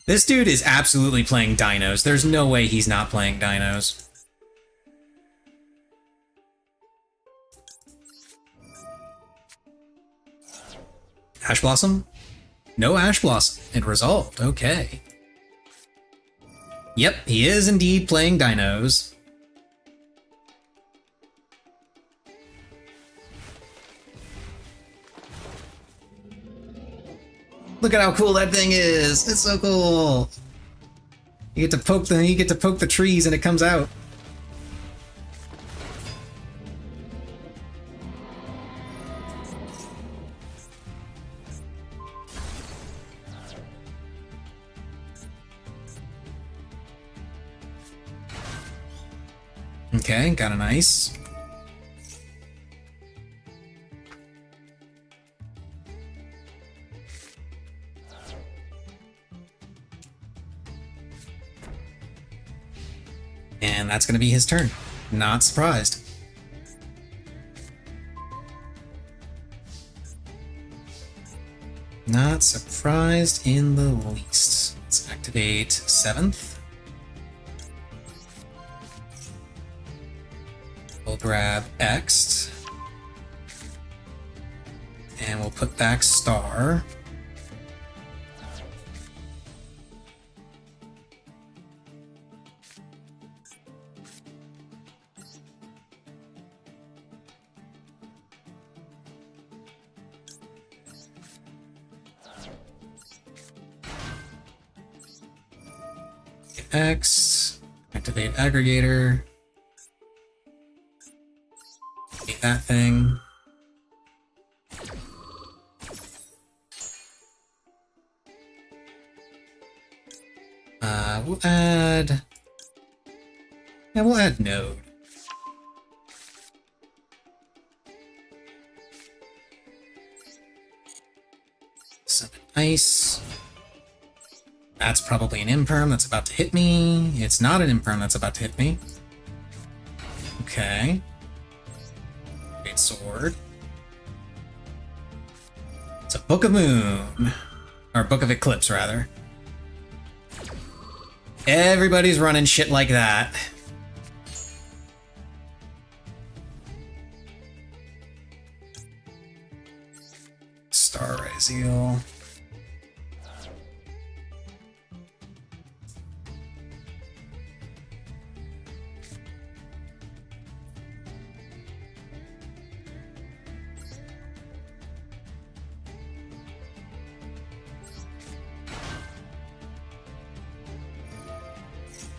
This dude is absolutely playing dinos. There's no way he's not playing dinos. Ash Blossom? No Ash Blossom. It resolved. Okay. Yep, he is indeed playing dinos. Look at how cool that thing is! It's so cool! You get to poke the trees and it comes out. Okay, got an ice. And that's going to be his turn. Not surprised. Not surprised in the least. Let's activate 7th. We'll grab X. And we'll put back Star. X, activate aggregator, activate that thing. We'll add, yeah, we'll add node. Summon ice. That's probably an imperm that's about to hit me. It's not an imperm that's about to hit me. Okay. Great sword. It's a Book of Moon. Or Book of Eclipse, rather. Everybody's running shit like that. Star Raziel.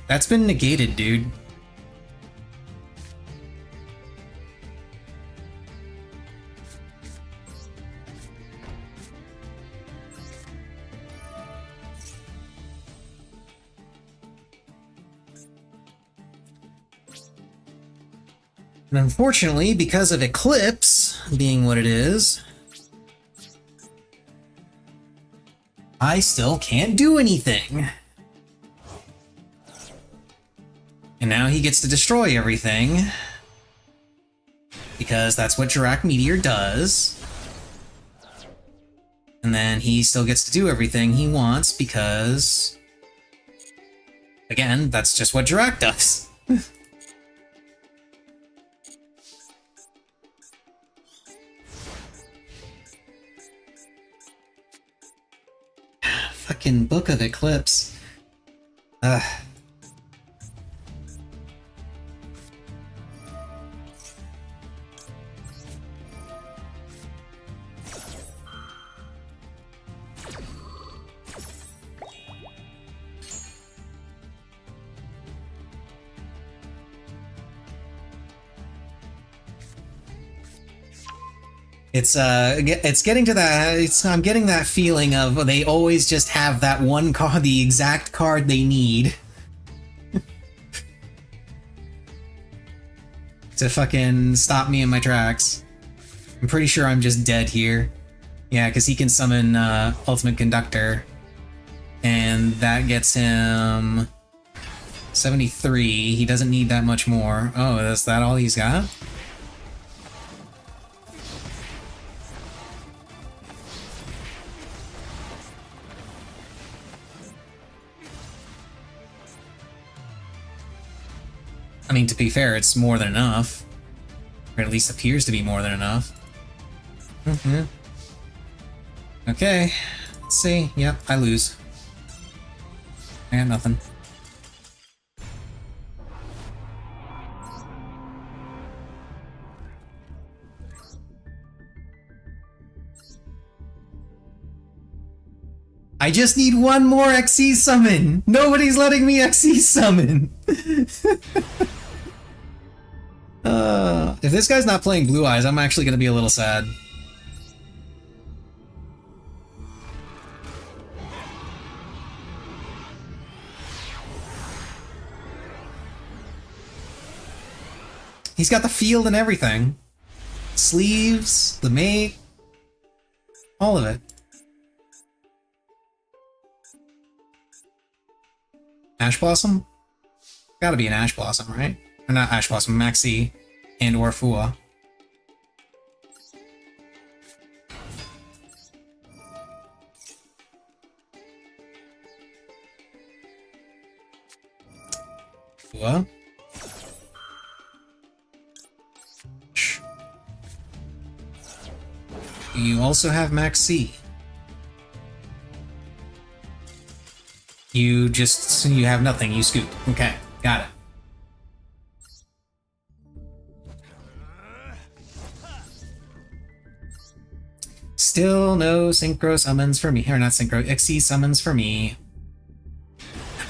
That's been negated, dude. And unfortunately, because of Eclipse being what it is, I still can't do anything. And now he gets to destroy everything, because that's what Dirac Meteor does. And then he still gets to do everything he wants, because Again, that's just what Dirac does. Fucking Book of Eclipse. Ugh. It's getting to that. I'm getting that feeling of they always just have that one card, the exact card they need to fucking stop me in my tracks. I'm pretty sure I'm just dead here. Yeah, because he can summon Ultimate Conductor, and that gets him 73. He doesn't need that much more. Oh, is that all he's got? I mean, to be fair, it's more than enough. Or at least appears to be more than enough. Mm-hmm. Okay. Let's see. Yep, I lose. I got nothing. I just need one more XE summon! Nobody's letting me XE summon! If this guy's not playing Blue Eyes, I'm actually gonna be a little sad. He's got the field and everything. Sleeves, the mate, all of it. Ash Blossom? Gotta be an Ash Blossom, right? Or not Ash Blossom, Maxi and or Fua. Fua? You also have Maxi. You have nothing, you scoop. Okay, got it. Still no synchro summons for me. Or not synchro, XE summons for me.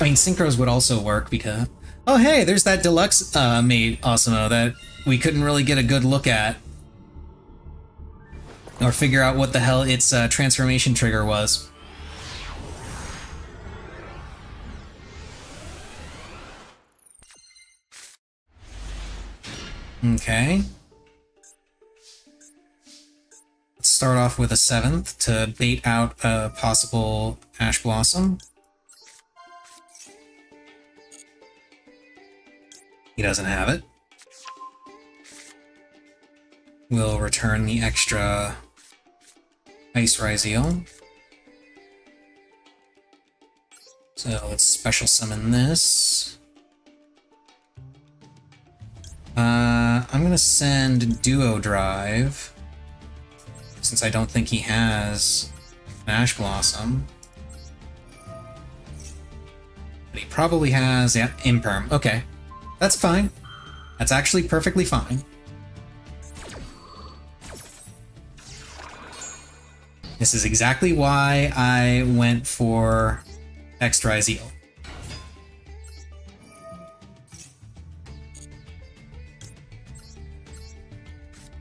I mean, synchros would also work because... Oh hey, there's that deluxe mate Osimo that we couldn't really get a good look at. Or figure out what the hell its transformation trigger was. Okay. Let's start off with a 7th to bait out a possible Ash Blossom. He doesn't have it. We'll return the extra Ice Ryzeal. So let's special summon this. I'm gonna send Duo Drive, since I don't think he has an Ash Blossom. But he probably has, yeah, Imperm. Okay, that's fine. That's actually perfectly fine. This is exactly why I went for Extra Ryzeal.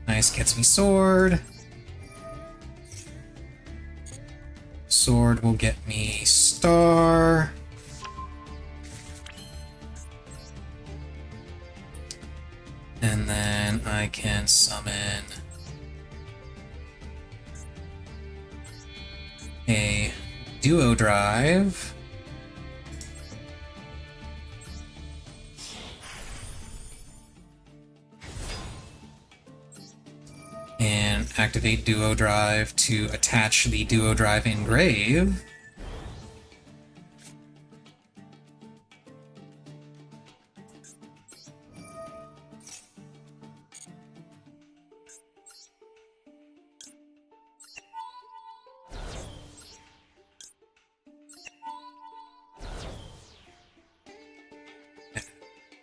Nice, gets me sword. Sword will get me star. And then I can summon a Duo Drive. And activate Duo Drive to attach the Duo Drive Engrave.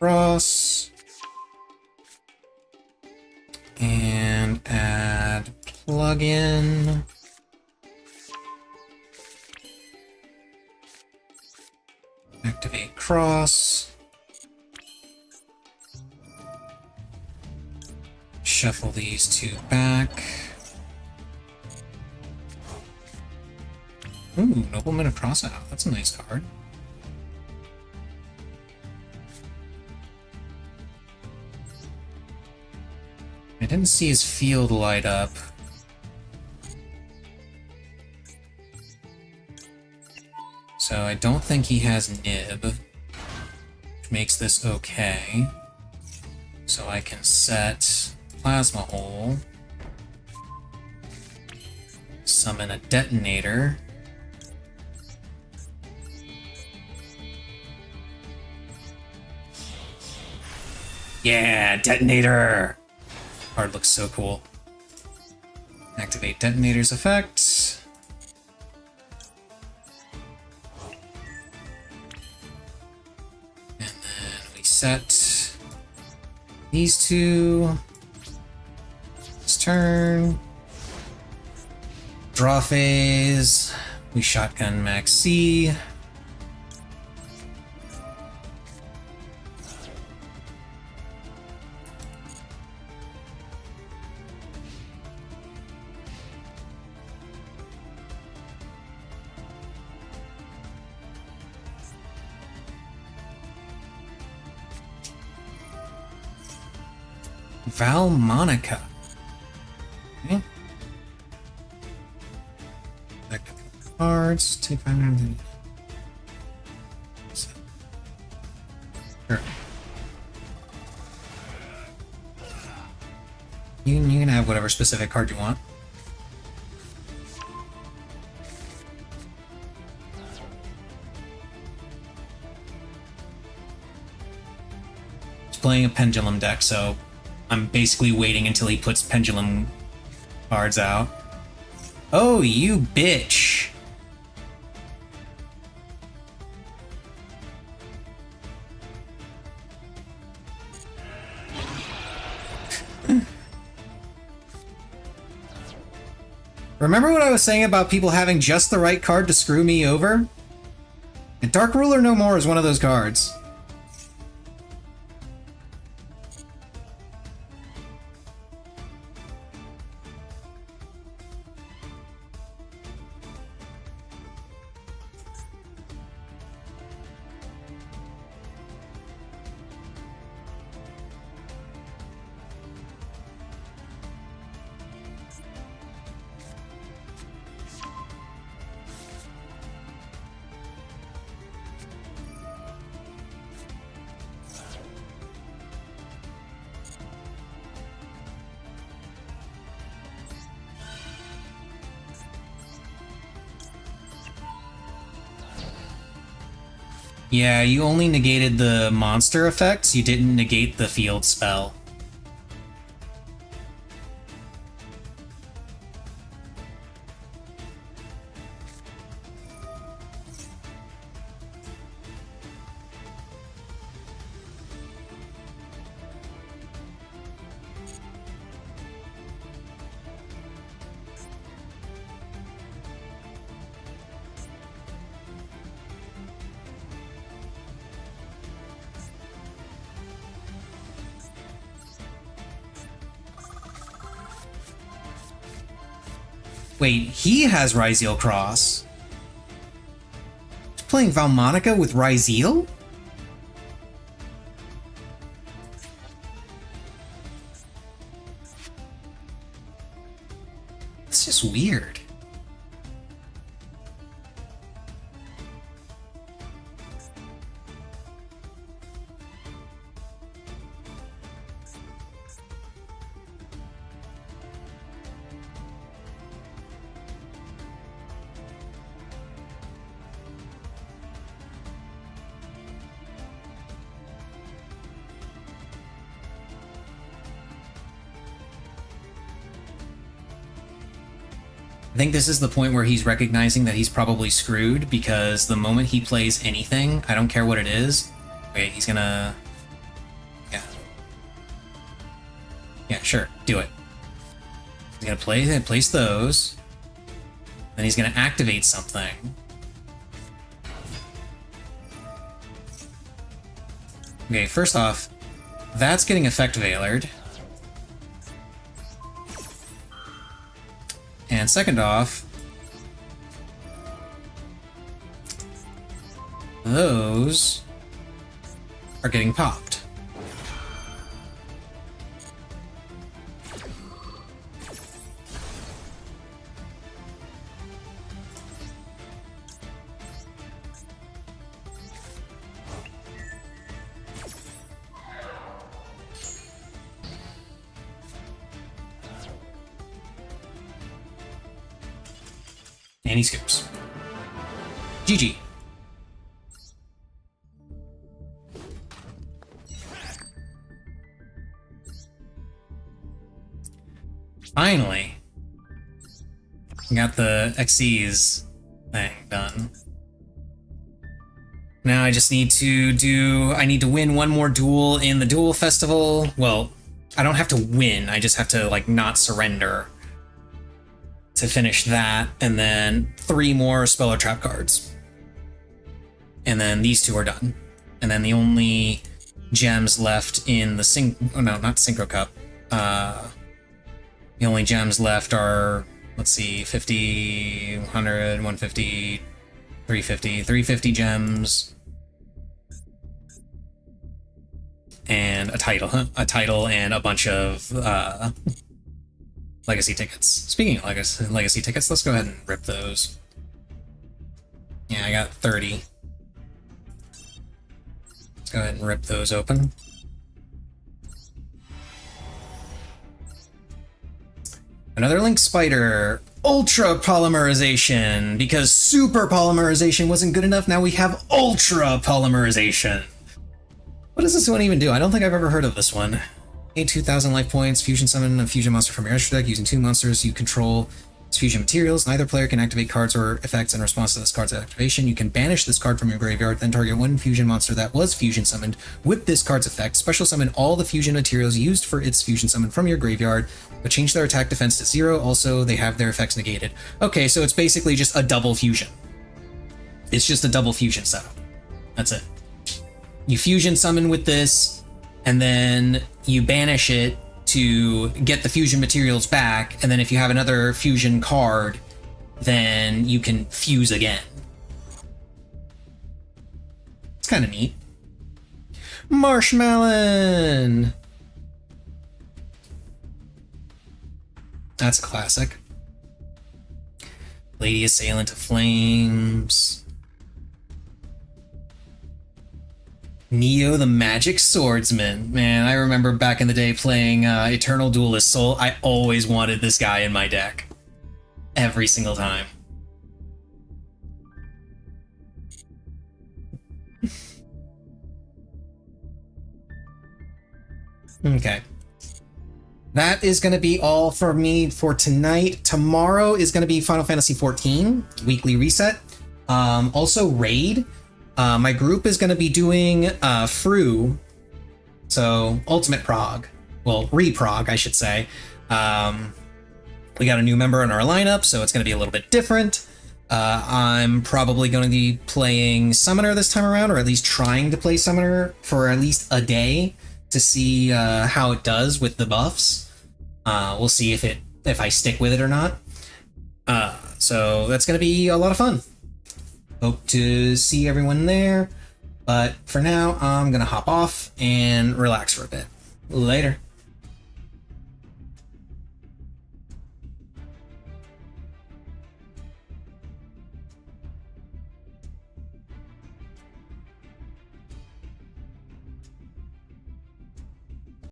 Cross. And add plugin. Activate cross. Shuffle these two back. Ooh, Nobleman of Crossout. That's a nice card. I didn't see his field light up. So I don't think he has Nib, which makes this okay. So I can set Plasma Hole, summon a Detonator, yeah, Detonator! Card looks so cool. Activate Detonator's effect. And then we set these two. This turn. Draw phase. We shotgun Max C. Valmonica. Okay. Deck of cards. Take 500. Sure. You can have whatever specific card you want. He's playing a pendulum deck, so I'm basically waiting until he puts pendulum cards out. Oh, you bitch! Remember what I was saying about people having just the right card to screw me over? And Dark Ruler No More is one of those cards. Yeah, you only negated the monster effects, you didn't negate the field spell. Wait, he has Ryzeal Cross. He's playing Valmonica with Ryzeal? It's just weird. I think this is the point where he's recognizing that he's probably screwed, because the moment he plays anything, I don't care what it is. Wait, he's gonna sure, do it. He's gonna place those. Then he's gonna activate something. Okay, first off, that's getting Effect Veilered. And second off, those are getting popped. And he scoops. GG. Finally. Got the XC's thing done. Now I just need to I need to win one more duel in the Duel Festival. Well, I don't have to win, I just have to, like, not surrender to finish that, and then 3 more Spell or Trap cards. And then these 2 are done. And then the only gems left in the not Synchro Cup. The only gems left are, let's see, 50, 100, 150, 350, 350 gems. And a title and a bunch of legacy tickets. Speaking of legacy tickets, let's go ahead and rip those. Yeah, I got 30. Let's go ahead and rip those open. Another Link Spider. Ultra Polymerization! Because Super Polymerization wasn't good enough, now we have Ultra Polymerization! What does this one even do? I don't think I've ever heard of this one. Gain 2,000 life points, fusion summon a fusion monster from your extra deck using 2 monsters you control as fusion materials. Neither player can activate cards or effects in response to this card's activation. You can banish this card from your graveyard, then target 1 fusion monster that was fusion summoned with this card's effect. Special summon all the fusion materials used for its fusion summon from your graveyard, but change their attack defense to 0. Also, they have their effects negated. Okay, so it's basically just a double fusion. It's just a double fusion setup. That's it. You fusion summon with this, and then you banish it to get the fusion materials back, and then if you have another fusion card, then you can fuse again. It's kind of neat. Marshmallow! That's a classic. Lady Assailant of Flames. Neo the Magic Swordsman. Man, I remember back in the day playing Eternal Duelist Soul. I always wanted this guy in my deck. Every single time. Okay. That is going to be all for me for tonight. Tomorrow is going to be Final Fantasy XIV, weekly reset. Also Raid. My group is going to be doing Fru, so Ultimate Prog. Well, Re-Prog, I should say. We got a new member in our lineup, so it's going to be a little bit different. I'm probably going to be playing Summoner this time around, or at least trying to play Summoner for at least a day to see how it does with the buffs. We'll see if I stick with it or not. So that's going to be a lot of fun. Hope to see everyone there, but for now, I'm gonna hop off and relax for a bit. Later.